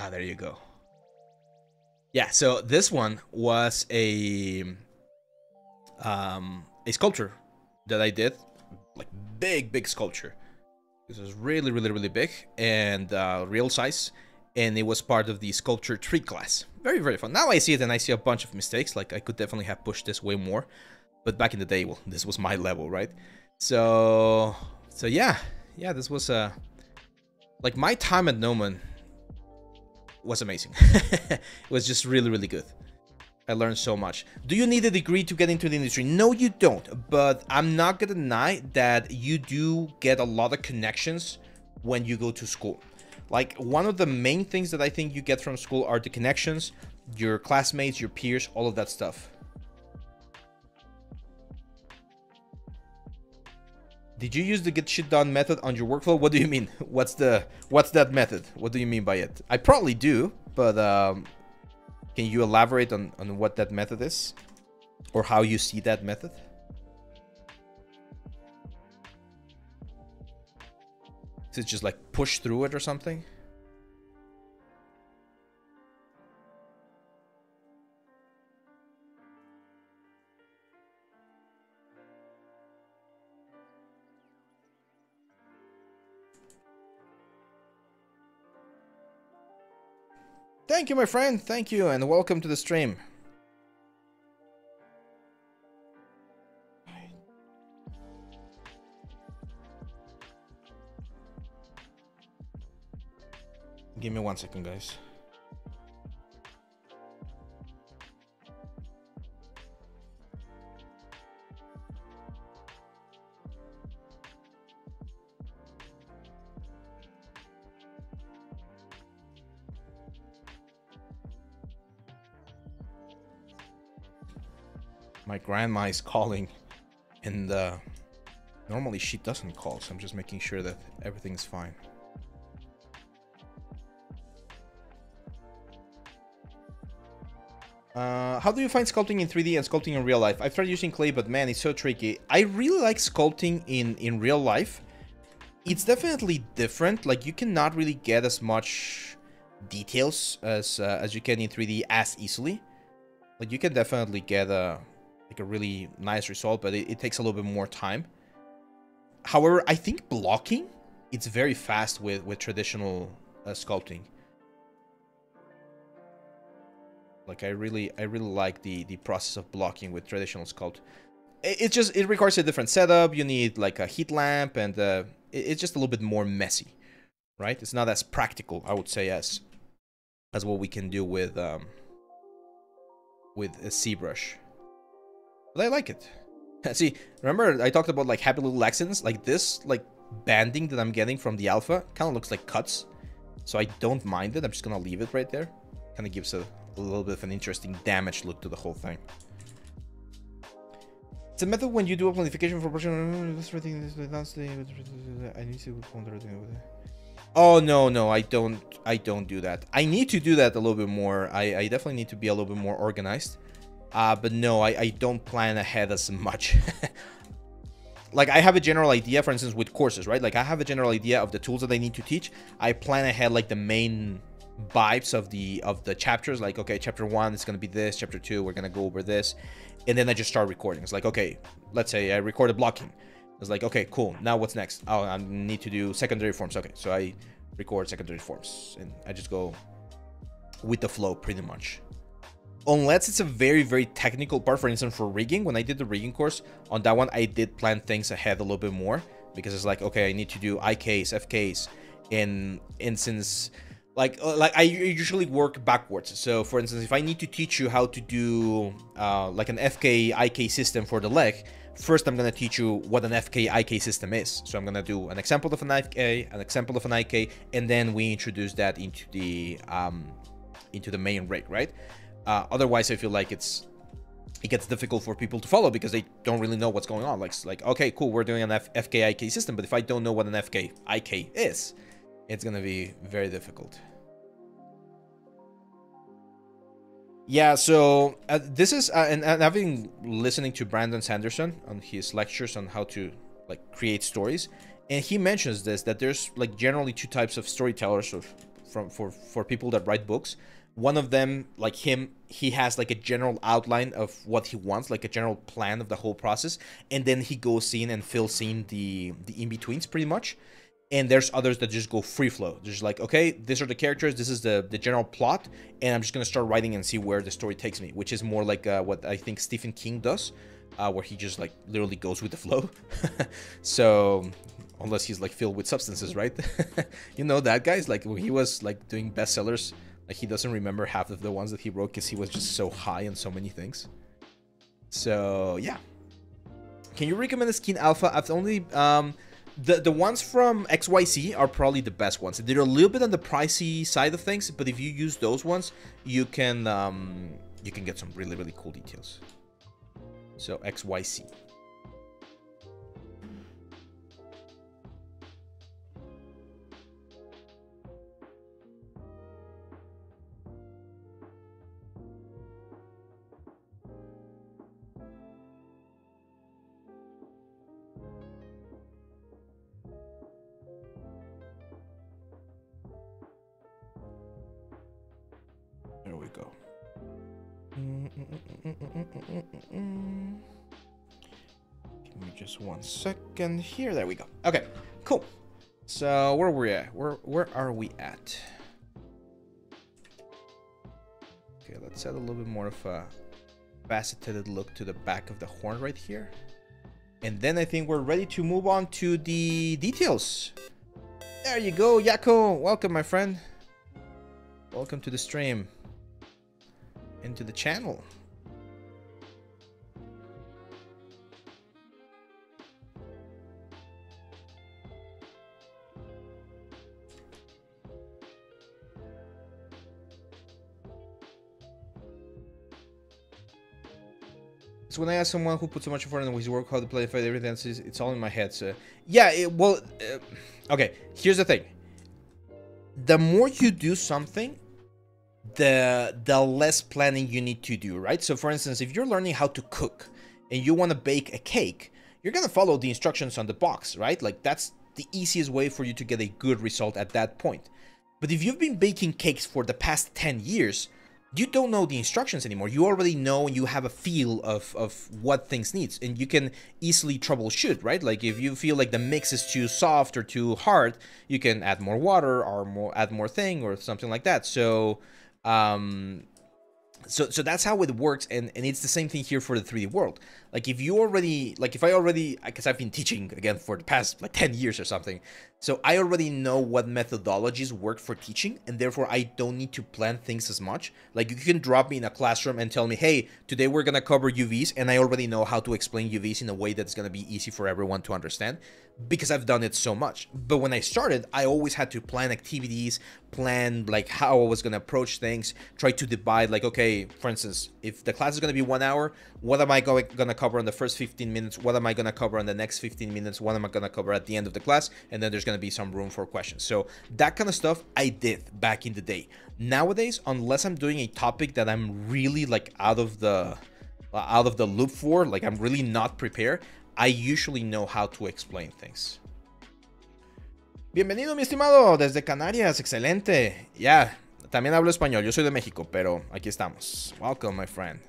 Ah, there you go. Yeah, so this one was a sculpture that I did, like big sculpture. This was really big and real size, and it was part of the sculpture 3 class. Very fun. Now I see it and I see a bunch of mistakes. Like I could definitely have pushed this way more, but back in the day, well, this was my level, right? So yeah, this was like my time at Noman was amazing. It was just really good. I learned so much. Do you need a degree to get into the industry? No, you don't. But I'm not gonna deny that you do get a lot of connections when you go to school. Like, one of the main things that I think you get from school are the connections, your classmates, your peers, all of that stuff. Did you use the get shit done method on your workflow? What do you mean? What's that method? What do you mean by it? I probably do, but can you elaborate on what that method is? Or how you see that method? Is it just like push through it or something? Thank you, my friend. Thank you, and welcome to the stream. Give me 1 second, guys. My grandma is calling, and normally she doesn't call, so I'm just making sure that everything's fine. How do you find sculpting in 3D and sculpting in real life? I've tried using clay, but man, it's so tricky. I really like sculpting in real life. It's definitely different. Like, you cannot really get as much details as you can in 3D as easily. Like, you can definitely get a really nice result, but it takes a little bit more time. However, I think blocking, it's very fast with traditional sculpting. Like, I really like the process of blocking with traditional sculpt. It requires a different setup. You need like a heat lamp, and it's just a little bit more messy, right? It's not as practical, I would say, as what we can do with a ZBrush. But I like it. See, remember I talked about like happy little accents? Like this, like banding that I'm getting from the alpha kind of looks like cuts. So I don't mind it. I'm just gonna leave it right there. Kind of gives a little bit of an interesting damaged look to the whole thing. It's a method when you do a planification for project. I need to. Oh no, I don't do that. I need to do that a little bit more. I definitely need to be a little bit more organized. But no, I don't plan ahead as much. Like, I have a general idea, for instance, with courses, right? Like, I have a general idea of the tools that I need to teach. I plan ahead, like, the main vibes of the chapters. Like, okay, chapter 1 is going to be this. Chapter 2, we're going to go over this. And then I just start recording. It's like, okay, let's say I recorded blocking. It's like, okay, cool. Now what's next? Oh, I need to do secondary forms. Okay, so I record secondary forms. And I just go with the flow, pretty much. Unless it's a very technical part. For instance, for rigging, when I did the rigging course, on that one I did plan things ahead a little bit more, because it's like, okay, I need to do IKs, FKs, and since like I usually work backwards. So for instance, if I need to teach you how to do like an FK IK system for the leg, first I'm going to teach you what an FK IK system is. So I'm going to do an example of an FK, an example of an IK, and then we introduce that into the main rig, right? Otherwise, I feel like it gets difficult for people to follow, because they don't really know what's going on. Like okay, cool, we're doing an FK IK system, but if I don't know what an FK IK is, it's gonna be very difficult. Yeah, so this is and I've been listening to Brandon Sanderson on his lectures on how to like create stories, and he mentions this, that there's like generally 2 types of storytellers, or for people that write books. One of them, like him, he has like a general outline of what he wants, like a general plan of the whole process, and then he goes in and fills in the in-betweens pretty much. And there's others that just go free flow. Just like, okay, these are the characters, this is the general plot, and I'm just gonna start writing and see where the story takes me, which is more like what I think Stephen King does, where he just like literally goes with the flow. So unless he's like filled with substances, right? You know that guy's like, when he was like doing bestsellers, like he doesn't remember half of the ones that he wrote because he was just so high on so many things. So yeah, can you recommend a skin alpha? I've only the ones from XYZ are probably the best ones. They're a little bit on the pricey side of things, but if you use those ones, you can get some really cool details. So XYZ. There we go. Give me just 1 second here. There we go. Okay, cool. So where were we at? Where are we at? Okay, let's add a little bit more of a faceted look to the back of the horn right here. And then I think we're ready to move on to the details. There you go, Yako. Welcome, my friend. Welcome to the stream. Into the channel. So when I ask someone who puts so much effort into his work, how to play, fight, everything, it's all in my head. So yeah, okay. Here's the thing: the more you do something, the less planning you need to do, right? So for instance, if you're learning how to cook and you want to bake a cake, you're gonna follow the instructions on the box, right? Like that's the easiest way for you to get a good result at that point. But if you've been baking cakes for the past 10 years, you don't know the instructions anymore. You already know and you have a feel of what things needs, and you can easily troubleshoot, right? Like if you feel like the mix is too soft or too hard, you can add more water or add more thing or something like that. So so that's how it works, and it's the same thing here for the 3D world. Like if you already, like if I already, because I've been teaching again for the past like 10 years or something, so I already know what methodologies work for teaching, and therefore I don't need to plan things as much. Like you can drop me in a classroom and tell me, hey, today we're gonna cover UVs, and I already know how to explain UVs in a way that's gonna be easy for everyone to understand, because I've done it so much. But when I started, I always had to plan activities, plan like how I was gonna approach things, try to divide, like, okay, for instance, if the class is gonna be 1 hour, what am I gonna cover in the first 15 minutes? What am I gonna cover in the next 15 minutes? What am I gonna cover at the end of the class? And then there's gonna be some room for questions. So that kind of stuff I did back in the day. Nowadays, unless I'm doing a topic that I'm really like out of the loop for, like I'm really not prepared, I usually know how to explain things. Bienvenido, mi estimado, desde Canarias, excelente. Ya, también hablo español, yo soy de México, pero aquí estamos. Welcome, my friend.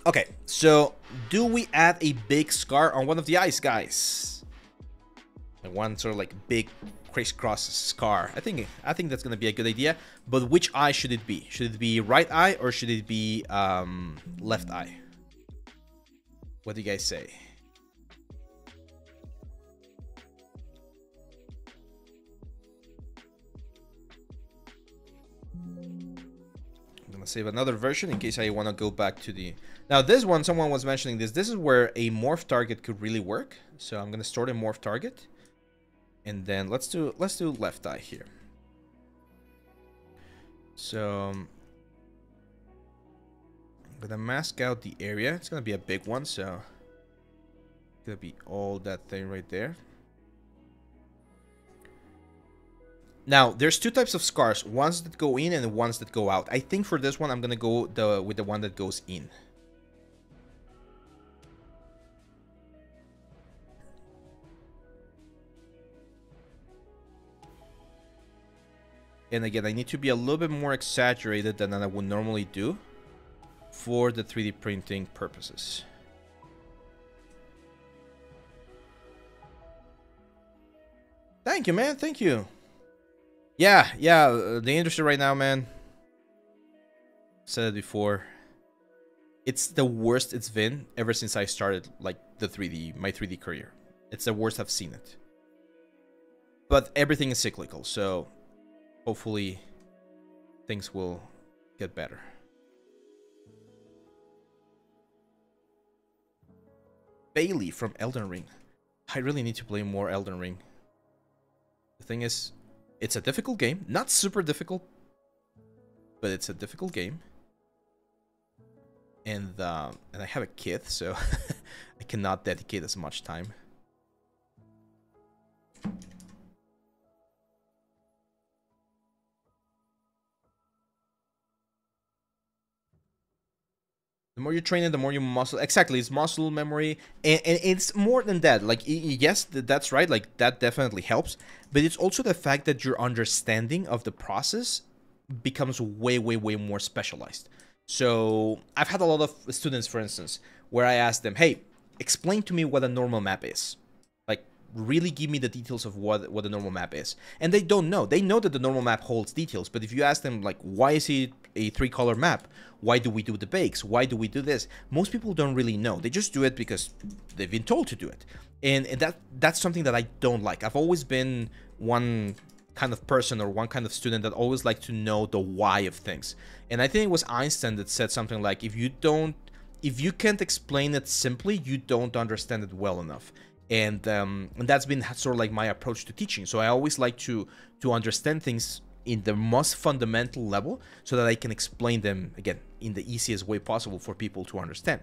Okay, so do we add a big scar on one of the eyes, guys? Like one sort of like big crisscross scar. I think that's gonna be a good idea. But which eye should it be? Should it be right eye or should it be left eye? What do you guys say? I'm gonna save another version in case I want to go back to the... Now this one, someone was mentioning this. This is where a morph target could really work. So I'm gonna start a morph target, and then let's do left eye here. So I'm gonna mask out the area. It's gonna be a big one, so it's gonna be all that thing right there. Now, there's two types of scars, ones that go in and ones that go out. I think for this one, I'm gonna go with the one that goes in. And again, I need to be a little bit more exaggerated than I would normally do for the 3D printing purposes. Thank you, man. Thank you. Yeah, the industry right now, man. Said it before. It's the worst it's been ever since I started, like, my 3D career. It's the worst I've seen it. But everything is cyclical, so hopefully things will get better. Bailey from Elden Ring. I really need to play more Elden Ring. The thing is, it's a difficult game. Not super difficult, but it's a difficult game. And I have a kid, so I cannot dedicate as much time. The more you train it, the more you muscle. Exactly, it's muscle memory, and it's more than that. Like, yes, that's right. Like, that definitely helps, but it's also the fact that your understanding of the process becomes way more specialized. So I've had a lot of students, for instance, where I ask them, "Hey, explain to me what a normal map is. Like, really give me the details of what a normal map is." And they don't know. They know that the normal map holds details, but if you ask them, like, why is it a 3-color map? Why do we do the bakes? Why do we do this? Most people don't really know. They just do it because they've been told to do it. And that's something that I don't like. I've always been one kind of person or one kind of student that always like to know the why of things. And I think it was Einstein that said something like, if you can't explain it simply, you don't understand it well enough. And that's been sort of like my approach to teaching. So I always like to understand things in the most fundamental level so that I can explain them, again, in the easiest way possible for people to understand.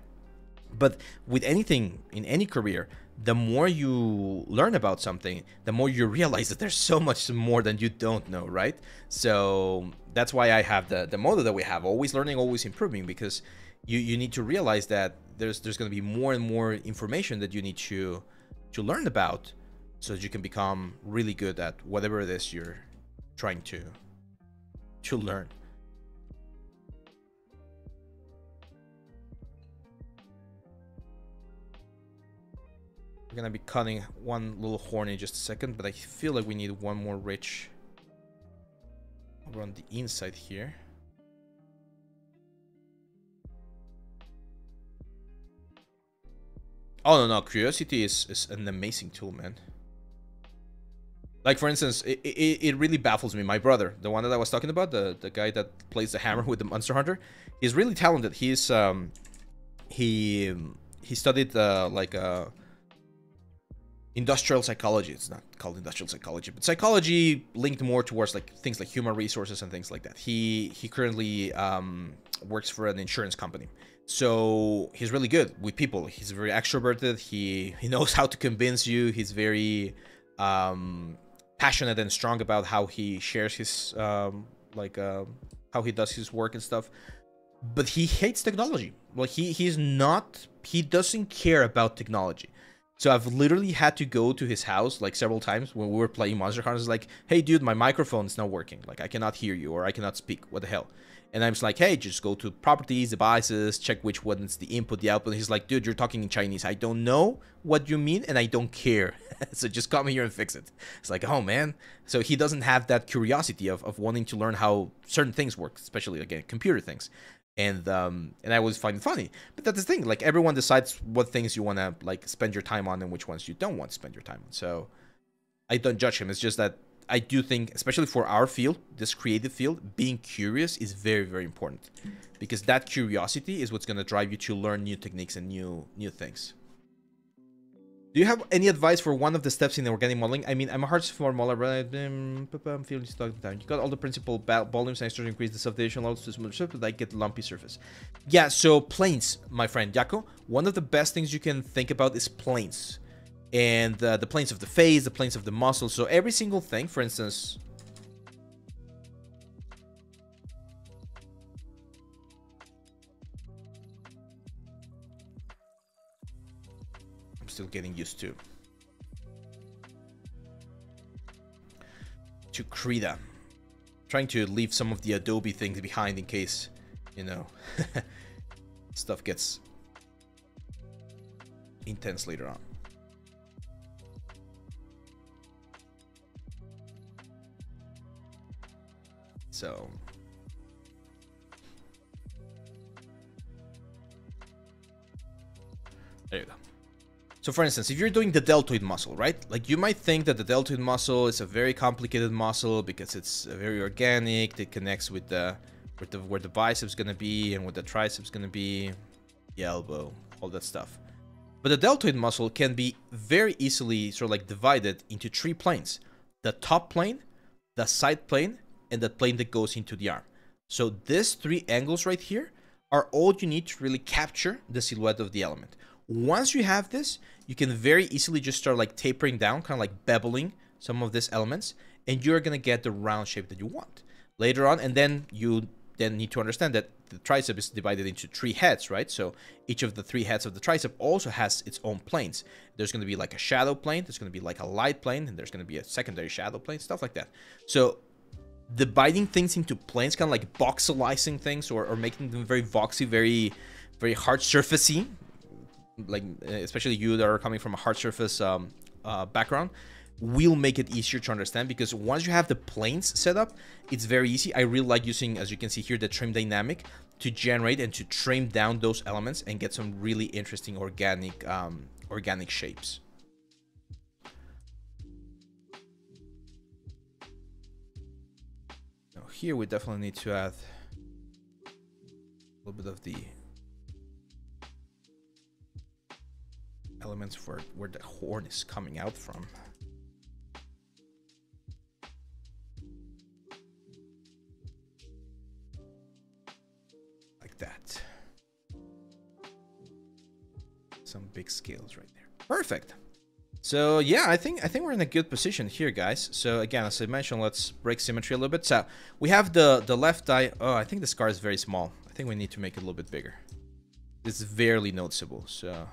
But with anything, in any career, the more you learn about something, the more you realize that there's so much more than you don't know, right? So that's why I have the motto that we have, always learning, always improving, because you need to realize that there's going to be more and more information that you need to learn about so that you can become really good at whatever it is you're trying to learn. We're gonna be cutting one little horn in just a second, but I feel like we need one more ridge over on the inside here. Oh no, Curiosity is an amazing tool, man. Like, for instance, it really baffles me. My brother, the one that I was talking about, the guy that plays the hammer with the Monster Hunter, he's really talented. He's he studied industrial psychology. It's not called industrial psychology, but psychology linked more towards like things like human resources and things like that. He currently works for an insurance company. So he's really good with people. He's very extroverted. He knows how to convince you. He's very passionate and strong about how he shares his how he does his work and stuff. But he hates technology. Well, he doesn't care about technology. So I've literally had to go to his house like several times when we were playing Monster Hunter. It's like, hey dude, my microphone is not working. Like, I cannot hear you, or I cannot speak. What the hell? And I'm just like, hey, just go to properties, devices, check which one is the input, the output. And he's like, dude, you're talking in Chinese. I don't know what you mean, and I don't care. So just come here and fix it. It's like, oh man. So he doesn't have that curiosity of wanting to learn how certain things work, especially again computer things. And I always find it funny. But that's the thing. Like, everyone decides what things you want to like spend your time on and which ones you don't want to spend your time on. So I don't judge him. It's just that I do think, especially for our field, this creative field, being curious is very, very important, because that curiosity is what's going to drive you to learn new techniques and new things. Do you have any advice for one of the steps in organic modeling? I mean, I'm a hard modeler, but I'm feeling stuck down. You got all the principal volumes, and I start to increase the subdivision levels to smooth surface, but I get lumpy surface. Yeah, so planes, my friend Jaco. One of the best things you can think about is planes. And the planes of the face, the planes of the muscle. So every single thing, for instance... I'm still getting used to Krita. trying to leave some of the Adobe things behind in case, you know, stuff gets intense later on. So there you go. So for instance, if you're doing the deltoid muscle, right? Like you might think that the deltoid muscle is a very complicated muscle because it's very organic. It connects with where the biceps gonna be and where the triceps gonna be, the elbow, all that stuff. But the deltoid muscle can be very easily sort of like divided into 3 planes: the top plane, the side plane, and the plane that goes into the arm. So these 3 angles right here are all you need to really capture the silhouette of the element. Once you have this, you can very easily just start like tapering down, kind of like beveling some of these elements, and you're gonna get the round shape that you want later on. And then you need to understand that the tricep is divided into 3 heads, right? So each of the 3 heads of the tricep also has its own planes. There's gonna be like a shadow plane, there's gonna be like a light plane, and there's gonna be a secondary shadow plane, stuff like that. So dividing things into planes, kind of like voxelizing things, or making them very voxy, very, very hard surfacey, like especially you that are coming from a hard surface background, will make it easier to understand, because once you have the planes set up, it's very easy. I really like using, as you can see here, the trim dynamic to generate and to trim down those elements and get some really interesting organic shapes. Now here we definitely need to add a little bit of the elements for where the horn is coming out from. Like that. Some big scales right there. Perfect. So yeah, I think we're in a good position here, guys. So again, as I mentioned, let's break symmetry a little bit. So we have the left eye. Oh, I think the scar is very small. I think we need to make it a little bit bigger. It's barely noticeable, so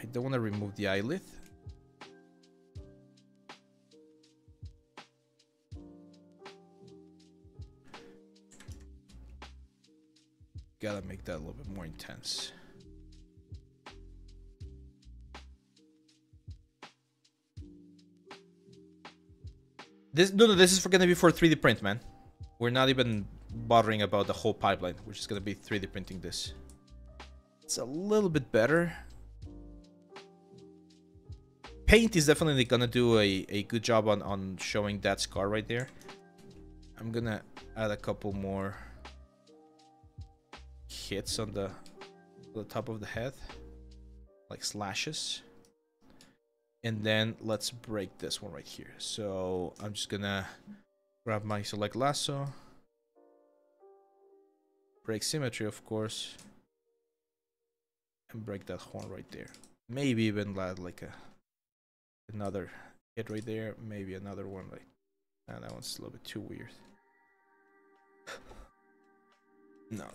I don't want to remove the eyelid. Gotta make that a little bit more intense. This this is gonna be for 3D print, man. We're not even bothering about the whole pipeline. We're just gonna be 3D printing this. It's a little bit better. Paint is definitely gonna do a good job on showing that scar right there. I'm gonna add a couple more hits on the top of the head, like slashes, and then let's break this one right here. So I'm just gonna grab my select lasso, break symmetry, of course, and break that horn right there. Maybe even add like another hit right there, maybe another one like, and that one's a little bit too weird. No,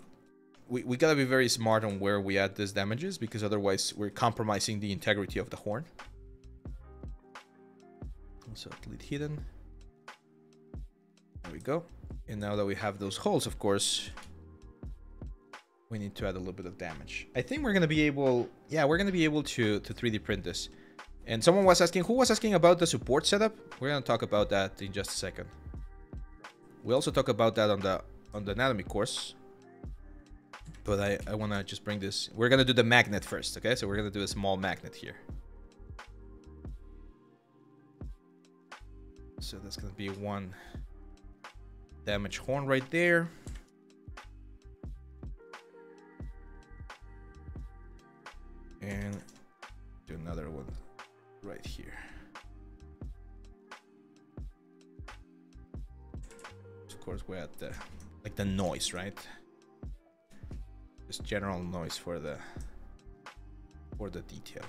we gotta be very smart on where we add these damages, because otherwise we're compromising the integrity of the horn. So lead hidden. There we go. And now that we have those holes, of course, we need to add a little bit of damage. I think we're gonna be able, yeah, we're gonna be able to 3D print this. And someone was asking, who was asking about the support setup? We're gonna talk about that in just a second. We also talk about that on the anatomy course. But I wanna just bring this. We're gonna do the magnet first, okay? So we're gonna do a small magnet here. So that's gonna be one damage horn right there. And do another one right here. Of course, we add the like the noise, right? Just general noise for the detail.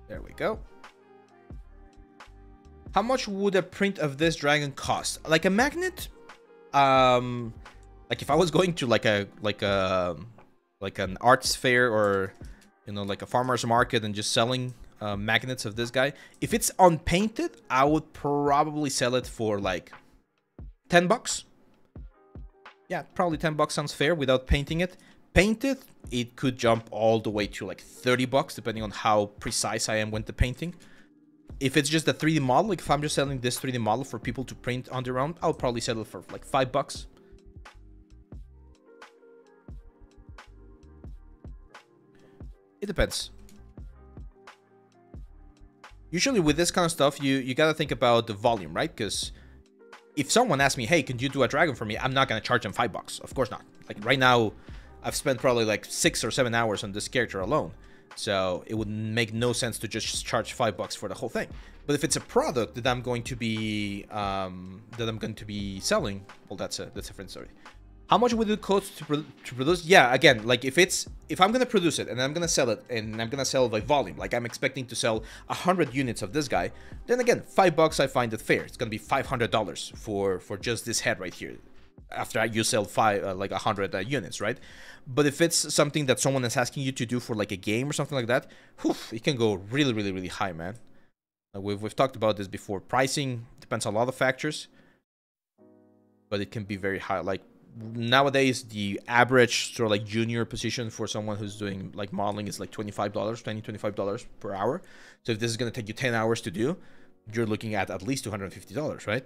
There we go. How much would a print of this dragon cost? Like a magnet? Like if I was going to like an arts fair, or you know, like a farmer's market, and just selling magnets of this guy, if it's unpainted, I would probably sell it for like $10. Yeah, probably $10 sounds fair without painting it. Painted, it could jump all the way to like $30, depending on how precise I am with the painting. If it's just a 3D model, like if I'm just selling this 3D model for people to print on their own, I'll probably sell it for like $5. It depends. Usually with this kind of stuff, you gotta think about the volume, right? Because if someone asks me, hey, can you do a dragon for me? I'm not gonna charge them $5. Of course not. Like right now, I've spent probably like 6 or 7 hours on this character alone. So it would make no sense to just charge $5 for the whole thing. But if it's a product that I'm going to be selling, well, that's a different story. How much would it cost to produce? Yeah, again, like if I'm gonna produce it and I'm gonna sell it, and I'm gonna sell it by volume, like I'm expecting to sell 100 units of this guy, then again, $5 I find it fair. It's gonna be $500 for just this head right here, after you sell 100 units, right? But if it's something that someone is asking you to do for like a game or something like that, whew, it can go really, really, really high, man. We've talked about this before. Pricing depends on a lot of factors, but it can be very high. Like nowadays, the average sort of like junior position for someone who's doing like modeling is like $25 per hour. So if this is going to take you 10 hours to do, you're looking at least $250, right?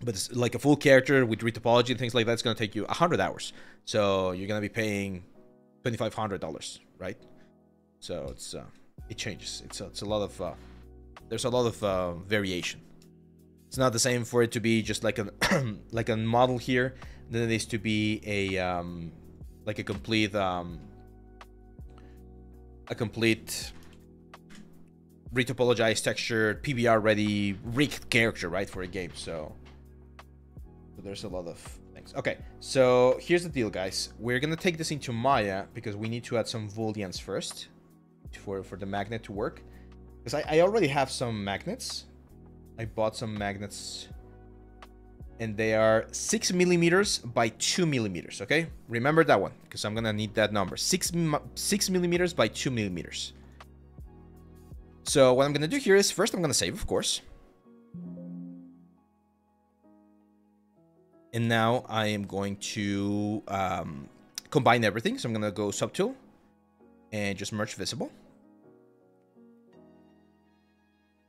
But it's like a full character with retopology and things like that, it's going to take you 100 hours. So you're going to be paying $2,500, right? So it changes. It's a lot of there's a lot of variation. It's not the same for it to be just like a like a model here than it is to be a like a complete retopologized, textured, PBR ready, rigged character, right, for a game. So there's a lot of things. Okay, so here's the deal, guys. We're gonna take this into Maya because we need to add some booleans first for the magnet to work. Because I already have some magnets. I bought some magnets, and they are 6 millimeters by 2 millimeters. Okay, remember that one because I'm gonna need that number. 6 millimeters by 2 millimeters. So what I'm gonna do here is first I'm gonna save, of course. And now I am going to combine everything. So I'm going to go subtool and just merge visible.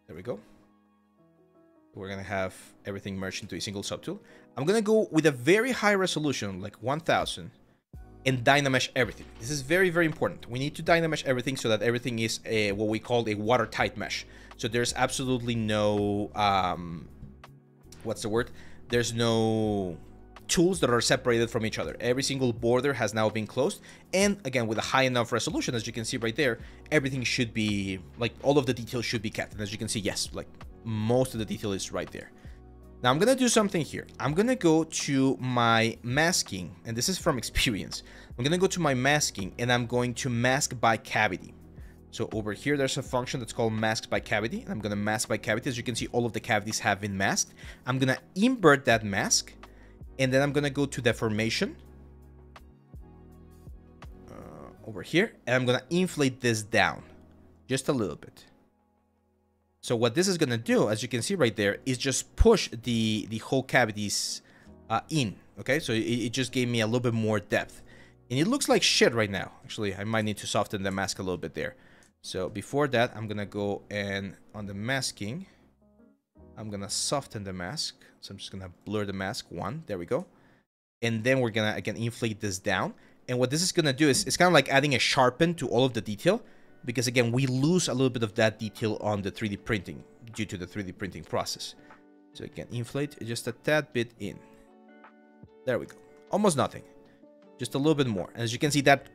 There we go. We're going to have everything merged into a single subtool. I'm going to go with a very high resolution, like 1000, and dynamesh everything. This is very, very important. We need to dynamesh everything so that everything is what we call a watertight mesh. So there's absolutely no, what's the word? There's no tools that are separated from each other. Every single border has now been closed. And again, with a high enough resolution, as you can see right there, everything should be, like, all of the details should be kept. And as you can see, yes, like, most of the detail is right there. Now, I'm going to do something here. I'm going to go to my masking, and this is from experience. I'm going to go to my masking, and I'm going to mask by cavity. So over here, there's a function that's called mask by cavity, and I'm going to mask by cavity. As you can see, all of the cavities have been masked. I'm going to invert that mask, and then I'm going to go to deformation over here, and I'm going to inflate this down just a little bit. So what this is going to do, as you can see right there, is just push the whole cavities in, okay? So it just gave me a little bit more depth. And it looks like shit right now. Actually, I might need to soften the mask a little bit there. So before that, I'm gonna go and on the masking, I'm gonna soften the mask. So I'm just gonna blur the mask one. There we go. And then we're gonna again inflate this down. And what this is gonna do is it's kind of like adding a sharpen to all of the detail, because again we lose a little bit of that detail on the 3D printing due to the 3D printing process. So again, inflate just a tad bit in. There we go. Almost nothing. Just a little bit more. And as you can see, that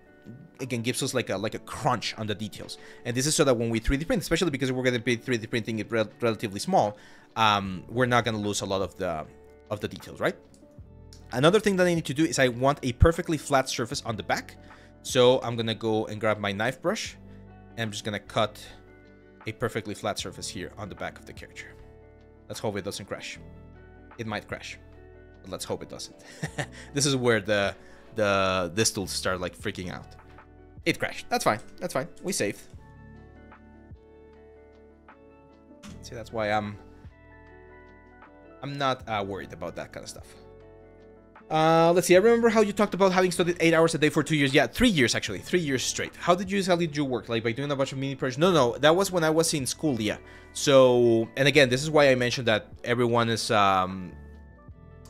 again gives us like a crunch on the details. And this is so that when we 3D print, especially because we're going to be 3D printing it relatively small, we're not going to lose a lot of the details, right? Another thing that I need to do is I want a perfectly flat surface on the back. So I'm going to go and grab my knife brush, and I'm just going to cut a perfectly flat surface here on the back of the character. Let's hope it doesn't crash. It might crash. But let's hope it doesn't. This is where the distils start like freaking out. It crashed. That's fine. That's fine. We saved. See, that's why I'm not worried about that kind of stuff. Let's see. I remember how you talked about having studied 8 hours a day for 2 years. Yeah, 3 years actually. 3 years straight. How did you work? Like by doing a bunch of mini projects? No. That was when I was in school. Yeah. So, and again, this is why I mentioned that everyone's a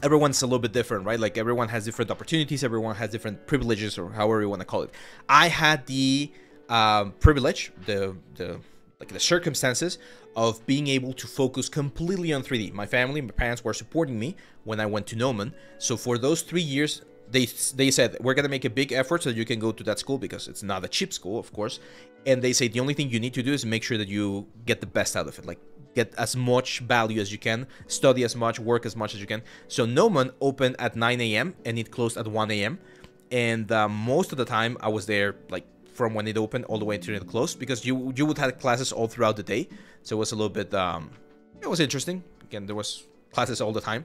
little bit different, right? Like everyone has different opportunities. Everyone has different privileges, or however you want to call it. I had the privilege, the circumstances of being able to focus completely on 3D. My family, my parents were supporting me when I went to Noman. So for those 3 years, they said, we're going to make a big effort so that you can go to that school, because it's not a cheap school, of course. And they say the only thing you need to do is make sure that you get the best out of it. Like get as much value as you can, study as much, work as much as you can. So Noman opened at 9 a.m. and it closed at 1 a.m. And most of the time I was there like from when it opened all the way until it closed, because you would have classes all throughout the day. So it was a little bit, it was interesting. Again, there was classes all the time.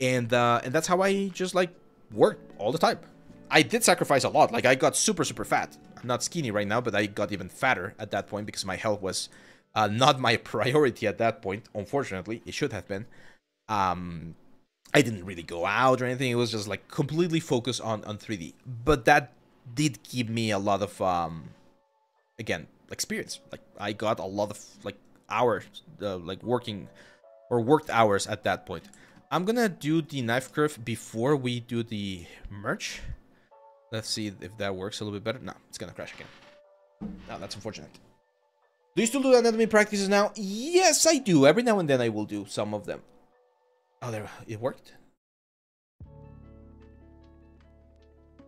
And that's how I just like worked all the time. I did sacrifice a lot. Like I got super, super fat. I'm not skinny right now, but I got even fatter at that point because my health was not my priority at that point. Unfortunately, it should have been. I didn't really go out or anything. It was just like completely focused on 3D. But that did give me a lot of, again, experience. Like I got a lot of like hours, like worked hours at that point. I'm gonna do the knife curve before we do the merch. Let's see if that works a little bit better. No, it's gonna crash again. No, that's unfortunate. Do you still do anatomy practices now? Yes, I do. Every now and then I will do some of them. Oh, there, it worked.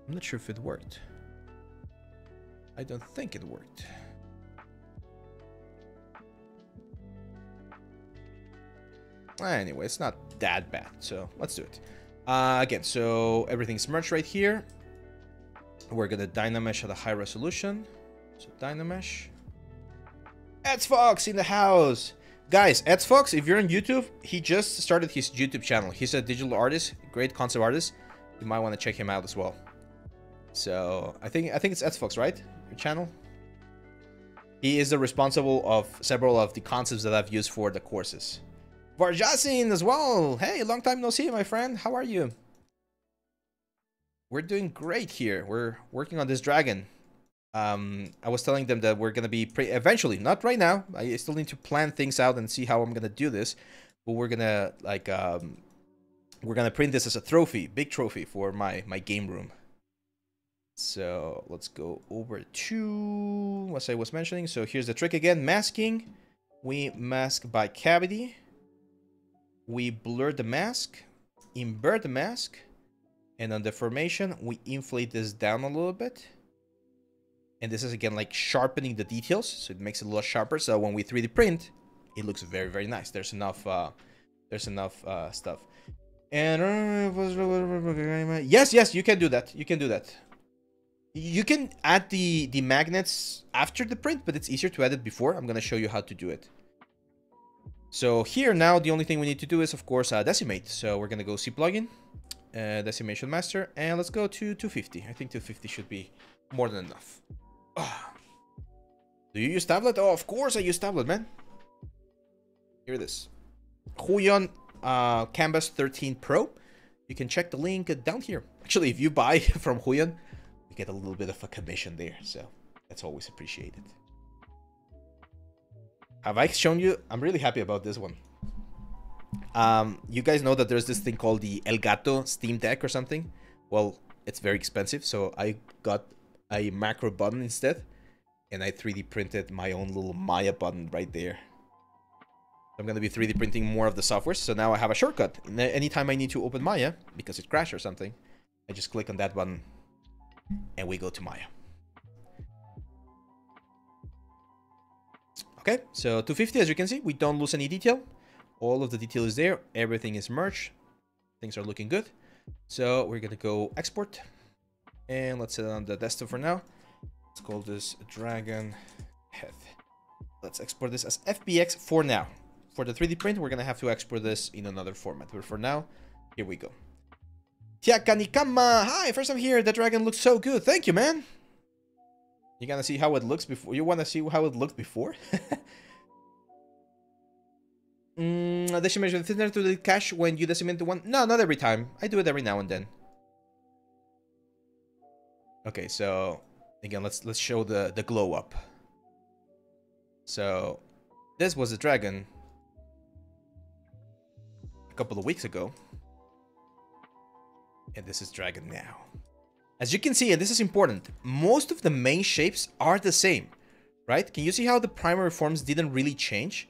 I'm not sure if it worked. I don't think it worked. Anyway, it's not that bad, so let's do it. Again, so everything's merged right here. We're gonna Dynamesh at a high resolution. So Dynamesh. Fox in the house. Guys, Fox, if you're on YouTube, he just started his YouTube channel. He's a digital artist, great concept artist. You might want to check him out as well. So I think it's Fox, right? Your channel. He is the responsible of several of the concepts that I've used for the courses. Varjasin as well. Hey, long time no see, my friend. How are you? We're doing great here. We're working on this dragon. I was telling them that we're gonna be eventually, not right now. I still need to plan things out and see how I'm gonna do this. But we're gonna like we're gonna print this as a trophy, big trophy for my game room. So let's go over to what I was mentioning. So here's the trick again: masking. We mask by cavity. We blur the mask, invert the mask, and on the formation, we inflate this down a little bit. And this is again like sharpening the details, so it makes it a little sharper. So when we 3D print, it looks very, very nice. There's enough stuff. And yes, you can do that. You can do that. You can add the magnets after the print, but it's easier to add it before. I'm gonna show you how to do it. So here now, the only thing we need to do is, of course, decimate. So we're gonna go C plugin, decimation master, and let's go to 250. I think 250 should be more than enough. Oh. Do you use tablet? Oh, of course I use tablet, man. Here it is. Huion Canvas 13 Pro. You can check the link down here. Actually, if you buy from Huion, you get a little bit of a commission there, so that's always appreciated. Have I shown you? I'm really happy about this one. You guys know that there's this thing called the Elgato Steam Deck or something? Well, it's very expensive, so I got a macro button instead, and I 3D printed my own little Maya button right there. I'm going to be 3D printing more of the software, so now I have a shortcut. Anytime I need to open Maya, because it crashed or something, I just click on that button, and we go to Maya. Okay, so 250, as you can see, we don't lose any detail. All of the detail is there. Everything is merged. Things are looking good. So we're going to go export. And let's set it on the desktop for now. Let's call this Dragon Head. Let's export this as FBX for now. For the 3D print, we're going to have to export this in another format. But for now, here we go. Tiakanikama, hi, first time here. That dragon looks so good. Thank you, man. You gonna see how it looks before? You wanna see how it looked before? Decimation thinner to the cache when you decimate the one. No, not every time. I do it every now and then. Okay, so again, let's show the glow up. So this was a dragon a couple of weeks ago, and this is dragon now. As you can see, and this is important, most of the main shapes are the same, right? Can you see how the primary forms didn't really change?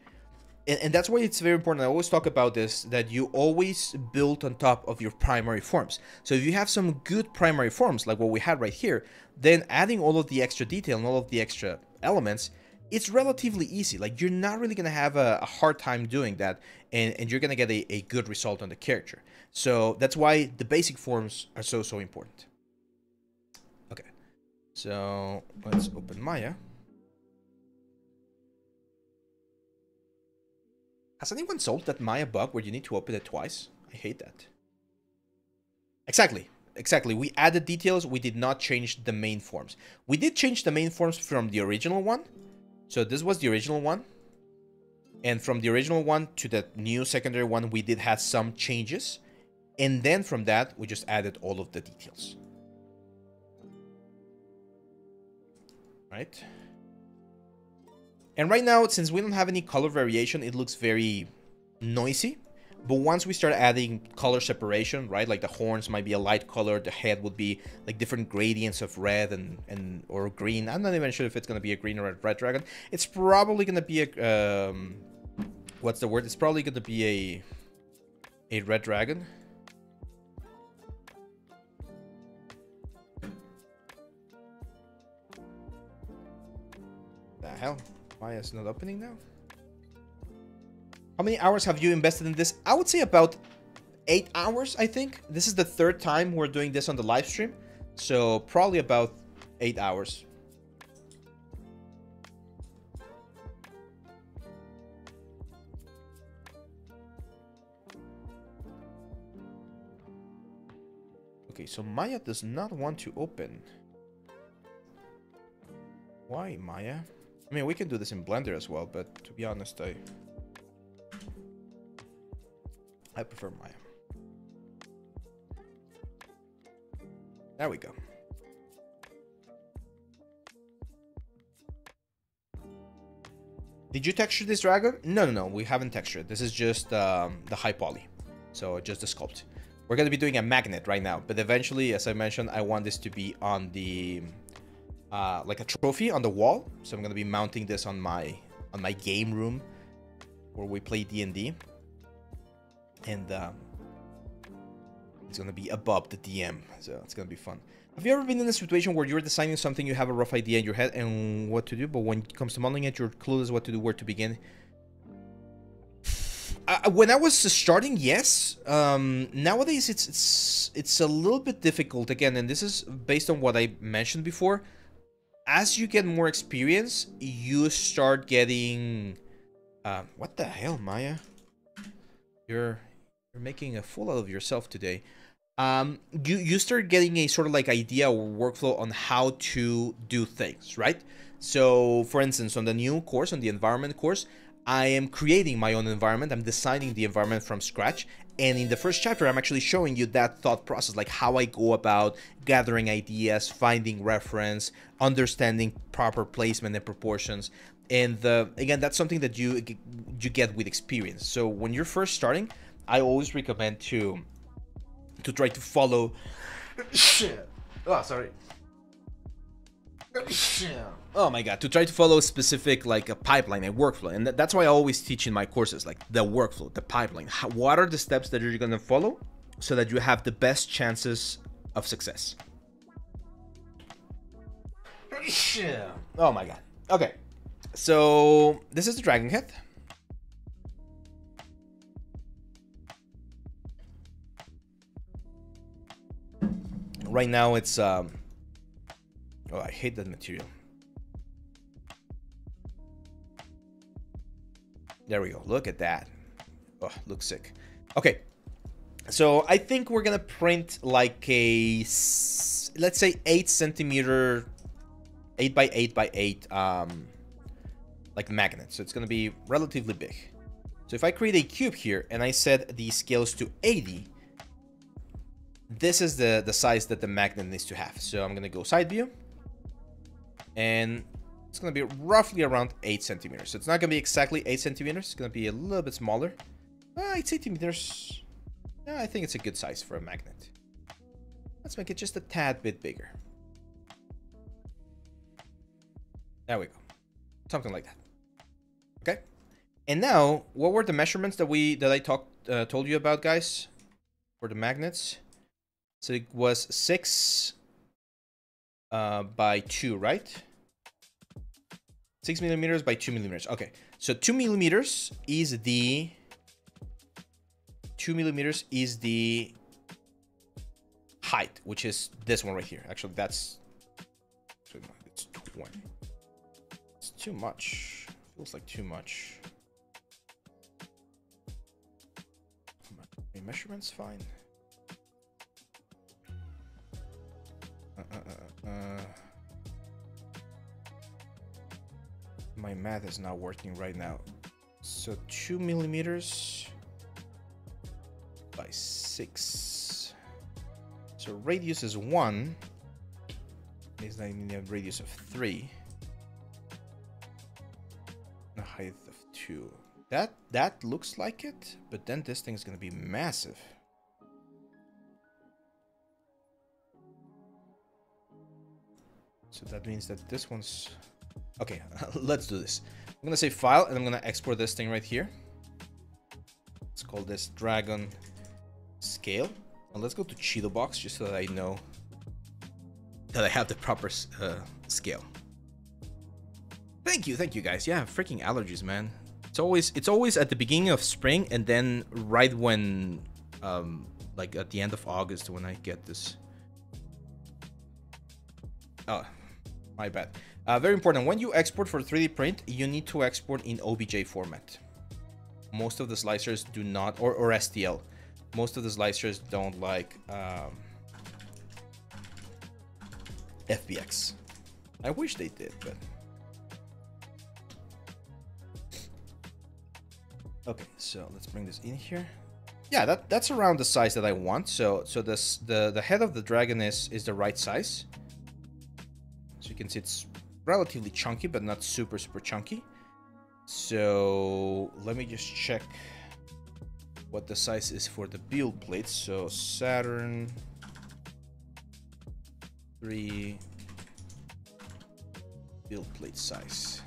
And that's why it's very important. I always talk about this, that you always build on top of your primary forms. So if you have some good primary forms, like what we had right here, then adding all of the extra detail and all of the extra elements, it's relatively easy. Like, you're not really going to have a hard time doing that, and you're going to get a good result on the character. So that's why the basic forms are so important. Okay, so let's open Maya. Has anyone solved that Maya bug where you need to open it twice? I hate that. Exactly. We added details. We did not change the main forms. We did change the main forms from the original one. So this was the original one. And from the original one to the new secondary one, we did have some changes. And then from that, we just added all of the details. Right? And right now, since we don't have any color variation, it looks very noisy. But once we start adding color separation, right, like the horns might be a light color, the head would be like different gradients of red and or green. I'm not even sure if it's going to be a green or a red dragon. It's probably going to be a what's the word? It's probably going to be a red dragon. The hell? Why is it not opening now? How many hours have you invested in this? I would say about 8 hours, I think. This is the third time we're doing this on the live stream. So probably about 8 hours. Okay, so Maya does not want to open. Why, Maya? I mean, we can do this in Blender as well, but to be honest, I prefer Maya. There we go. Did you texture this dragon? No, we haven't textured. This is just the high poly. So just the sculpt. We're going to be doing a magnet right now, but eventually, as I mentioned, I want this to be on the like a trophy on the wall. So I'm going to be mounting this on my game room where we play D&D. And it's going to be above the DM, so it's going to be fun. Have you ever been in a situation where you're designing something, you have a rough idea in your head and what to do, but when it comes to modeling it, you're clueless what to do, where to begin? When I was starting, yes. Nowadays, it's a little bit difficult, again, and this is based on what I mentioned before. As you get more experience, you start getting... what the hell, Maya? You're making a fool out of yourself today. You start getting a sort of like idea or workflow on how to do things, right? So, for instance, on the new course, on the environment course, I am creating my own environment. I'm designing the environment from scratch. And in the first chapter, I'm actually showing you that thought process, like how I go about gathering ideas, finding reference, understanding proper placement and proportions. And again, that's something that you get with experience. So when you're first starting, I always recommend to try to follow. Oh, sorry. Oh my god, to try to follow a specific like a pipeline, a workflow. And that's why I always teach in my courses, like the workflow, the pipeline. What are the steps that you're gonna follow so that you have the best chances of success? Oh my god. Okay, so this is the dragon head. Right now it's oh, I hate that material. There we go. Look at that. Oh, looks sick. Okay. So I think we're gonna print like a, let's say 8 centimeter, 8 by 8 by 8, like magnet. So it's gonna be relatively big. So if I create a cube here and I set the scales to 80, this is the size that the magnet needs to have. So I'm gonna go side view, and it's gonna be roughly around 8 centimeters. So it's not gonna be exactly 8 centimeters. It's gonna be a little bit smaller. 8 centimeters. Yeah, I think it's a good size for a magnet. Let's make it just a tad bit bigger. There we go. Something like that. Okay. And now, what were the measurements that I told you about, guys, for the magnets? So it was 6 by 2, right? 6 millimeters by 2 millimeters. Okay, so 2 millimeters is the 2 millimeters is the height, which is this one right here. Actually, it's 20. It's too much. Feels like too much. Measurements fine. My math is not working right now. So 2 millimeters by 6. So radius is 1. Is that in the radius of 3? The height of 2. That looks like it, but then this thing's gonna be massive. So that means that this one's... Okay, let's do this. I'm gonna say file, and I'm gonna export this thing right here. Let's call this Dragon Scale. And let's go to Cheeto Box, just so that I know that I have the proper scale. Thank you guys. Yeah, freaking allergies, man. It's always at the beginning of spring, and then right when, like at the end of August, when I get this. Oh, my bad. Very important. When you export for 3D print, you need to export in OBJ format. Most of the slicers do not, or STL. Most of the slicers don't like FBX. I wish they did, but. Okay, so let's bring this in here. Yeah, that's around the size that I want. So this the head of the dragon is the right size. So you can see it's relatively chunky, but not super chunky. So let me just check what the size is for the build plates. So Saturn 3 build plate size.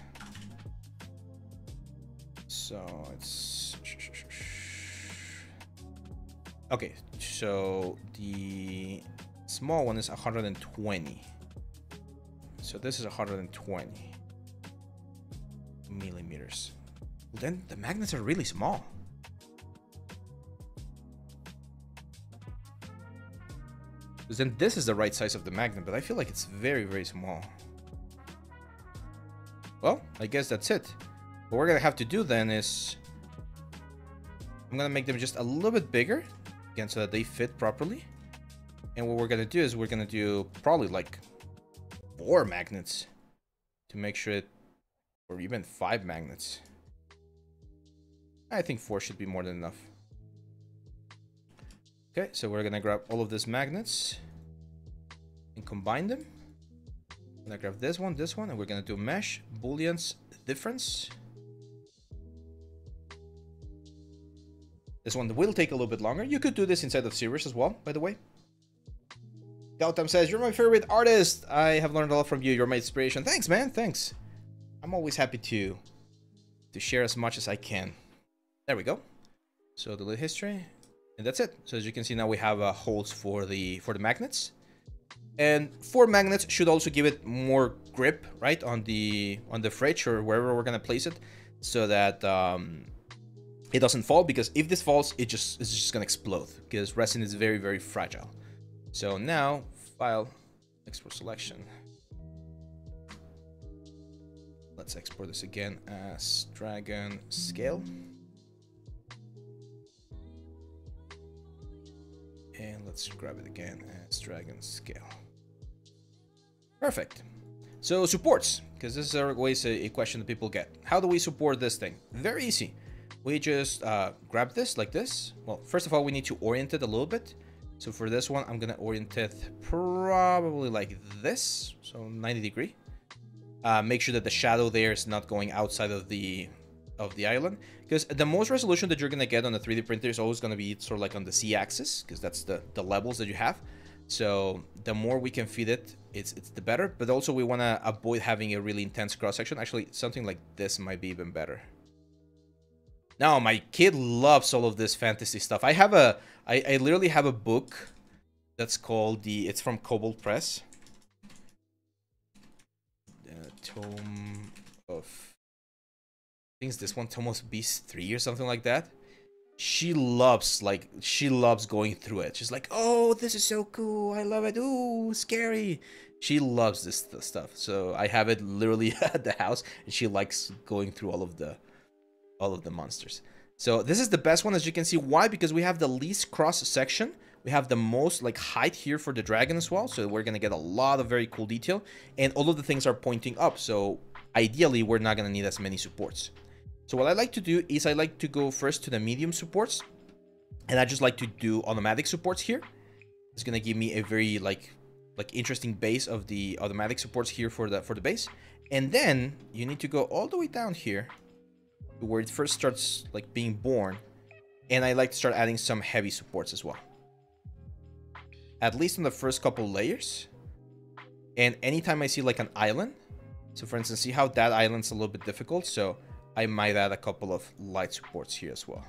So it's okay. So the small one is 120. So this is 120 millimeters. Well, then the magnets are really small. Because then this is the right size of the magnet, but I feel like it's very small. Well, I guess that's it. What we're gonna have to do then is I'm gonna make them just a little bit bigger, again, so that they fit properly. And what we're gonna do is we're gonna do probably like 4 magnets to make sure it, or even 5 magnets. I think 4 should be more than enough. Okay, so we're gonna grab all of these magnets and combine them. I'm gonna grab this one, and we're gonna do mesh, booleans, difference. This one will take a little bit longer. You could do this inside of series as well, by the way. Gautam says, you're my favorite artist. I have learned a lot from you. You're my inspiration. Thanks, man. Thanks. I'm always happy to share as much as I can. There we go. So delete history. And that's it. So as you can see, now we have holes for the magnets. And 4 magnets should also give it more grip, right, on the fridge or wherever we're gonna place it, so that it doesn't fall. Because if this falls, it's just gonna explode, because resin is very fragile. So now, file, export selection. Let's export this again as Dragon Scale. let's grab it again as dragon scale. Perfect. So supports, because this is always a question that people get. How do we support this thing? Very easy. We just grab this like this. Well, first of all, we need to orient it a little bit. So for this one, I'm gonna orient it probably like this, so 90 degree. Make sure that the shadow there is not going outside of the island, because the most resolution that you're gonna get on a 3D printer is always gonna be sort of like on the Z-axis, because that's the levels that you have. So the more we can feed it, it's the better. But also we want to avoid having a really intense cross section. Actually, something like this might be even better. Now my kid loves all of this fantasy stuff. I literally have a book that's called it's from Cobalt Press. Tome of, I think it's this one, Tome of Beast 3 or something like that. She loves going through it. She's like, oh, this is so cool, I love it. Ooh, scary. She loves this stuff. So I have it literally at the house, and she likes going through all of the monsters. So this is the best one, as you can see. Why? Because we have the least cross section. We have the most like height here for the dragon as well. So we're gonna get a lot of very cool detail, and all of the things are pointing up. So ideally, we're not gonna need as many supports. So what I like to do is I like to go first to the medium supports, and I just like to do automatic supports here. It's gonna give me a very like interesting base of the automatic supports here for the base. And then you need to go all the way down here to where it first starts like being born, and I like to start adding some heavy supports as well, at least in the first couple layers. And anytime I see like an island, so for instance, see how that island's a little bit difficult, so I might add a couple of light supports here as well.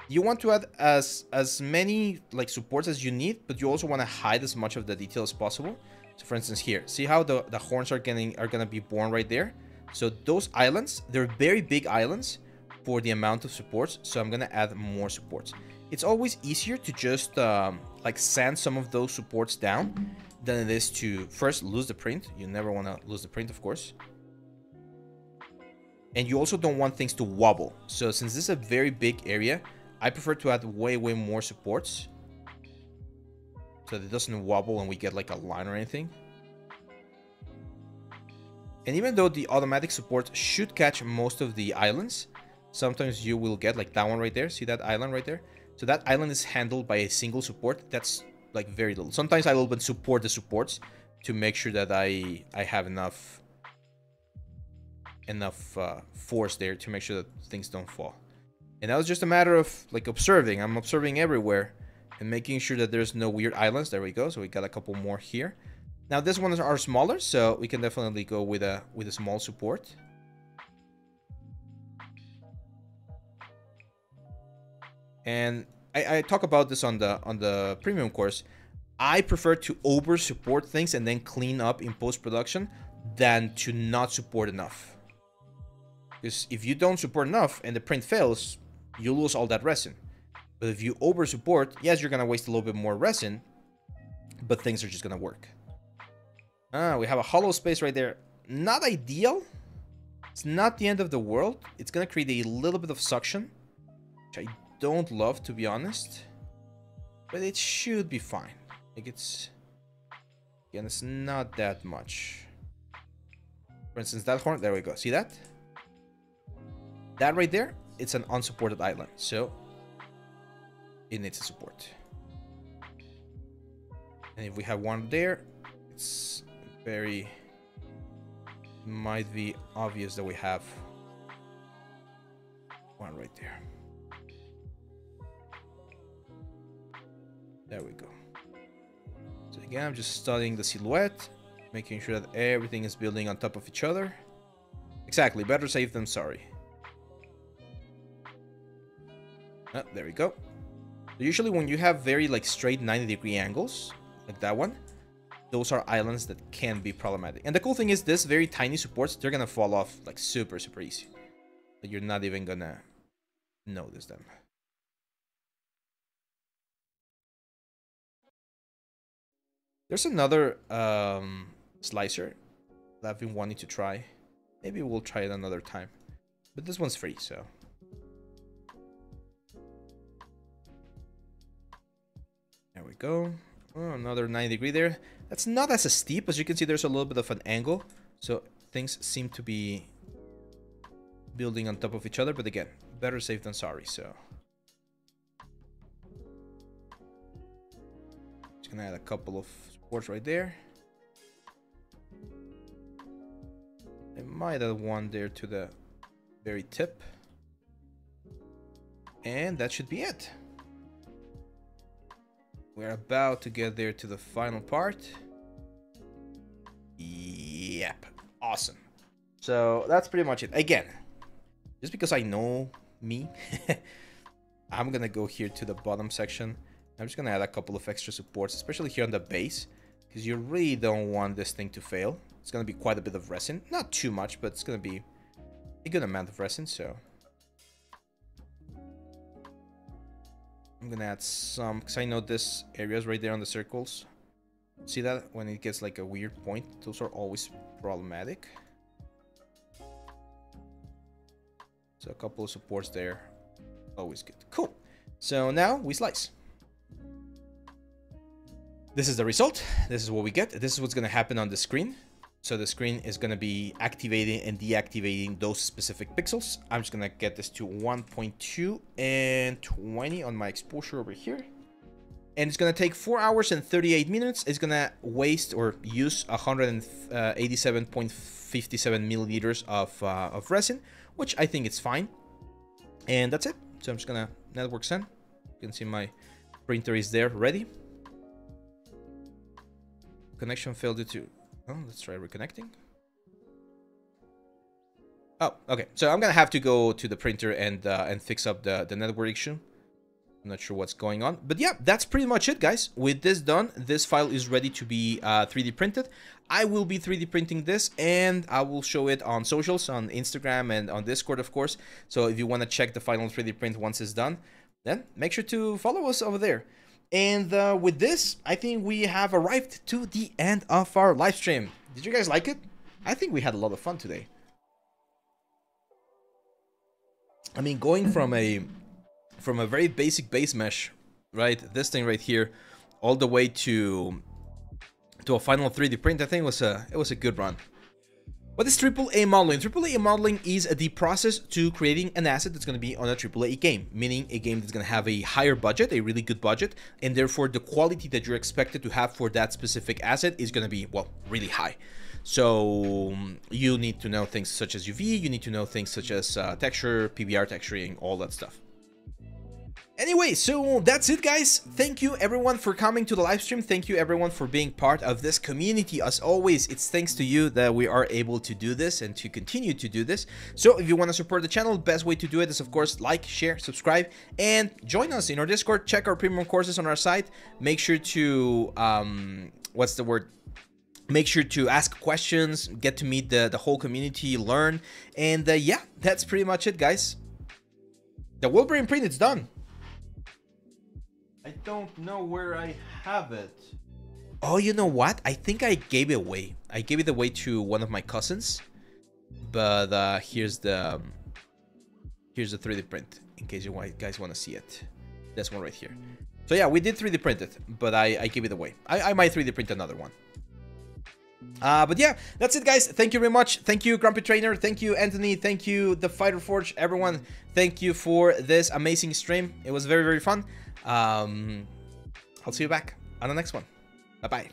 You want to add as many like supports as you need, but you also want to hide as much of the detail as possible. So for instance here, see how the horns are gonna be born right there. So those islands, they're very big islands for the amount of supports, so I'm gonna add more supports. It's always easier to just like sand some of those supports down than it is to first lose the print. You never want to lose the print, of course. And you also don't want things to wobble. So since this is a very big area, I prefer to add way more supports, so that it doesn't wobble and we get like a line or anything. And even though the automatic support should catch most of the islands, sometimes you will get like that one right there. See that island right there? So that island is handled by a single support. That's like very little. Sometimes I will even support the supports to make sure that I have enough force there to make sure that things don't fall. And that was just a matter of like observing. I'm observing everywhere and making sure that there's no weird islands. There we go. So we got a couple more here. Now these ones are smaller, so we can definitely go with a small support. And I talk about this on the premium course. I prefer to over support things and then clean up in post-production than to not support enough. Because if you don't support enough and the print fails, you lose all that resin. But if you over support, yes, you're gonna waste a little bit more resin, but things are just gonna work. We have a hollow space right there. Not ideal. It's not the end of the world. It's gonna create a little bit of suction, which I don't love, to be honest, but it should be fine. Like it's not that much. For instance, that horn, there we go. See that? That right there, it's an unsupported island, so it needs a support. And if we have one there, it's might be obvious that we have one right there. There we go. So again, I'm just studying the silhouette, making sure that everything is building on top of each other. Exactly, better safe than sorry. Oh, there we go. So usually when you have very like straight 90-degree angles, like that one, those are islands that can be problematic. And the cool thing is this very tiny supports, they're gonna fall off like super easy. Like you're not even gonna notice them. There's another slicer that I've been wanting to try. Maybe we'll try it another time. But this one's free, so. we go. Oh, another 90-degree there. That's not as steep. As you can see, there's a little bit of an angle. So things seem to be building on top of each other. But again, better safe than sorry. So just gonna add a couple of supports right there. I might add one there to the very tip. And that should be it. We're about to get there to the final part. Yep. Awesome. So that's pretty much it. Again, just because I know me, I'm going to go here to the bottom section. I'm just going to add a couple of extra supports, especially here on the base, because you really don't want this thing to fail. It's going to be quite a bit of resin. Not too much, but it's going to be a good amount of resin, so I'm gonna add some, because I know this areas right there on the circles. See that? When it gets like a weird point, those are always problematic. So a couple of supports there. Always good. Cool. So now we slice. This is the result. This is what we get. This is what's gonna happen on the screen. So the screen is going to be activating and deactivating those specific pixels. I'm just going to get this to 1.2 and 20 on my exposure over here. And it's going to take 4 hours and 38 minutes. It's going to waste or use 187.57 milliliters of resin, which I think it's fine. And that's it. So I'm just going to network send. You can see my printer is there ready. Connection failed due to... Oh, let's try reconnecting. Oh, okay. So I'm gonna have to go to the printer and fix up the network issue. I'm not sure what's going on, but yeah, that's pretty much it, guys. With this done, this file is ready to be 3D printed. I will be 3D printing this, and I will show it on socials, on Instagram and on Discord, of course. So if you want to check the final 3D print once it's done, then make sure to follow us over there. And with this, I think we have arrived to the end of our live stream. Did you guys like it? I think we had a lot of fun today. I mean, going from a very basic base mesh, right, this thing right here, all the way to a final 3D print, I think it was a good run. What is AAA modeling? AAA modeling is the process to creating an asset that's going to be on a AAA game, meaning a game that's going to have a higher budget, a really good budget, and therefore the quality that you're expected to have for that specific asset is going to be, well, really high. So you need to know things such as UV, you need to know things such as texture, PBR texturing, all that stuff. Anyway, so that's it, guys. Thank you everyone for coming to the live stream. Thank you everyone for being part of this community. As always, it's thanks to you that we are able to do this and to continue to do this. So if you want to support the channel, the best way to do it is, of course, like, share, subscribe, and join us in our Discord. Check our premium courses on our site. Make sure to what's the word? Make sure to ask questions, get to meet the whole community, learn, and yeah, that's pretty much it, guys. The Wolverine print, it's done. I don't know where I have it. Oh, you know what? I think I gave it away. I gave it away to one of my cousins. But here's the 3D print, in case you guys want to see it. This one right here. So yeah, we did 3D print it, but I gave it away. I might 3D print another one. But yeah, that's it, guys. Thank you very much. Thank you, Grumpy Trainer. Thank you, Anthony. Thank you, The Fighter Forge. Everyone, thank you for this amazing stream. It was very, very fun. I'll see you back on the next one. Bye-bye.